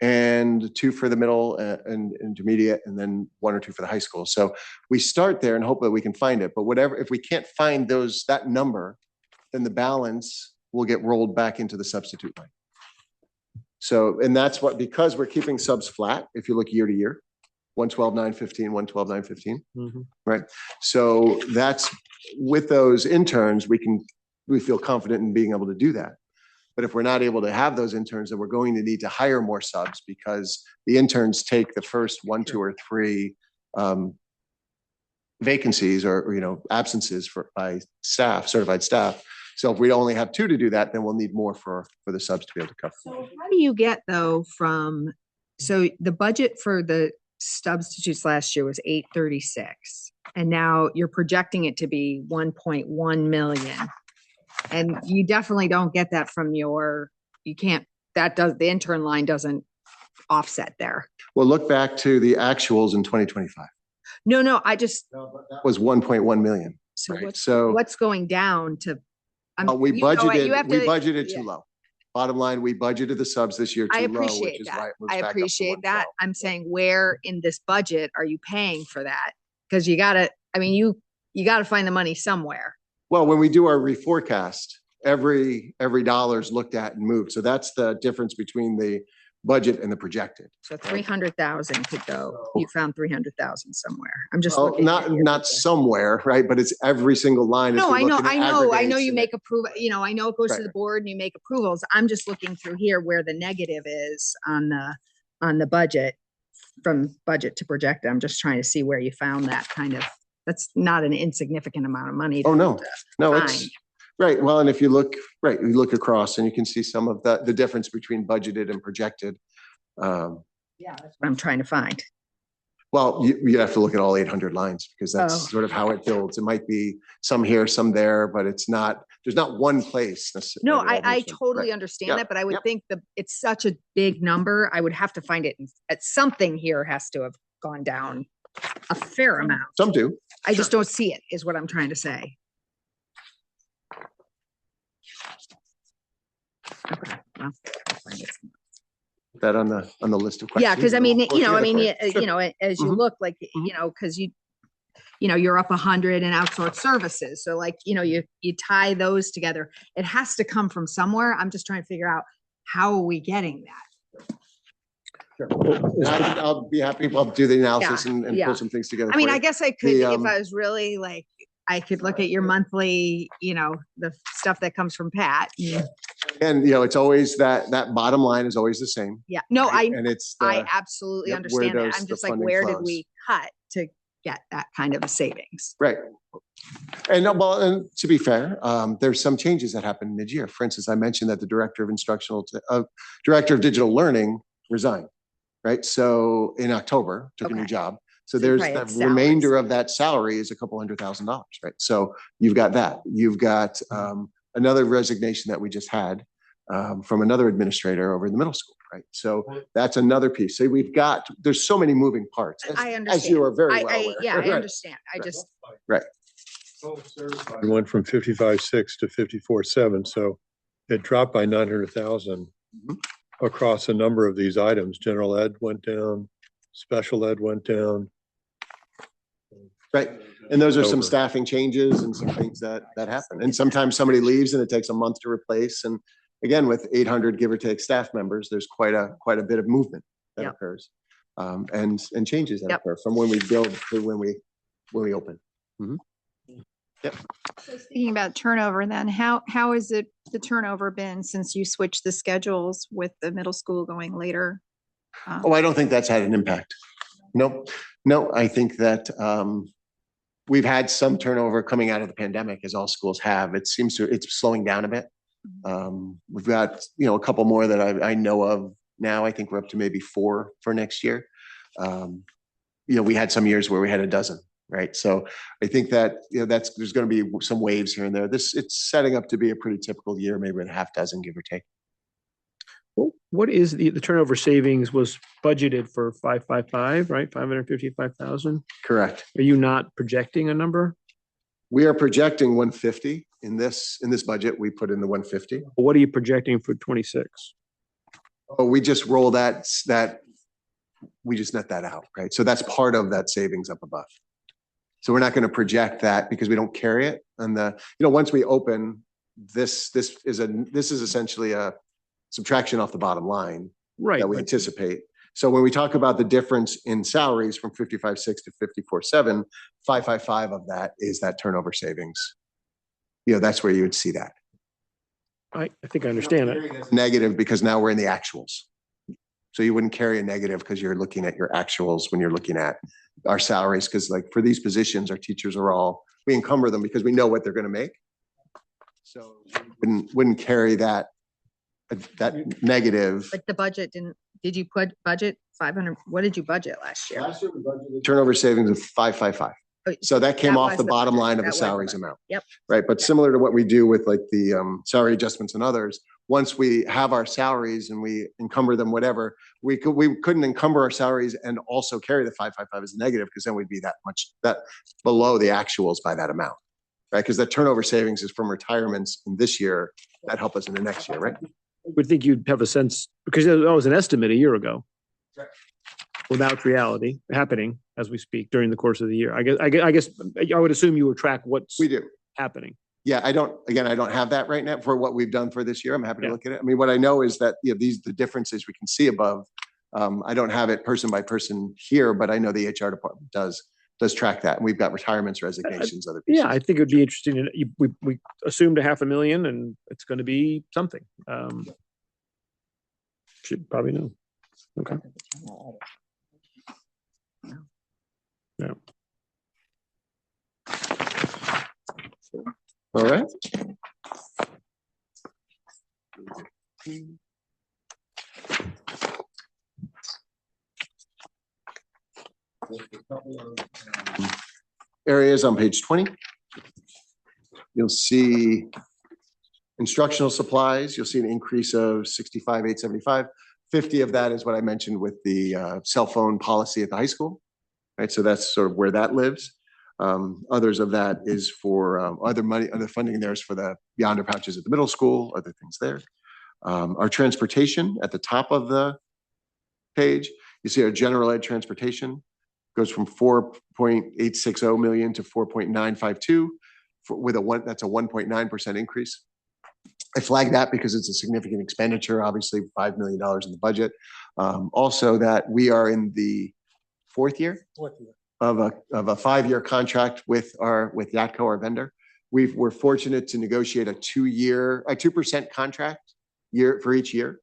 and 2 for the middle and intermediate, and then 1 or 2 for the high school. So we start there and hope that we can find it. But whatever, if we can't find that number, then the balance will get rolled back into the substitute line. So, and that's because we're keeping subs flat, if you look year to year, 112, 915, 112, 915. Right. So that's with those interns, we feel confident in being able to do that. But if we're not able to have those interns, then we're going to need to hire more subs because the interns take the first 1, 2, or 3 vacancies or absences by staff, certified staff. So if we only have 2 to do that, then we'll need more for the subs to be able to cover. So how do you get though so the budget for the substitutes last year was 836, and now you're projecting it to be 1.1 million. And you definitely don't get that from the intern line doesn't offset there. Well, look back to the actuals in 2025. No, That was 1.1 million. so Right. what's, So what's going down to? we you have budgeted yeah. too low. Bottom line, we budgeted the subs this year too I low, appreciate which is that. why it moves I back up to appreciate that. 112. I'm saying where in this budget are you paying for that? Because you gotta find the money somewhere. Well, when we do our reforecast, every dollar is looked at and moved. So that's the difference between the budget and the projected. So 300,000 could go, you found 300,000 somewhere. I'm just Oh, looking. at your not budget. somewhere, right? But it's every single line. as No, we I look know, and it I know aggregates you and make approval, I know it goes to Right. the board and you make approvals. I'm just looking through here where the negative is on the budget, from budget to projected. I'm just trying to see where you found that that's not an insignificant amount of money. Oh, no, no, it's Fine. right. Well, and if you look, you look across and you can see some of the difference between budgeted and projected. Yeah, that's what I'm trying to find. Well, you have to look at all 800 lines because that's Oh. sort of how it builds. It might be some here, some there, but there's not one place. No, that it all I moves from. totally Right. understand Yep, that, but I would yep. think it's such a big number. I would have to find it at something here has to have gone down a fair amount. Some do. I just don't see it, is what I'm trying to say. Okay, well, I'll find it. That on the list of questions. Yeah, because I mean, We'll get it for you. as you Mhm. look like, because you're up 100 in outsourced services. So like, you tie those together. It has to come from somewhere. I'm just trying to figure out how are we getting that? I'll be happy. I'll do the analysis Yeah, and yeah. pull some things together. I mean, for I you. guess I could, The, if I was really like, I could look at your monthly, the stuff that comes from Pat. And it's always that bottom line is always the same. Yeah, no, right? And it's I absolutely where understand that. does I'm the just like, funding where did flows? we cut to get that kind of a savings? right. And to be fair, there's some changes that happened mid-year. For instance, I mentioned that the director of digital learning resigned. Right. So in October, took a new Okay. job. So So there's probably the have salaries. remainder of that salary is a couple $100,000, right? So you've got that. You've got another resignation that we just had from another administrator over in the middle school, right? So that's another piece. So there's so many moving parts. I As you understand. are very well aware. Yeah, I Right. understand. I Right. just, It went from 55.6 to 54.7, so it dropped by 900,000 Mhm. across a number of these items. General ed went down, special ed went down. Right. And those are some Over. staffing changes and some things that happen. And sometimes somebody leaves and it takes a month to replace. And again, with 800 give or take staff members, there's quite a bit of movement that Yep. occurs. And changes that Yep. occur from when we build to when we open. So Speaking about turnover, then how has the turnover been since you switched the schedules with the middle school going later? Oh, I don't think that's had an impact. No, I think that we've had some turnover coming out of the pandemic, as all schools have. It's slowing down a bit. We've got, a couple more that I know of now. I think we're up to maybe 4 for next year. We had some years where we had a dozen, right? So I think that, there's going to be some waves here and there. It's setting up to be a pretty typical year, maybe with a half dozen, give or take. What is the turnover savings was budgeted for 555, right? 555,000. Correct. Are you not projecting a number? We are projecting 150 in this budget. We put in the 150. What are you projecting for 26? Oh, we just roll that, we just net that out, right? So that's part of that savings up above. So we're not going to project that because we don't carry it. And once we open, this is essentially a subtraction off the bottom line Right. that we anticipate. So when we talk about the difference in salaries from 55.6 to 54.7, 555 of that is that turnover savings. That's where you would see that. I think I understand it. Negative because now we're in the actuals. So you wouldn't carry a negative because you're looking at your actuals when you're looking at our salaries. Because like for these positions, our teachers we encumber them because we know what they're going to make. So wouldn't carry that negative. but the budget did you put budget 500? What did you budget last year? Last year we budgeted turnover savings of 555. Oh, So that came that off was the the bottom budget. line of That the was the salaries budget. amount. Yep. Right, but similar to what we do with like the salary adjustments and others, once we have our salaries and we encumber them, whatever, we couldn't encumber our salaries and also carry the 555 as a negative because then we'd be that below the actuals by that amount. Right, because the turnover savings is from retirements in this year that help us in the next year, right? I would think you'd have a sense because that was an estimate a year ago. Without reality happening as we speak during the course of the year. I guess I would assume you would track what's We do. happening. Yeah, I don't have that right now for what we've done for this year. I'm happy to Yeah. look at it. I mean, what I know is that, the differences we can see above. I don't have it person by person here, but I know the HR department does track that. And we've got retirements, resignations, other pieces. Yeah, I think it would be interesting. And we assumed 500,000 and it's going to be something. Should probably know. Okay. Yeah. All right. Areas on page 20. You'll see instructional supplies. You'll see an increase of 65,875. 50 of that is what I mentioned with the cell phone policy at the high school. Right, so that's sort of where that lives. Others of that is for other funding there is for the Yonder pouches at the middle school, other things there. Our transportation at the top of the page, you see our general ed transportation goes from 4.860 million to 4.952 that's a 1.9% increase. I flag that because it's a significant expenditure, obviously $5 million in the budget. Also that we are in the fourth year of a 5-year contract with Yatco, our vendor. We're fortunate to negotiate a 2% contract year for each year.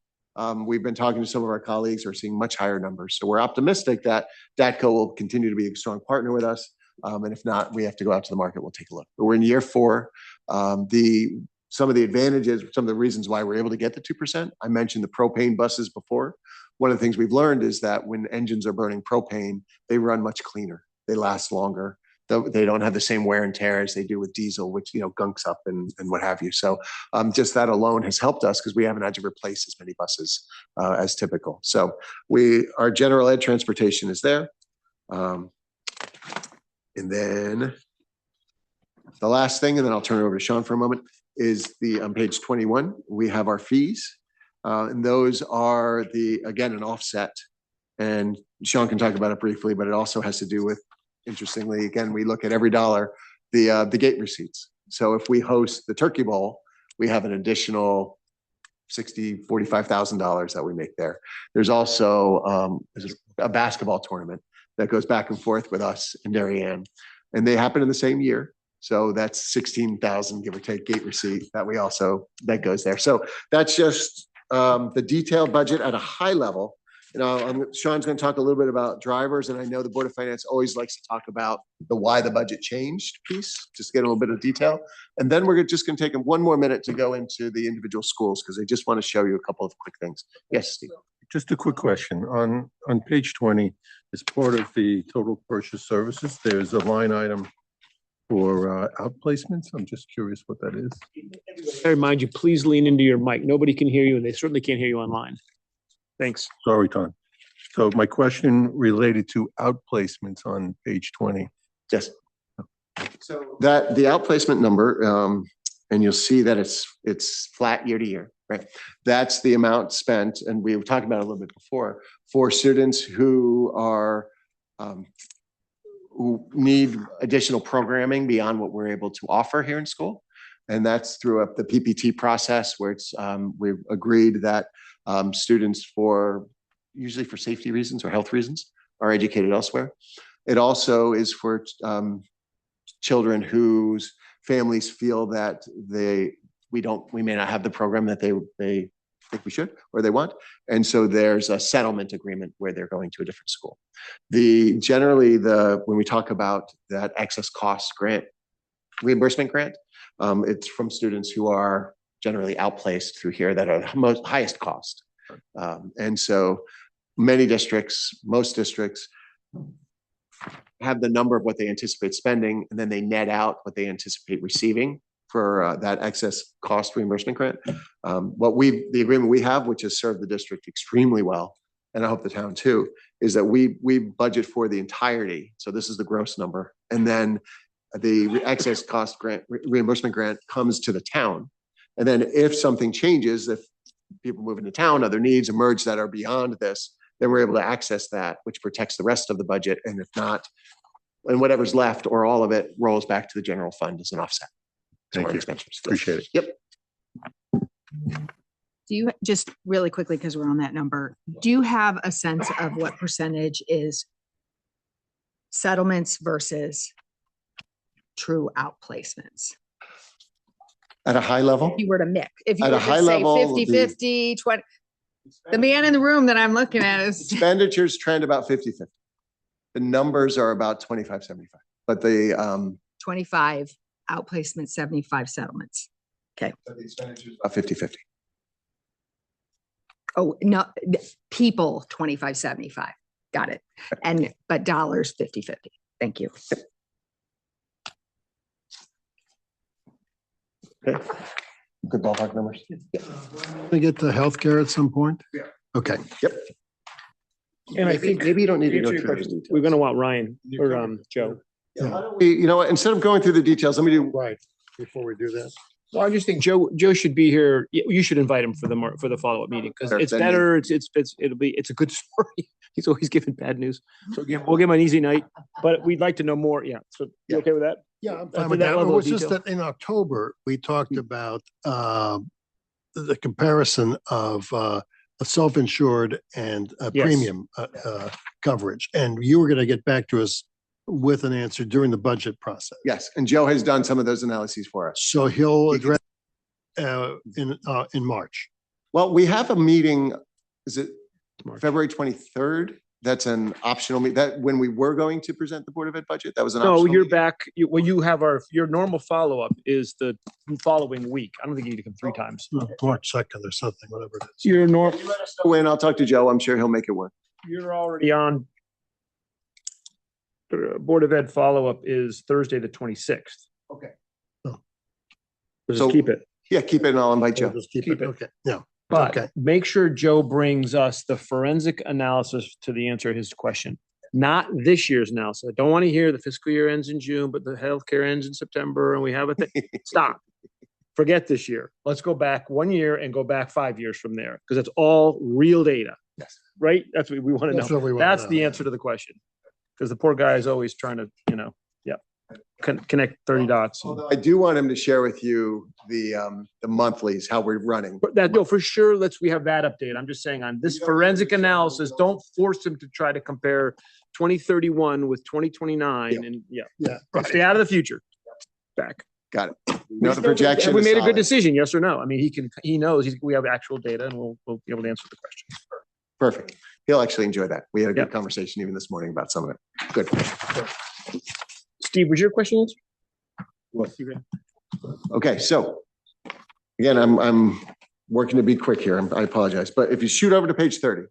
We've been talking to some of our colleagues who are seeing much higher numbers. So we're optimistic that Yatco will continue to be a strong partner with us. And if not, we have to go out to the market. We'll take a look. But we're in year 4. The some of the advantages, some of the reasons why we're able to get the 2%. I mentioned the propane buses before. One of the things we've learned is that when engines are burning propane, they run much cleaner. They last longer. They don't have the same wear and tear as they do with diesel, which, gunks up and what have you. So just that alone has helped us because we haven't had to replace as many buses as typical. So our general ed transportation is there. And then the last thing, and then I'll turn it over to Sean for a moment, is on page 21, we have our fees. And those are again, an offset. And Sean can talk about it briefly, but it also has to do with, interestingly, again, we look at every dollar, the gate receipts. So if we host the Turkey Bowl, we have an additional $45,000 that we make there. There's also a basketball tournament that goes back and forth with us and Darien, and they happen in the same year. So that's 16,000, give or take, gate receipt that goes there. So that's just the detailed budget at a high level. Sean's going to talk a little bit about drivers, and I know the Board of Finance always likes to talk about the why the budget changed piece, just get a little bit of detail. And then we're just going to take one more minute to go into the individual schools because I just want to show you a couple of quick things. Yes, Steve. Just a quick question. On page 20, as part of the total purchase services, there's a line item for outplacements. I'm just curious what that is. I remind you, please lean into your mic. Nobody can hear you, and they certainly can't hear you online. Thanks. Sorry, Tom. So my question related to outplacements on page 20. Yes. So the outplacement number, and you'll see that it's flat year to year, right? That's the amount spent, and we were talking about it a little bit before, for students who are who need additional programming beyond what we're able to offer here in school. And that's through the PPT process where we've agreed that students usually for safety reasons or health reasons are educated elsewhere. It also is for children whose families feel that we may not have the program that they think we should or they want. And so there's a settlement agreement where they're going to a different school. When we talk about that excess cost grant, reimbursement grant, it's from students who are generally outplaced through here that are the highest cost. And so most districts have the number of what they anticipate spending, and then they net out what they anticipate receiving for that excess cost reimbursement grant. The agreement we have, which has served the district extremely well, and I hope the town too, is that we budget for the entirety. So this is the gross number. And then the excess cost grant reimbursement grant comes to the town. And then if something changes, if people move into town, other needs emerge that are beyond this, then we're able to access that, which protects the rest of the budget. And if not, and whatever's left or all of it rolls back to the general fund as an offset. Thank you. Appreciate it. Yep. Do you, just really quickly, because we're on that number, do you have a sense of what percentage is settlements versus true outplacements? At a high level? If you were to mix, if you At were a to high say level, 50-50, 20, the man in the room that I'm looking at is expenditures trend about 50-50. The numbers are about 25-75, but the 25 outplacements, 75 settlements. Okay. but the expenditures about 50-50. Oh, no, people 25-75. Got it. But dollars 50-50. Thank you. Okay. Good ballpark numbers. We get to healthcare at some point? Yeah. Okay. Yep. And I think maybe you don't need to answer go your through those question, details. we're going to want Ryan or Joe. You know what, instead of going through the details, let me do, Right, before we do that. Well, I just think Joe should be here. You should invite him for the follow-up meeting because it's better. It's a good story. He's always giving bad news. So we'll give him an easy night, but we'd like to know more. Yeah. So you okay with that? Yeah, I'm After fine with that that. It level of was just detail. that in October, we talked about the comparison of a self-insured and a Yes. premium coverage. And you were going to get back to us with an answer during the budget process. yes, and Joe has done some of those analyses for us. So he'll address in March. Well, we have a meeting, is it March. February 23rd? That's an optional, that when we were going to present the Board of Ed budget, that was an No, optional. you're meeting? back, you have your normal follow-up is the following week. I don't think you need to come 3 times. March 2nd or something, whatever it is. Your norm, When I'll talk to Joe, I'm sure he'll make it work. you're already on. The Board of Ed follow-up is Thursday, the 26th. Okay. So So- just keep it. Yeah, keep it and I'll invite We'll Joe. just keep Keep it, it. okay, yeah. But Okay. make sure Joe brings us the forensic analysis to the answer to his question. Not this year's analysis. I don't want to hear the fiscal year ends in June, but the healthcare ends in September and we have a thing. Stop. Forget this year. Let's go back 1 year and go back 5 years from there, because it's all real data. Yes. Right? That's what we want to That's know. what we want to That's know, the yeah. answer to the question. Because the poor guy is always trying to, connect 30 dots. Although I do want him to share with you the monthlies, how we're running. But that, no, for sure, we have that update. I'm just saying on this forensic analysis, don't force him to try to compare 2031 with 2029 and Yeah. stay out of the future. Back. Got it. No, the projection. Have we is made a good solid. decision? Yes or no? I mean, he knows, we have actual data and we'll be able to answer the questions. Perfect. He'll actually enjoy that. We had a good Yeah. conversation even this morning about some of it. Good. Steve, was your question answered? Okay, so again, I'm working to be quick here. I apologize, but if you shoot over to page 30,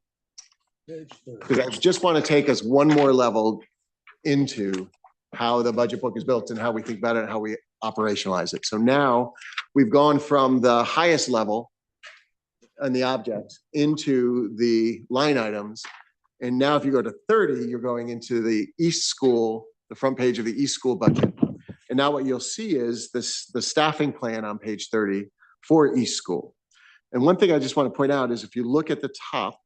because I just want to take us one more level into how the budget book is built and how we think about it and how we operationalize it. So now we've gone from the highest level and the objects into the line items. And now if you go to 30, you're going into the East School, the front page of the East School budget. And now what you'll see is the staffing plan on page 30 for East School. And one thing I just want to point out is if you look at the top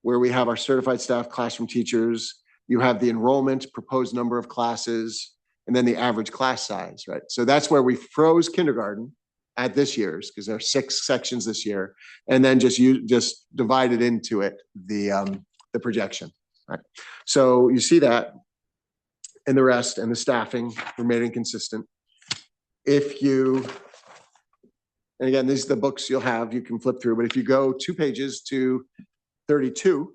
where we have our certified staff classroom teachers, you have the enrollment, proposed number of classes, and then the average class size, right? So that's where we froze kindergarten at this year's, because there are 6 sections this year, and then just divided into it the projection, right? So you see that, and the rest, and the staffing remaining consistent. If you, and again, these are the books you'll have, you can flip through, but if you go 2 pages to 32,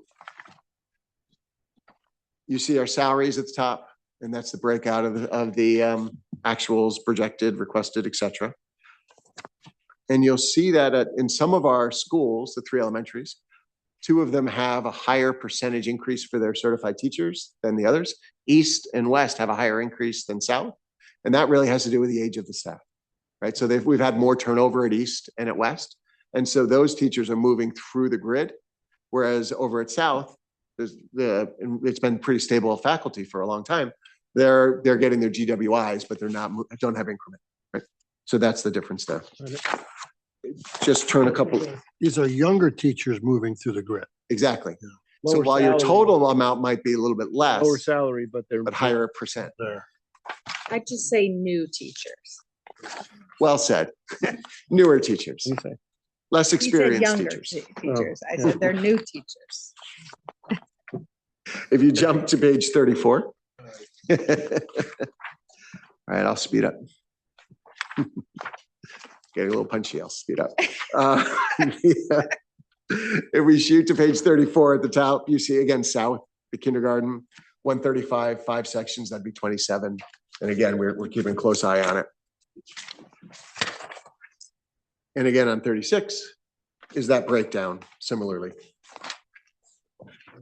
you see our salaries at the top, and that's the breakout of the actuals, projected, requested, et cetera. And you'll see that in some of our schools, the 3 elementaries, 2 of them have a higher percentage increase for their certified teachers than the others. East and West have a higher increase than South. And that really has to do with the age of the staff, right? So we've had more turnover at East and at West. And so those teachers are moving through the grid. Whereas over at South, it's been pretty stable faculty for a long time. They're getting their GWIs, but don't have increment, right? So that's the difference there. Just turn a couple. These are younger teachers moving through the grid. Exactly. So Lower while your salary. total amount might be a little bit less, Lower salary, but they're. but higher percent. There. I'd just say new teachers. Well said. Newer teachers, What do you say? less He said experienced younger teachers. teachers. I said they're new teachers. If you jump to page 34. All right, I'll speed up. Getting a little punchy, I'll speed up. Yeah. If we shoot to page 34 at the top, you see again, South, the kindergarten, 135, 5 sections, that'd be 27. And again, we're keeping a close eye on it. And again, on 36 is that breakdown similarly.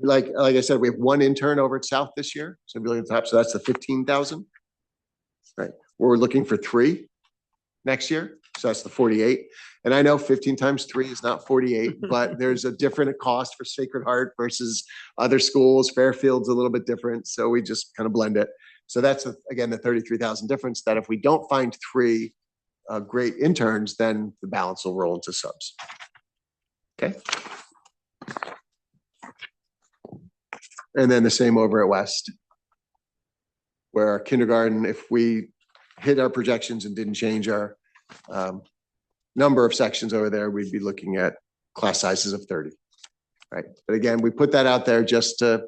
Like I said, we have 1 intern over at South this year. So if you look at the top, so that's the 15,000. Right, we're looking for 3 next year. So that's the 48. And I know 15 times 3 is not 48, but there's a different cost for Sacred Heart versus other schools. Fairfield's a little bit different. So we just kind of blend it. So that's, again, the 33,000 difference that if we don't find 3 great interns, then the balance will roll into subs. Okay. And then the same over at West, where our kindergarten, if we hit our projections and didn't change our number of sections over there, we'd be looking at class sizes of 30, right? But again, we put that out there just to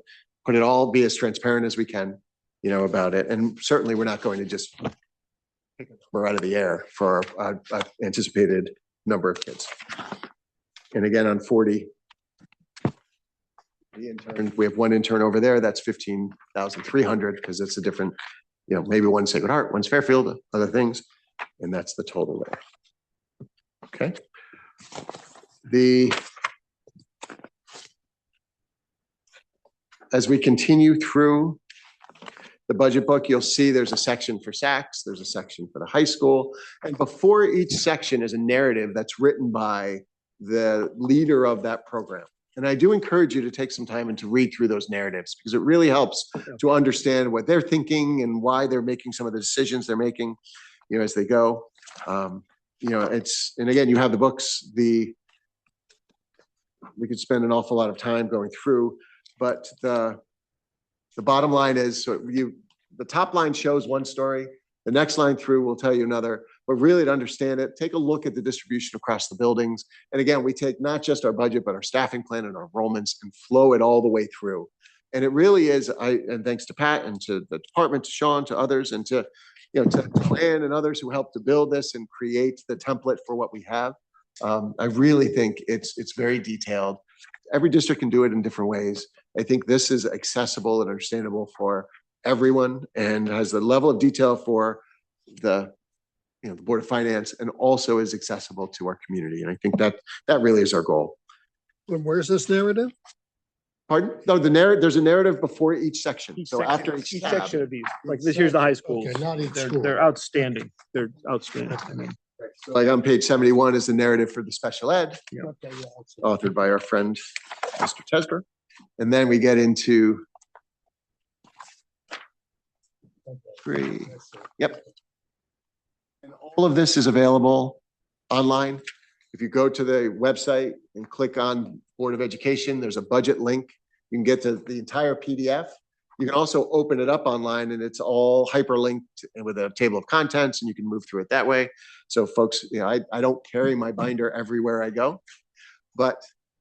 put it all, be as transparent as we can, about it. And certainly we're not going to just pick a number out of the air for our anticipated number of kids. And again, on 40, The intern, we have one intern over there, that's 15,300 because it's a different, maybe one's Sacred Heart, one's Fairfield, other things. And that's the total there. Okay. As we continue through the budget book, you'll see there's a section for Saks, there's a section for the high school. And before each section is a narrative that's written by the leader of that program. And I do encourage you to take some time and to read through those narratives because it really helps to understand what they're thinking and why they're making some of the decisions they're making, as they go. And again, you have the books, we could spend an awful lot of time going through, but the bottom line is, the top line shows one story, the next line through will tell you another, but really to understand it, take a look at the distribution across the buildings. And again, we take not just our budget, but our staffing plan and our enrollments and flow it all the way through. And it really is, and thanks to Pat and to the department, to Sean, to others, and to Joanne and others who helped to build this and create the template for what we have. I really think it's very detailed. Every district can do it in different ways. I think this is accessible and understandable for everyone and has the level of detail for the Board of Finance and also is accessible to our community. And I think that really is our goal. And where's this narrative? Pardon? No, there's a narrative before each section. After each tab, section of these, like this here's the high schools. Okay, not each school. They're outstanding. They're outstanding. I mean, so like on page 71 is the narrative for the special ed, Okay, yeah, authored by our friend, Mr. Tesber. And then we get into three. Yep. And all of this is available online. If you go to the website and click on Board of Education, there's a budget link. You can get to the entire PDF. You can also open it up online and it's all hyperlinked with a table of contents and you can move through it that way. So folks, I don't carry my binder everywhere I go, but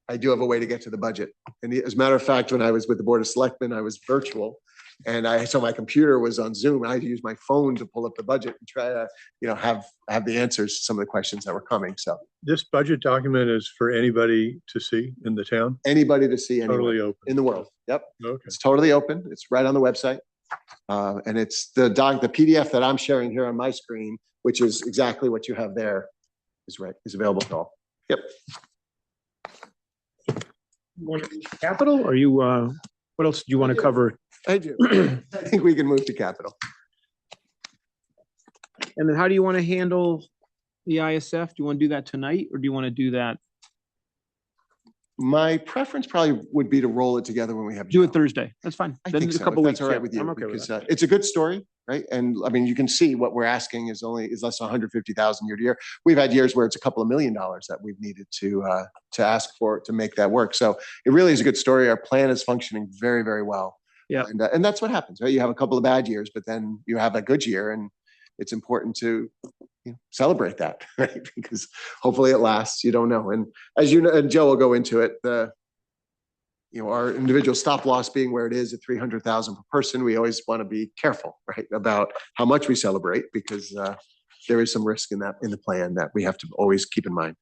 I do have a way to get to the budget. And as a matter of fact, when I was with the Board of Selectmen, I was virtual. And so my computer was on Zoom. I had to use my phone to pull up the budget and try to, have the answers to some of the questions that were coming. So This budget document is for anybody to see in the town? anybody to see anywhere Totally open. in the world. Yep. Okay. It's totally open. It's right on the website. And it's the PDF that I'm sharing here on my screen, which is exactly what you have there, is available to all. Yep. capital, or you, what else do you want to cover? I do. I think we can move to capital. And then how do you want to handle the ISF? Do you want to do that tonight or do you want to do that? My preference probably would be to roll it together when we have. Do it Thursday. That's fine. I Then think a so, couple if weeks. that's all right yeah, with you, I'm okay with because that. it's a good story, right? And I mean, you can see what we're asking is less than 150,000 year to year. We've had years where it's a couple of $1 million that we've needed to ask for to make that work. So it really is a good story. Our plan is functioning very, very well. Yeah. And that's what happens, right? You have a couple of bad years, but then you have a good year, and it's important to celebrate that, right? Because hopefully it lasts. You don't know. And as you know, and Joe will go into it, our individual stop loss being where it is at 300,000 per person, we always want to be careful, right, about how much we celebrate, because there is some risk in the plan that we have to always keep in mind.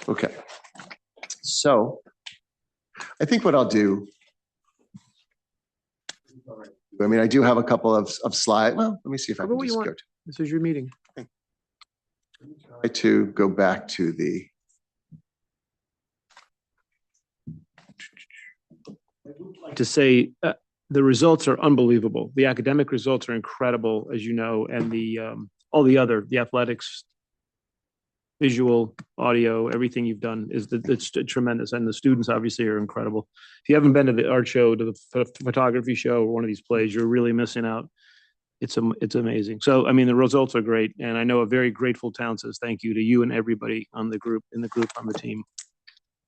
Okay. So I think what I'll do, I mean, I do have a couple of slides. Well, let me see if I can just go to. This is your meeting. Try to go back to the. To say the results are unbelievable. The academic results are incredible, as you know, and all the athletics, visual, audio, everything you've done it's tremendous. And the students obviously are incredible. If you haven't been to the art show, to the photography show, or one of these plays, you're really missing out. It's amazing. So, I mean, the results are great. And I know a very grateful town says thank you to you and everybody on the group, on the team.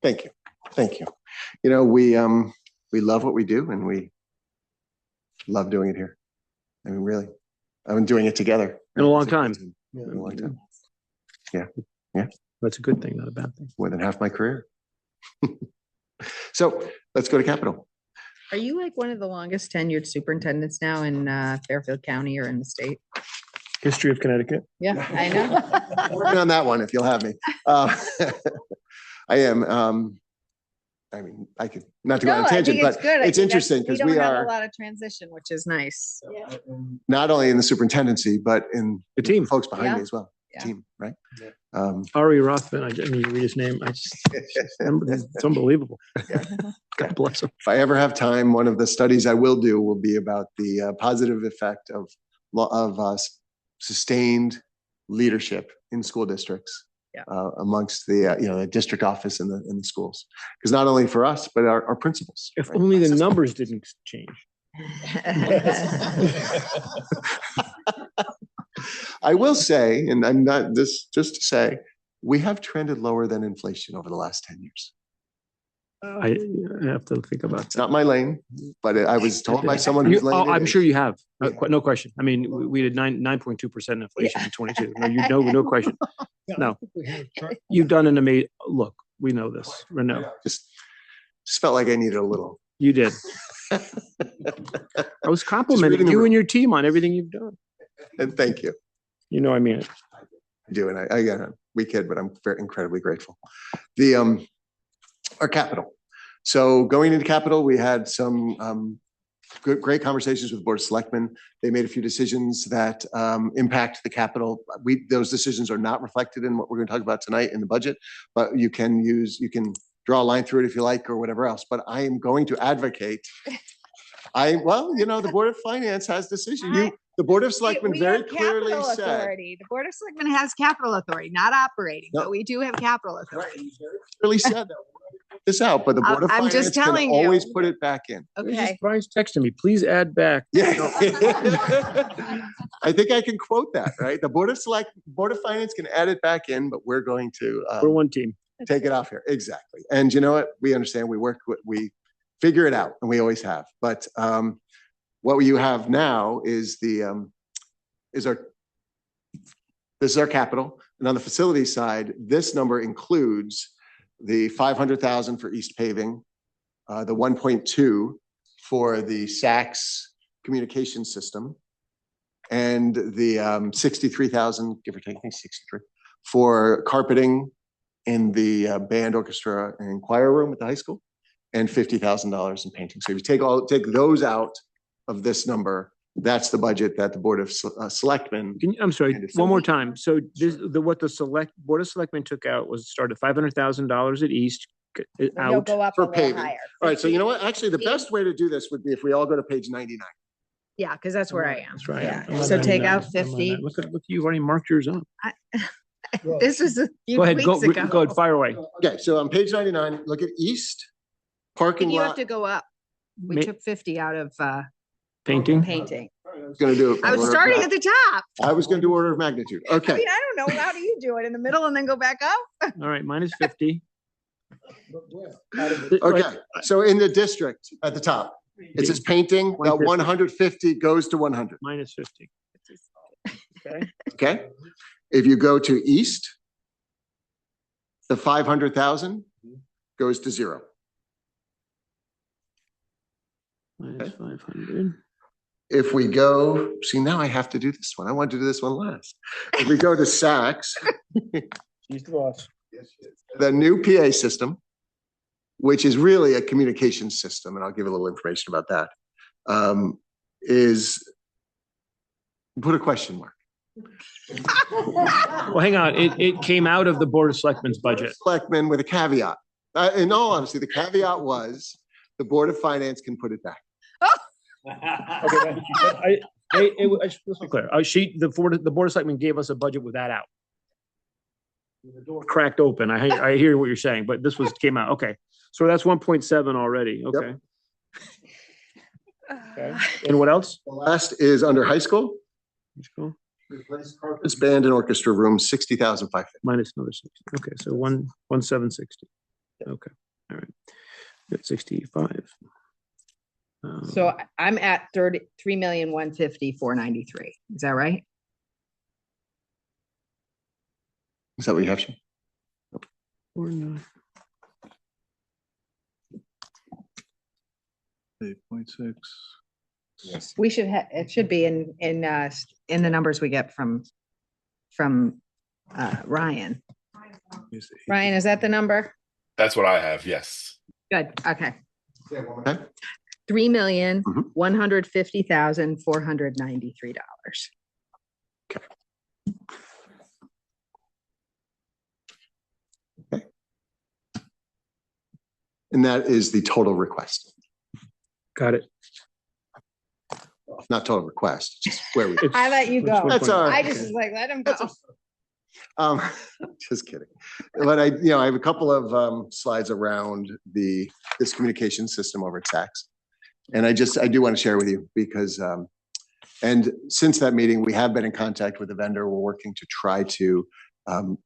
Thank you. Thank you. We love what we do and we love doing it here. I mean, really, I've been doing it together. In a long time. In a long time. Yeah. That's a good thing, not a bad thing. More than half my career. So let's go to capital. Are you like one of the longest tenured superintendents now in Fairfield County or in the state? History of Connecticut. Yeah, I know. Working on that one, if you'll have me. I am. I mean, I could, not to go No, on a I tangent, think it's but good. I it's think interesting that's- because we don't have are A lot of transition, which is nice. not only in the superintendency, but in The team. folks behind Yeah. me as well, Yeah. team, right? Ari Rothman, I didn't read his name. It's unbelievable. God bless him. If I ever have time, one of the studies I will do will be about the positive effect of sustained leadership in school districts. Yeah. Amongst the, the district office and the schools. Because not only for us, but our principals. If right? only the numbers didn't change. I will say, and I'm not this, just to say, we have trended lower than inflation over the last 10 years. I have to think about It's that. not my lane, but I was told by someone whose lane it I'm is. sure you have. No question. I mean, we did 9.2% inflation in 22. No question. No. You've done an amazing, look, we know this, Renaud. Just felt like I needed a little. You did. I was complimenting reading the you room. and your team on everything you've done. And thank you. You know, I mean it. I do, and we kid, but I'm very incredibly grateful. Our capital. So going into capital, we had some great conversations with the Board of Selectmen. They made a few decisions that impact the capital. Those decisions are not reflected in what we're going to talk about tonight in the budget, but you can draw a line through it if you like or whatever else. But I am going to advocate. The Board of Finance has decision. The Board of Selectmen We very have clearly capital said. authority. The Board of Selectmen has capital authority, not operating, No. but we do have capital authority. Clearly said that. This out, but the Board of I'm just Finance can telling you. always put it back in. Okay. Brian's texting me, please add back. Yeah. I think I can quote that, right? The Board of Finance can add it back in, but we're going to We're one team. take it off here. Exactly. And you know what? We understand, we figure it out, and we always have. But what you have now is this is our capital. And on the facility side, this number includes the 500,000 for East Paving, the 1.2 for the Saks communication system, and the 63,000, give or take, I think 63, for carpeting in the band, orchestra, and choir room at the high school, and $50,000 in painting. So if you take those out of this number, that's the budget that the Board of Selectmen. I'm sorry, And it's- one more time. So what the Board of Selectmen took out was started $500,000 at East They'll out. go up a For little paving. higher. All right, so you know what? Actually, the best way to do this would be if we all go to page 99. Yeah, because that's where I am. That's right. Yeah. I'm on So take 99. out I'm on 50. that. Look, you've already marked yours up. This was a few Go ahead, weeks ago. go ahead, fire away. Okay, so on page 99, look at East parking You have lot. to go up. We Ma- took 50 out of Painting. painting. I was gonna do it. I was starting at the top. I was gonna do order of magnitude. I Okay, mean, I don't know. How do you do it? In the middle and then go back up? All right, minus 50. okay. So in the district at the top, it says painting, that 150 goes to 100, Minus 50. Okay. okay? If you go to East, the 500,000 goes to 0. Minus 500. If we go, see, now I have to do this one. I wanted to do this one last. If we go to Saks, She's the boss. the new PA system, which is really a communication system, and I'll give a little information about that, is put a question mark. Well, hang on. It came out of the Board of Selectmen's budget. Selectmen with a caveat. In all honesty, the caveat was the Board of Finance can put it back. Okay, let's be clear. The Board of Selectmen gave us a budget with that out. The door cracked open. I hear what you're saying, but this came out. Okay. So that's 1.7 already. Okay. Okay. And what else? The last is under high school. Let's go. Replace carpets, band and orchestra room, 60,550. Minus another 60. Okay. So 1,760. Okay. All right. Got 65. So I'm at 3,150,493. Is that right? Is that what you have, Sean? 49. 8.6. Yes. We should have, it should be in the numbers we get from Ryan. Ryan, is that the number? That's what I have, yes. Good, okay. Okay. $3,150,493. And that is the total request, Got it. not total request, just where we. I let you go. That's all I right. just was like, let him go. Um, just kidding. But I have a couple of slides around this communication system over at Saks. And I do want to share with you because, and since that meeting, we have been in contact with the vendor. We're working to try to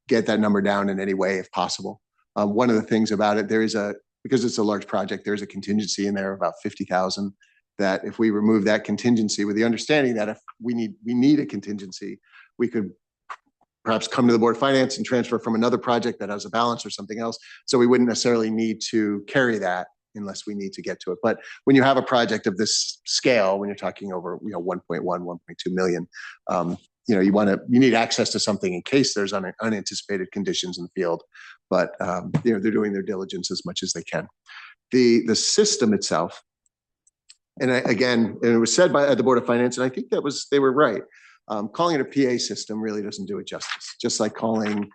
get that number down in any way if possible. One of the things about it, because it's a large project, there's a contingency in there of about 50,000 that if we remove that contingency with the understanding that if we need a contingency, we could perhaps come to the Board of Finance and transfer from another project that has a balance or something else. So we wouldn't necessarily need to carry that unless we need to get to it. But when you have a project of this scale, when you're talking over, 1.1, 1.2 million, you need access to something in case there's unanticipated conditions in the field. But they're doing their diligence as much as they can. The system itself, and it was said by the Board of Finance, and I think they were right. Calling it a PA system really doesn't do it justice. Just like calling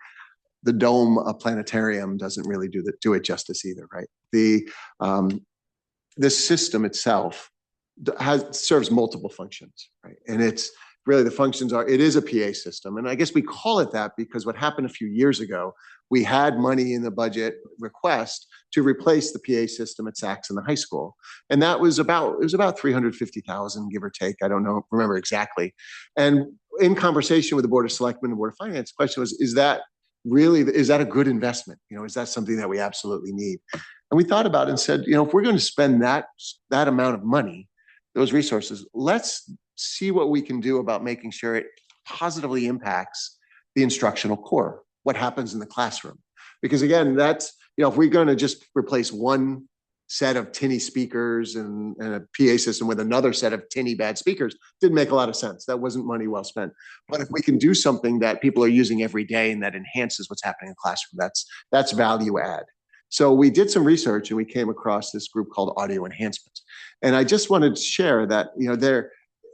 the dome a planetarium doesn't really do it justice either, right? This system itself serves multiple functions, right? And it's really it is a PA system. And I guess we call it that because what happened a few years ago, we had money in the budget request to replace the PA system at Saks in the high school. And it was about 350,000, give or take. I don't remember exactly. And in conversation with the Board of Selectmen and Board of Finance, the question was, is that a good investment? Is that something that we absolutely need? And we thought about it and said, if we're going to spend that amount of money, those resources, let's see what we can do about making sure it positively impacts the instructional core, what happens in the classroom. Because again, that's, if we're going to just replace one set of tinny speakers and a PA system with another set of tinny bad speakers, didn't make a lot of sense. That wasn't money well spent. But if we can do something that people are using every day and that enhances what's happening in the classroom, that's value add. So we did some research and we came across this group called Audio Enhancements. And I just wanted to share that,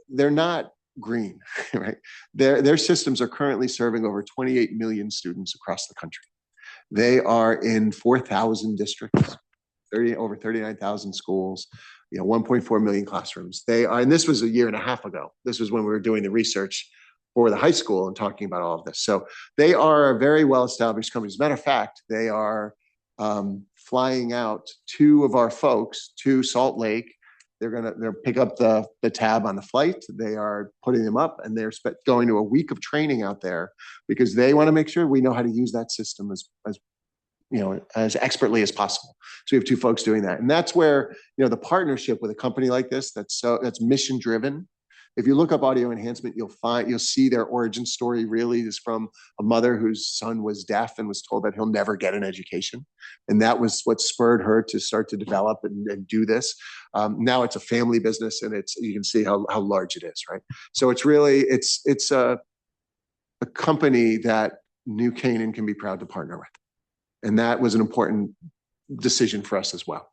they're not green, right? Their systems are currently serving over 28 million students across the country. They are in 4,000 districts, over 39,000 schools, 1.4 million classrooms. And this was a year and a half ago. This was when we were doing the research for the high school and talking about all of this. So they are a very well-established company. As a matter of fact, they are flying out two of our folks to Salt Lake. They'll pick up the tab on the flight. They are putting them up and they're going to a week of training out there because they want to make sure we know how to use that system as expertly as possible. So we have two folks doing that. And that's where, the partnership with a company like this, that's mission driven. If you look up Audio Enhancement, you'll see their origin story really is from a mother whose son was deaf and was told that he'll never get an education. And that was what spurred her to start to develop and do this. Now it's a family business and you can see how large it is, right? So it's really, it's a company that New Canaan can be proud to partner with. And that was an important decision for us as well.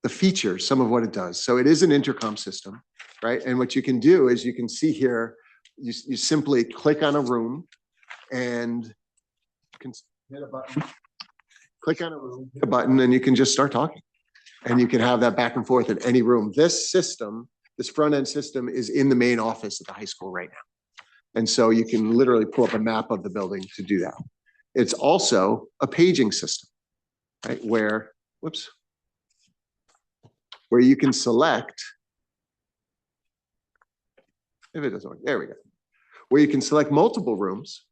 The features, some of what it does. So it is an intercom system, right? And what you can do is you can see here, you simply click on a room and you can hit a button, click on a room, hit a button, and you can just start talking. And you can have that back and forth in any room. This front end system is in the main office at the high school right now. And so you can literally pull up a map of the building to do that. It's also a paging system, right? Where you can select, if it doesn't work, there we go. Where you can select multiple rooms,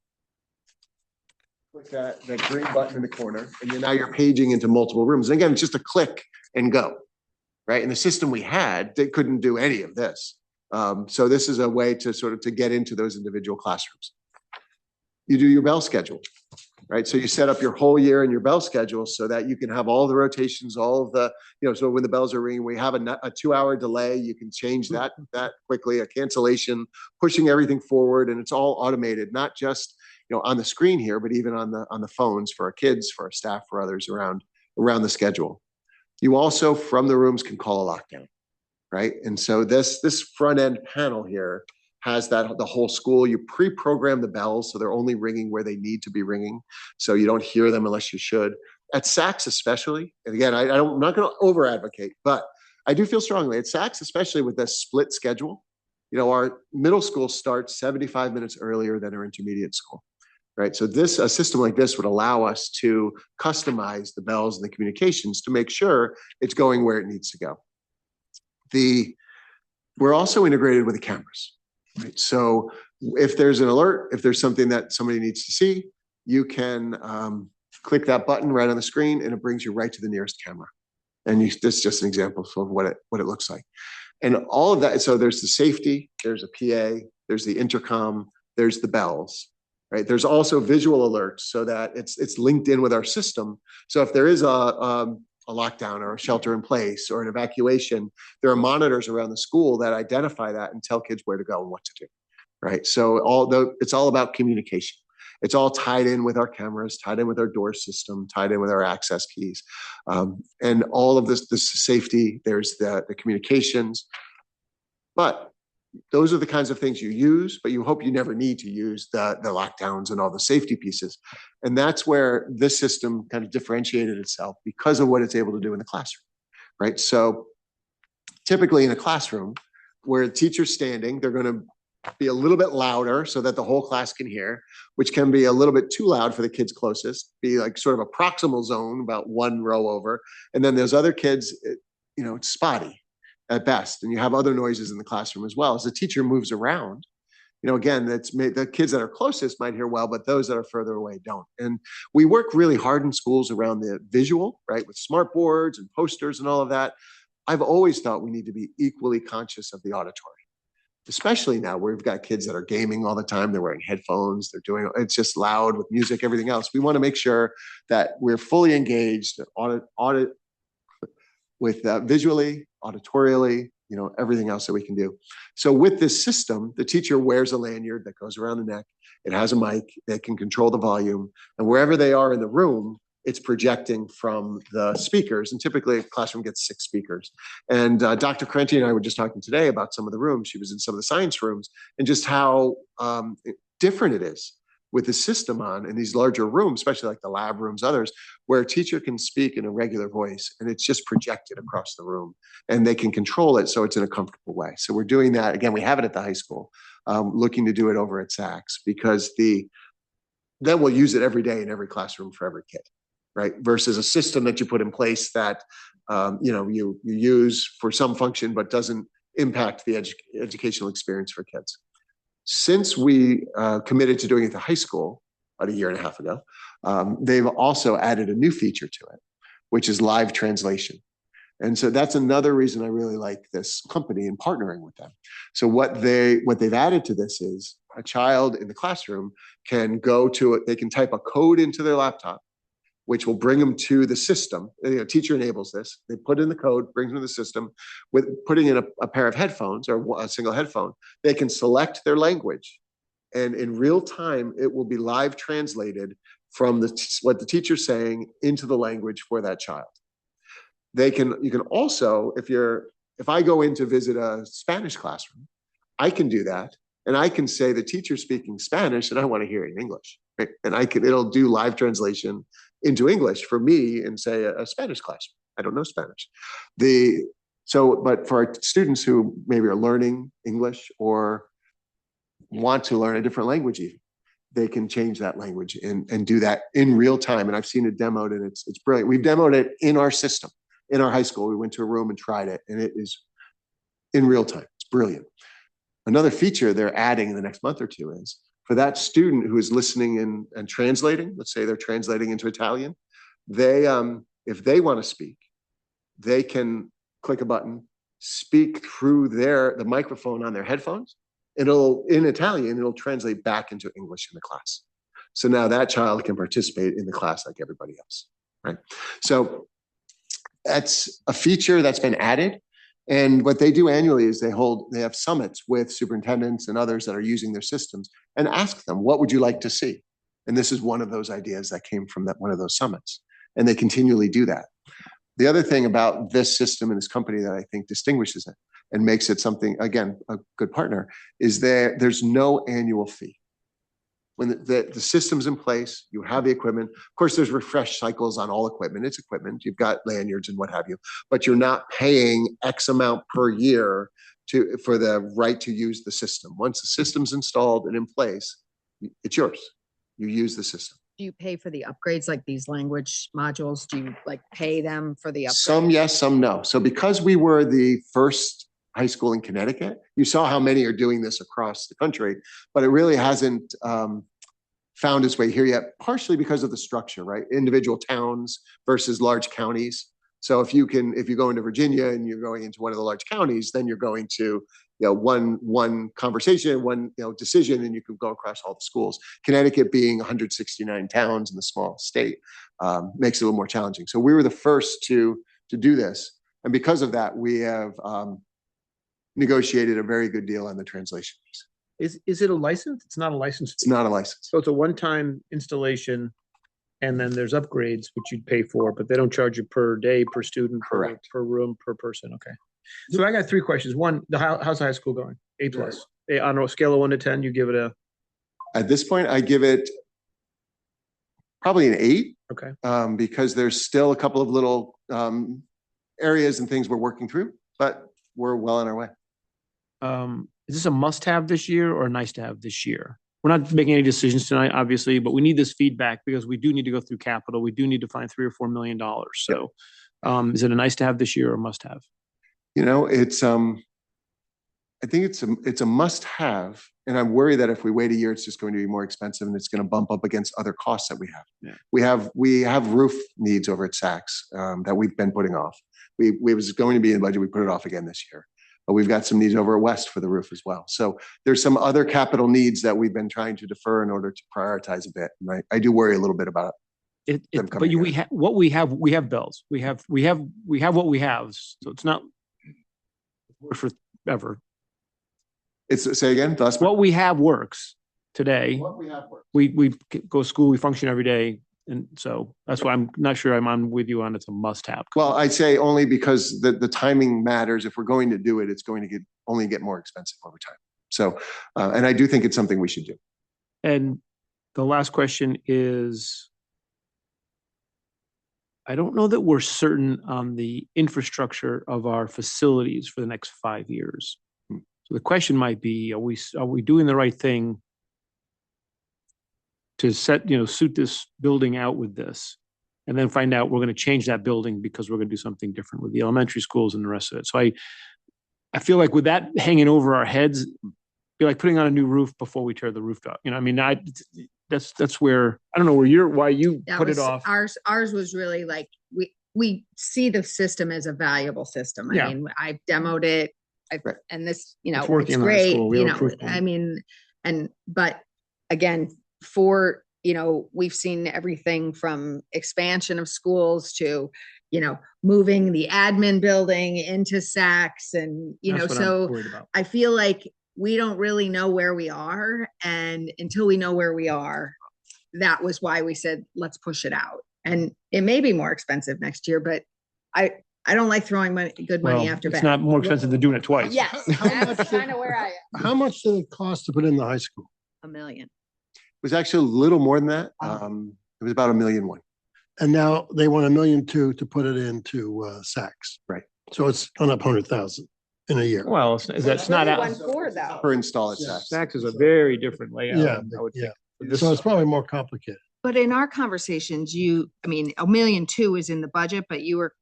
click that green button in the corner, and now you're paging into multiple rooms. And again, it's just a click and go, right? And the system we had, they couldn't do any of this. So this is a way to get into those individual classrooms. You do your bell schedule, right? So you set up your whole year in your bell schedule so that you can have all the rotations, all of the, so when the bells are ringing, we have a 2-hour delay. You can change that quickly, a cancellation, pushing everything forward, and it's all automated, not just on the screen here, but even on the phones for our kids, for our staff, for others around the schedule. You also, from the rooms, can call a lockdown, right? And so this front end panel here has that the whole school. You pre-program the bells so they're only ringing where they need to be ringing, so you don't hear them unless you should. At SACS especially, and again, I'm not going to over advocate, but I do feel strongly at SACS, especially with this split schedule. Our middle school starts 75 minutes earlier than our intermediate school, right? So a system like this would allow us to customize the bells and the communications to make sure it's going where it needs to go. We're also integrated with the cameras, right? So if there's an alert, if there's something that somebody needs to see, you can click that button right on the screen and it brings you right to the nearest camera. And this is just an example of what it looks like. And all of that, so there's the safety, there's a PA, there's the intercom, there's the bells, right? There's also visual alerts so that it's linked in with our system. So if there is a lockdown or a shelter in place or an evacuation, there are monitors around the school that identify that and tell kids where to go and what to do, right? So it's all about communication. It's all tied in with our cameras, tied in with our door system, tied in with our access keys. And all of this safety, there's the communications. But those are the kinds of things you use, but you hope you never need to use the lockdowns and all the safety pieces. And that's where this system kind of differentiated itself because of what it's able to do in the classroom, right? So typically in a classroom where a teacher's standing, they're going to be a little bit louder so that the whole class can hear, which can be a little bit too loud for the kids closest, be like sort of a proximal zone about one row over. And then there's other kids, it's spotty at best. And you have other noises in the classroom as well. As the teacher moves around, again, the kids that are closest might hear well, but those that are further away don't. And we work really hard in schools around the visual, right? With smart boards and posters and all of that. I've always thought we need to be equally conscious of the auditory. Especially now where we've got kids that are gaming all the time, they're wearing headphones, it's just loud with music, everything else. We want to make sure that we're fully engaged, with visually, auditorially, everything else that we can do. So with this system, the teacher wears a lanyard that goes around the neck. It has a mic, they can control the volume, and wherever they are in the room, it's projecting from the speakers. And typically a classroom gets 6 speakers. And Dr. Crenti and I were just talking today about some of the rooms. She was in some of the science rooms and just how different it is with the system on in these larger rooms, especially like the lab rooms, others, where a teacher can speak in a regular voice and it's just projected across the room and they can control it so it's in a comfortable way. So we're doing that. Again, we have it at the high school, looking to do it over at SACS because then we'll use it every day in every classroom for every kid. Right, versus a system that you put in place that you use for some function but doesn't impact the educational experience for kids. Since we committed to doing it at the high school about a year and a half ago, they've also added a new feature to it, which is live translation. And so that's another reason I really like this company and partnering with them. So what they've added to this is a child in the classroom can go to it, they can type a code into their laptop, which will bring them to the system. Teacher enables this. They put in the code, brings them to the system. With putting in a pair of headphones or a single headphone, they can select their language. And in real time, it will be live translated from what the teacher's saying into the language for that child. You can also, if I go in to visit a Spanish classroom, I can do that. And I can say the teacher's speaking Spanish and I want to hear it in English. Right? And it'll do live translation into English for me in, say, a Spanish class. I don't know Spanish. But for our students who maybe are learning English or want to learn a different language even, they can change that language and do that in real time. And I've seen it demoed and it's brilliant. We've demoed it in our system, in our high school. We went to a room and tried it and it is in real time. It's brilliant. Another feature they're adding in the next month or two is for that student who is listening and translating, let's say they're translating into Italian, if they want to speak, they can click a button, speak through the microphone on their headphones, and in Italian, it'll translate back into English in the class. So now that child can participate in the class like everybody else, right? So that's a feature that's been added. And what they do annually is they have summits with superintendents and others that are using their systems and ask them, what would you like to see? And this is one of those ideas that came from one of those summits. And they continually do that. The other thing about this system and this company that I think distinguishes it and makes it something, again, a good partner, is there's no annual fee. When the system's in place, you have the equipment. Of course, there's refresh cycles on all equipment. It's equipment. You've got lanyards and what have you, but you're not paying X amount per year for the right to use the system. Once the system's installed and in place, it's yours. You use the system. Do you pay for the upgrades, like these language modules? Do you like pay them for the upgrades? Some yes, some no. So because we were the first high school in Connecticut, you saw how many are doing this across the country, but it really hasn't found its way here yet, partially because of the structure, right? Individual towns versus large counties. So if you go into Virginia and you're going into one of the large counties, then you're going to, one conversation, one, decision, and you can go across all the schools. Connecticut being 169 towns in the small state makes it a little more challenging. So we were the first to do this. And because of that, we have negotiated a very good deal on the translation piece. Is it a license? It's not a license. It's not a license. So it's a one-time installation, and then there's upgrades, which you'd pay for, but they don't charge you per day, per student, Correct. per room, per person. Okay. So I got three questions. One, how's the high school going? A+. On a scale of 1 to 10, you give it a. At this point, I give it probably an 8. Okay. Because there's still a couple of little areas and things we're working through, but we're well on our way. Is this a must-have this year or a nice-to-have this year? We're not making any decisions tonight, obviously, but we need this feedback because we do need to go through capital. We do need to find $3 or $4 million. So, is it a nice-to-have this year or a must-have? It's I think it's a must-have, and I'm worried that if we wait a year, it's just going to be more expensive and it's going to bump up against other costs that we have. Yeah. We have roof needs over at Saks that we've been putting off. We was going to be in the budget. We put it off again this year. But we've got some needs over at West for the roof as well. So there's some other capital needs that we've been trying to defer in order to prioritize a bit. And I do worry a little bit about it. What we have bells. We have what we have. So it's not forever. Say again. What we have works today. What we have works. We go to school. We function every day. And so that's why I'm not sure I'm on with you on it's a must-have. Well, I'd say only because the timing matters. If we're going to do it, it's going to only get more expensive over time. So, and I do think it's something we should do. And the last question is, I don't know that we're certain on the infrastructure of our facilities for the next 5 years. So the question might be, are we doing the right thing to suit this building out with this, and then find out we're going to change that building because we're going to do something different with the elementary schools and the rest of it. So I feel like with that hanging over our heads, be like putting on a new roof before we tear the roof out. That's where, I don't know why you put it off. Ours was really like, we see the system as a valuable system. I mean, I've demoed it. And this, it's great, but again, we've seen everything from expansion of schools to, moving the admin building into Saks and, so I feel like we don't really know where we are. And until we know where we are, that was why we said, let's push it out. And it may be more expensive next year, but I don't like throwing good money after bad. It's not more expensive than doing it twice. Yes, that's kind of where I am. How much did it cost to put in the high school? $1 million. It was actually a little more than that. It was about $1.1 million. And now they want $1.2 million to put it into Saks. Right. So it's gone up 100,000 in a year. Well, that's not out. 1.4 though. Per install at Saks. Saks is a very different layout. Yeah, I would think. So it's probably more complicated. But in our conversations, $1.2 million is in the budget, but you were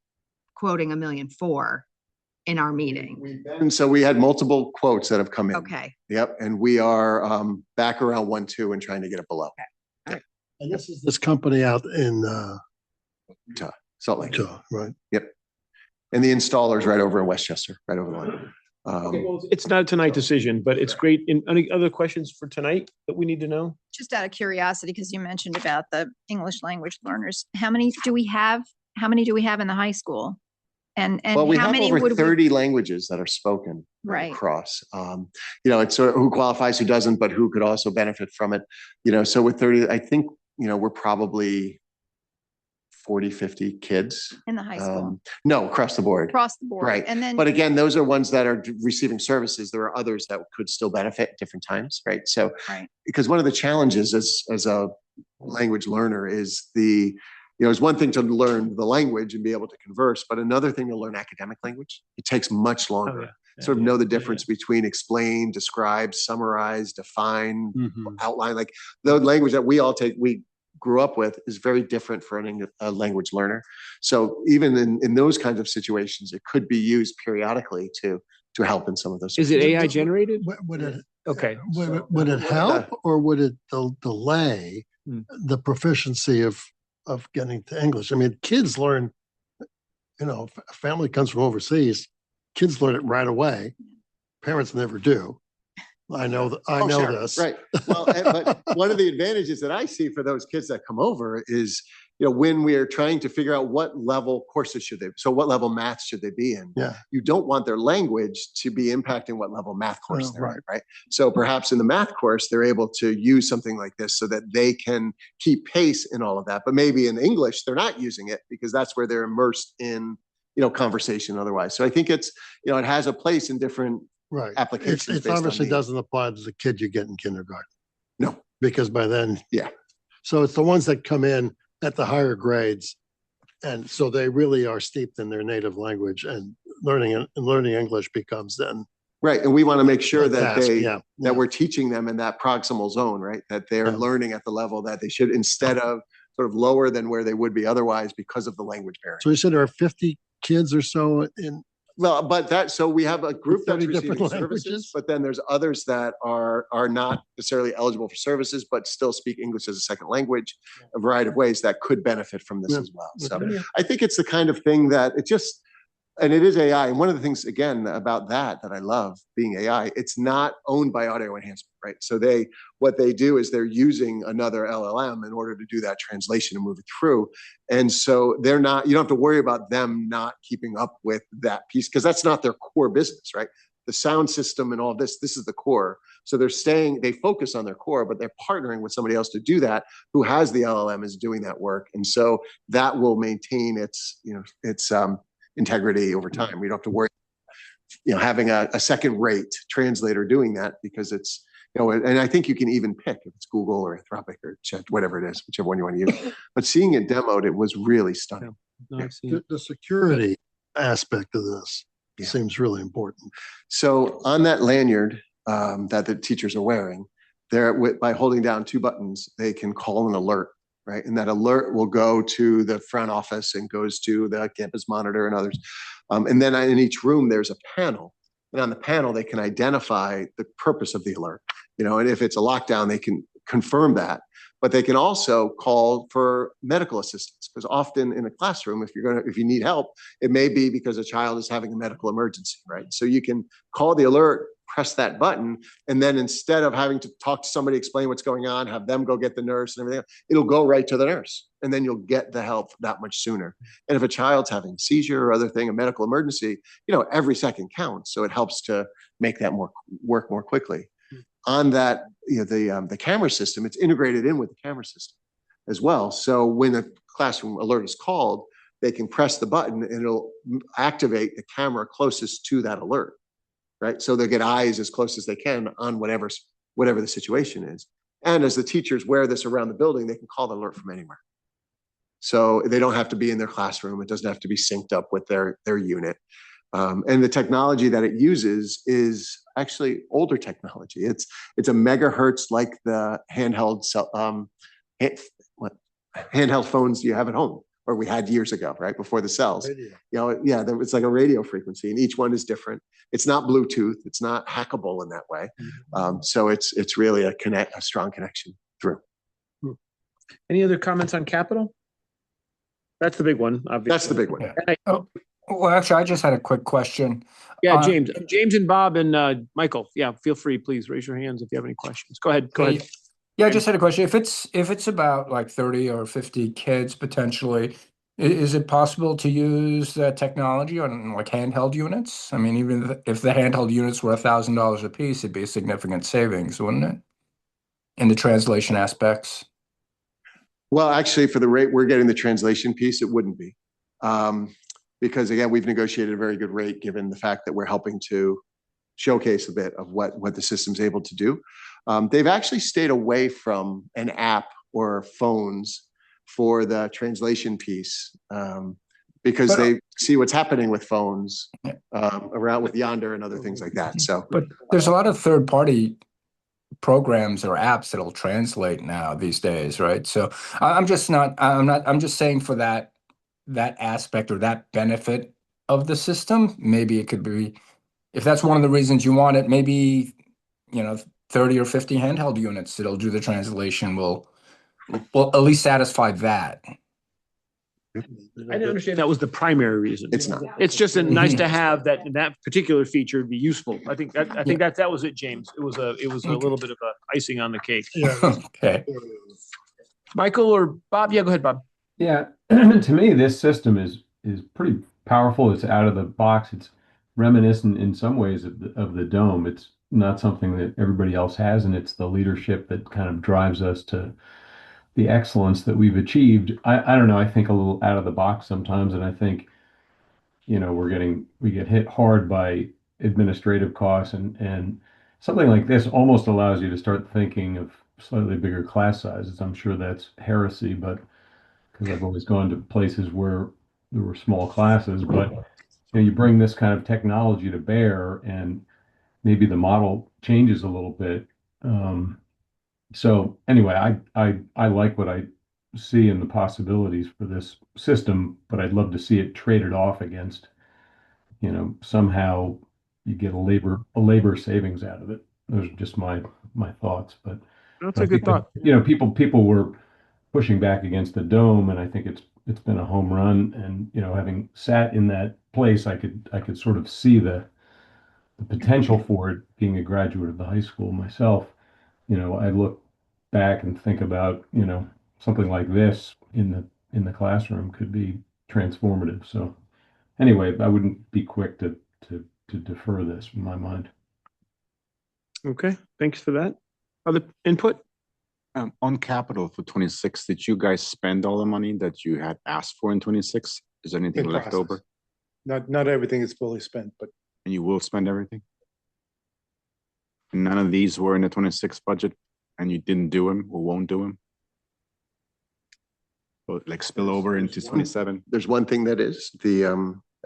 quoting $1.4 million in our meeting. And so we had multiple quotes that have come in. Okay. Yep. And we are back around 1.2 and trying to get it below. Okay. And this is this company out in Utah, Salt Lake. Utah, right? Yep. And the installer's right over in Westchester, right over the line. It's not a tonight decision, but it's great. Any other questions for tonight that we need to know? Just out of curiosity, because you mentioned about the English language learners, how many do we have in the high school? And Well, we how have many over would we? 30 languages that are spoken Right. across. It's sort of who qualifies, who doesn't, but who could also benefit from it. So with 30, I think, we're probably 40, 50 kids. In the high school, No, across the board. across the board. Right. And then, But again, those are ones that are receiving services. There are others that could still benefit at different times, right? So, Right. because one of the challenges as a language learner is it's one thing to learn the language and be able to converse, but another thing to learn academic language. It takes much longer. Sort of know the difference between explain, describe, summarize, define, outline, like the language that we grew up with is very different for a language learner. So even in those kinds of situations, it could be used periodically to help in some of those. Is it AI generated? Would it, Okay. would it help or would it delay the proficiency of getting to English? I mean, kids learn, a family comes from overseas, kids learn it right away. Parents never do. I know Sure. this. Right. Well, but one of the advantages that I see for those kids that come over is, when we are trying to figure out what level courses what level math should they be in? Yeah. You don't want their language to be impacting what level math course they're in, right? So perhaps in the math course, they're able to use something like this so that they can keep pace in all of that. But maybe in English, they're not using it because that's where they're immersed in, conversation otherwise. So I think it's, it has a place in different applications. It obviously doesn't apply to the kid you get in kindergarten. No. Because by then. Yeah. So it's the ones that come in at the higher grades. And so they really are steeped in their native language, and learning English becomes then. Right. And we want to make sure that task, that we're teaching them in that proximal zone, right? That they're learning at the level that they should, instead of sort of lower than where they would be otherwise because of the language barrier. So you said there are 50 kids or so in. Well, but so we have a group that's 30 receiving different services, languages? but then there's others that are not necessarily eligible for services, but still speak English as a second language, a variety of ways that could benefit from this as well. So I think it's the kind of thing that and it is AI. And one of the things, again, about that I love being AI, it's not owned by Audio Enhancement, right? So what they do is they're using another LLM in order to do that translation and move it through. And so you don't have to worry about them not keeping up with that piece, because that's not their core business, right? The sound system and all this is the core. So they focus on their core, but they're partnering with somebody else to do that, who has the LLM is doing that work. And so that will maintain its integrity over time. We don't have to worry, having a second rate translator doing that, because it's, and I think you can even pick if it's Google or Anthropic or Chat, whatever it is, whichever one you want to use. But seeing it demoed, it was really stunning. The security aspect of this seems really important. So on that lanyard that the teachers are wearing, by holding down two buttons, they can call an alert. Right. And that alert will go to the front office and goes to the campus monitor and others. And then in each room, there's a panel. And on the panel, they can identify the purpose of the alert. And if it's a lockdown, they can confirm that. But they can also call for medical assistance, because often in a classroom, if you need help, it may be because a child is having a medical emergency. Right. So you can call the alert, press that button, and then instead of having to talk to somebody, explain what's going on, have them go get the nurse and everything, it'll go right to the nurse, and then you'll get the help that much sooner. And if a child's having a seizure or other thing, a medical emergency, every second counts. So it helps to make that work more quickly. On that, the camera system, it's integrated in with the camera system as well. So when a classroom alert is called, they can press the button and it'll activate the camera closest to that alert. Right. So they'll get eyes as close as they can on whatever the situation is. And as the teachers wear this around the building, they can call the alert from anywhere. So they don't have to be in their classroom. It doesn't have to be synced up with their unit. And the technology that it uses is actually older technology. It's a megahertz, like the handheld phones you have at home, or we had years ago, right before the cells. It's like a radio frequency, and each one is different. It's not Bluetooth. It's not hackable in that way. So it's really a strong connection through. Any other comments on capital? That's the big one, obviously. That's the big one. Well, actually, I just had a quick question. Yeah, James and Bob and Michael. Yeah, feel free, please raise your hands if you have any questions. Go ahead. Yeah, I just had a question. If it's about like 30 or 50 kids potentially, Is it possible to use that technology on like handheld units? I mean, even if the handheld units were $1,000 a piece, it'd be a significant savings, wouldn't it? In the translation aspects. Well, actually, for the rate we're getting the translation piece, it wouldn't be. Because again, we've negotiated a very good rate, given the fact that we're helping to showcase a bit of what the system's able to do. They've actually stayed away from an app or phones for the translation piece, because they see what's happening with phones around with Yonder and other things like that. So, but there's a lot of third-party programs or apps that'll translate now these days, right? So I'm just saying for that aspect or that benefit of the system, maybe it could be, if that's one of the reasons you want it, maybe, 30 or 50 handheld units that'll do the translation will at least satisfy that. I didn't understand that was the primary reason. it's not. It's just nice to have that particular feature be useful. I think that was it, James. It was a little bit of a icing on the cake. Okay. Michael or Bob? Yeah, go ahead, Bob. Yeah, to me, this system is pretty powerful. It's out of the box. It's reminiscent in some ways of the Dome. It's not something that everybody else has, and it's the leadership that kind of drives us to the excellence that we've achieved. I don't know. I think a little out of the box sometimes, and I think we get hit hard by administrative costs, and something like this almost allows you to start thinking of slightly bigger class sizes. I'm sure that's heresy, but because I've always gone to places where there were small classes, but you bring this kind of technology to bear, and maybe the model changes a little bit. So anyway, I like what I see in the possibilities for this system, but I'd love to see it traded off against, somehow you get a labor savings out of it. Those are just my thoughts, but That's a good thought. People were pushing back against the Dome, and I think it's been a home run. And having sat in that place, I could sort of see the potential for it. Being a graduate of the high school myself, I look back and think about something like this in the classroom could be transformative. So anyway, I wouldn't be quick to defer this in my mind. Okay, thanks for that. Other input? On capital for 26, did you guys spend all the money that you had asked for in 26? Is there anything In left process. over? Not everything is fully spent, but And you will spend everything? And none of these were in the 26 budget, and you didn't do them or won't do them? Or like spill over into 27? There's one thing that is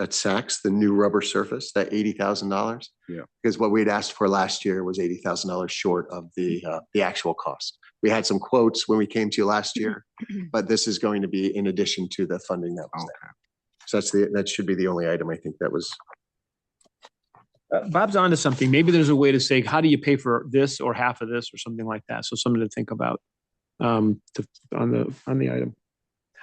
at Saks, the new rubber surface, that $80,000. Yeah. Because what we'd asked for last year was $80,000 short of the actual cost. We had some quotes when we came to you last year, but this is going to be in addition to the funding that was there. So that should be the only item I think that was. Bob's onto something. Maybe there's a way to say, how do you pay for this or half of this or something like that? So something to think about on the item.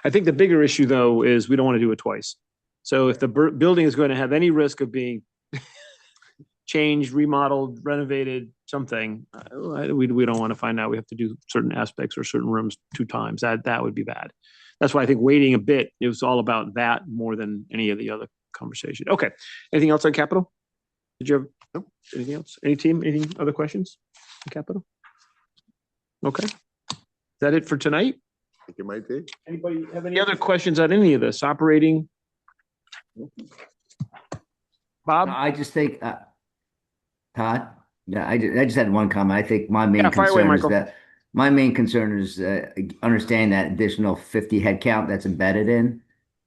I think the bigger issue though is we don't want to do it twice. So if the building is going to have any risk of being changed, remodeled, renovated, something, we don't want to find out we have to do certain aspects or certain rooms 2 times. That would be bad. That's why I think waiting a bit, it was all about that more than any of the other conversation. Okay. Anything else on capital? Did you have anything else? Any other questions on capital? Okay. Is that it for tonight? I think it might be. Anybody have any other questions on any of this? Operating? Bob? I just think, Todd, yeah, I just had one comment. I think my main fire away, concern is Michael. that my main concern is understanding that additional 50 head count that's embedded in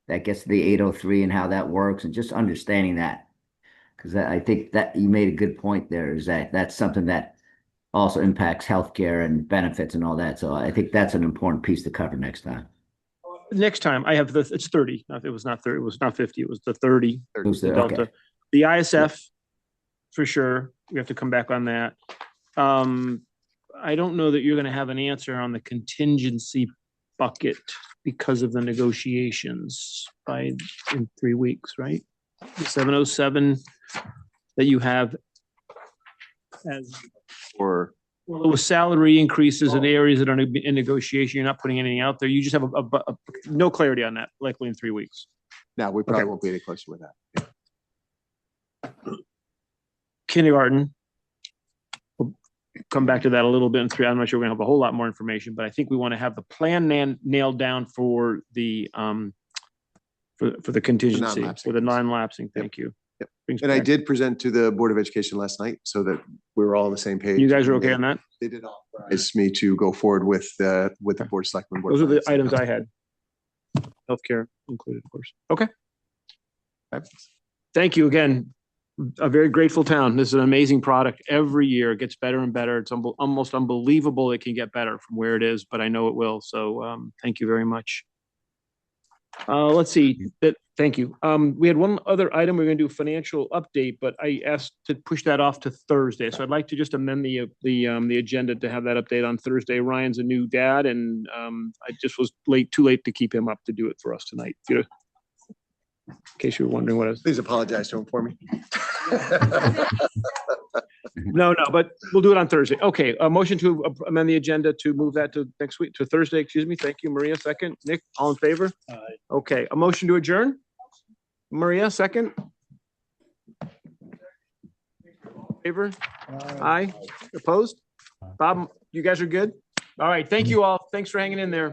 that gets to the 803 and how that works, and just understanding that. Because I think that you made a good point there, is that that's something that also impacts healthcare and benefits and all that. So I think that's an important piece to cover next time. Next time I have it's 30. It was not 30. It was not 50. It was the 30. Who's The there? Delta. Okay. The ISF, for sure. We have to come back on that. I don't know that you're going to have an answer on the contingency bucket because of the negotiations in 3 weeks, right? The 707 that you have as For Well, with salary increases in areas that are in negotiation, you're not putting anything out there. You just have no clarity on that, likely in 3 weeks. No, we probably Okay. won't be any closer with that. Kindergarten. We'll come back to that a little bit in 3. I'm not sure we're gonna have a whole lot more information, but I think we want to have the plan nailed down for the for the contingency, non-lapsing for the piece. non-lapsing. Thank you. Yep. Brings And I back- did present to the Board of Education last night so that we were all on the same page. You guys are and okay on that? They did authorize me to go forward with the Board of Selectmen. Board of Those are the Finance. items I had. Healthcare included, of course. Okay. Thank you again. A very grateful town. This is an amazing product. Every year it gets better and better. It's almost unbelievable it can get better from where it is, but I know it will. So thank you very much. Let's see. Thank you. We had one other item. We're going to do financial update, but I asked to push that off to Thursday. So I'd like to just amend the agenda to have that update on Thursday. Ryan's a new dad, and I just was too late to keep him up to do it for us tonight. In case you were wondering what I was. Please apologize to him for me. No, but we'll do it on Thursday. Okay, a motion to amend the agenda to move that to next week, to Thursday, excuse me. Thank you, Maria, second. Nick, all in favor? Okay, a motion to adjourn? Maria, second? Favor? Aye. Opposed? Bob, you guys are good? All right, thank you all. Thanks for hanging in there.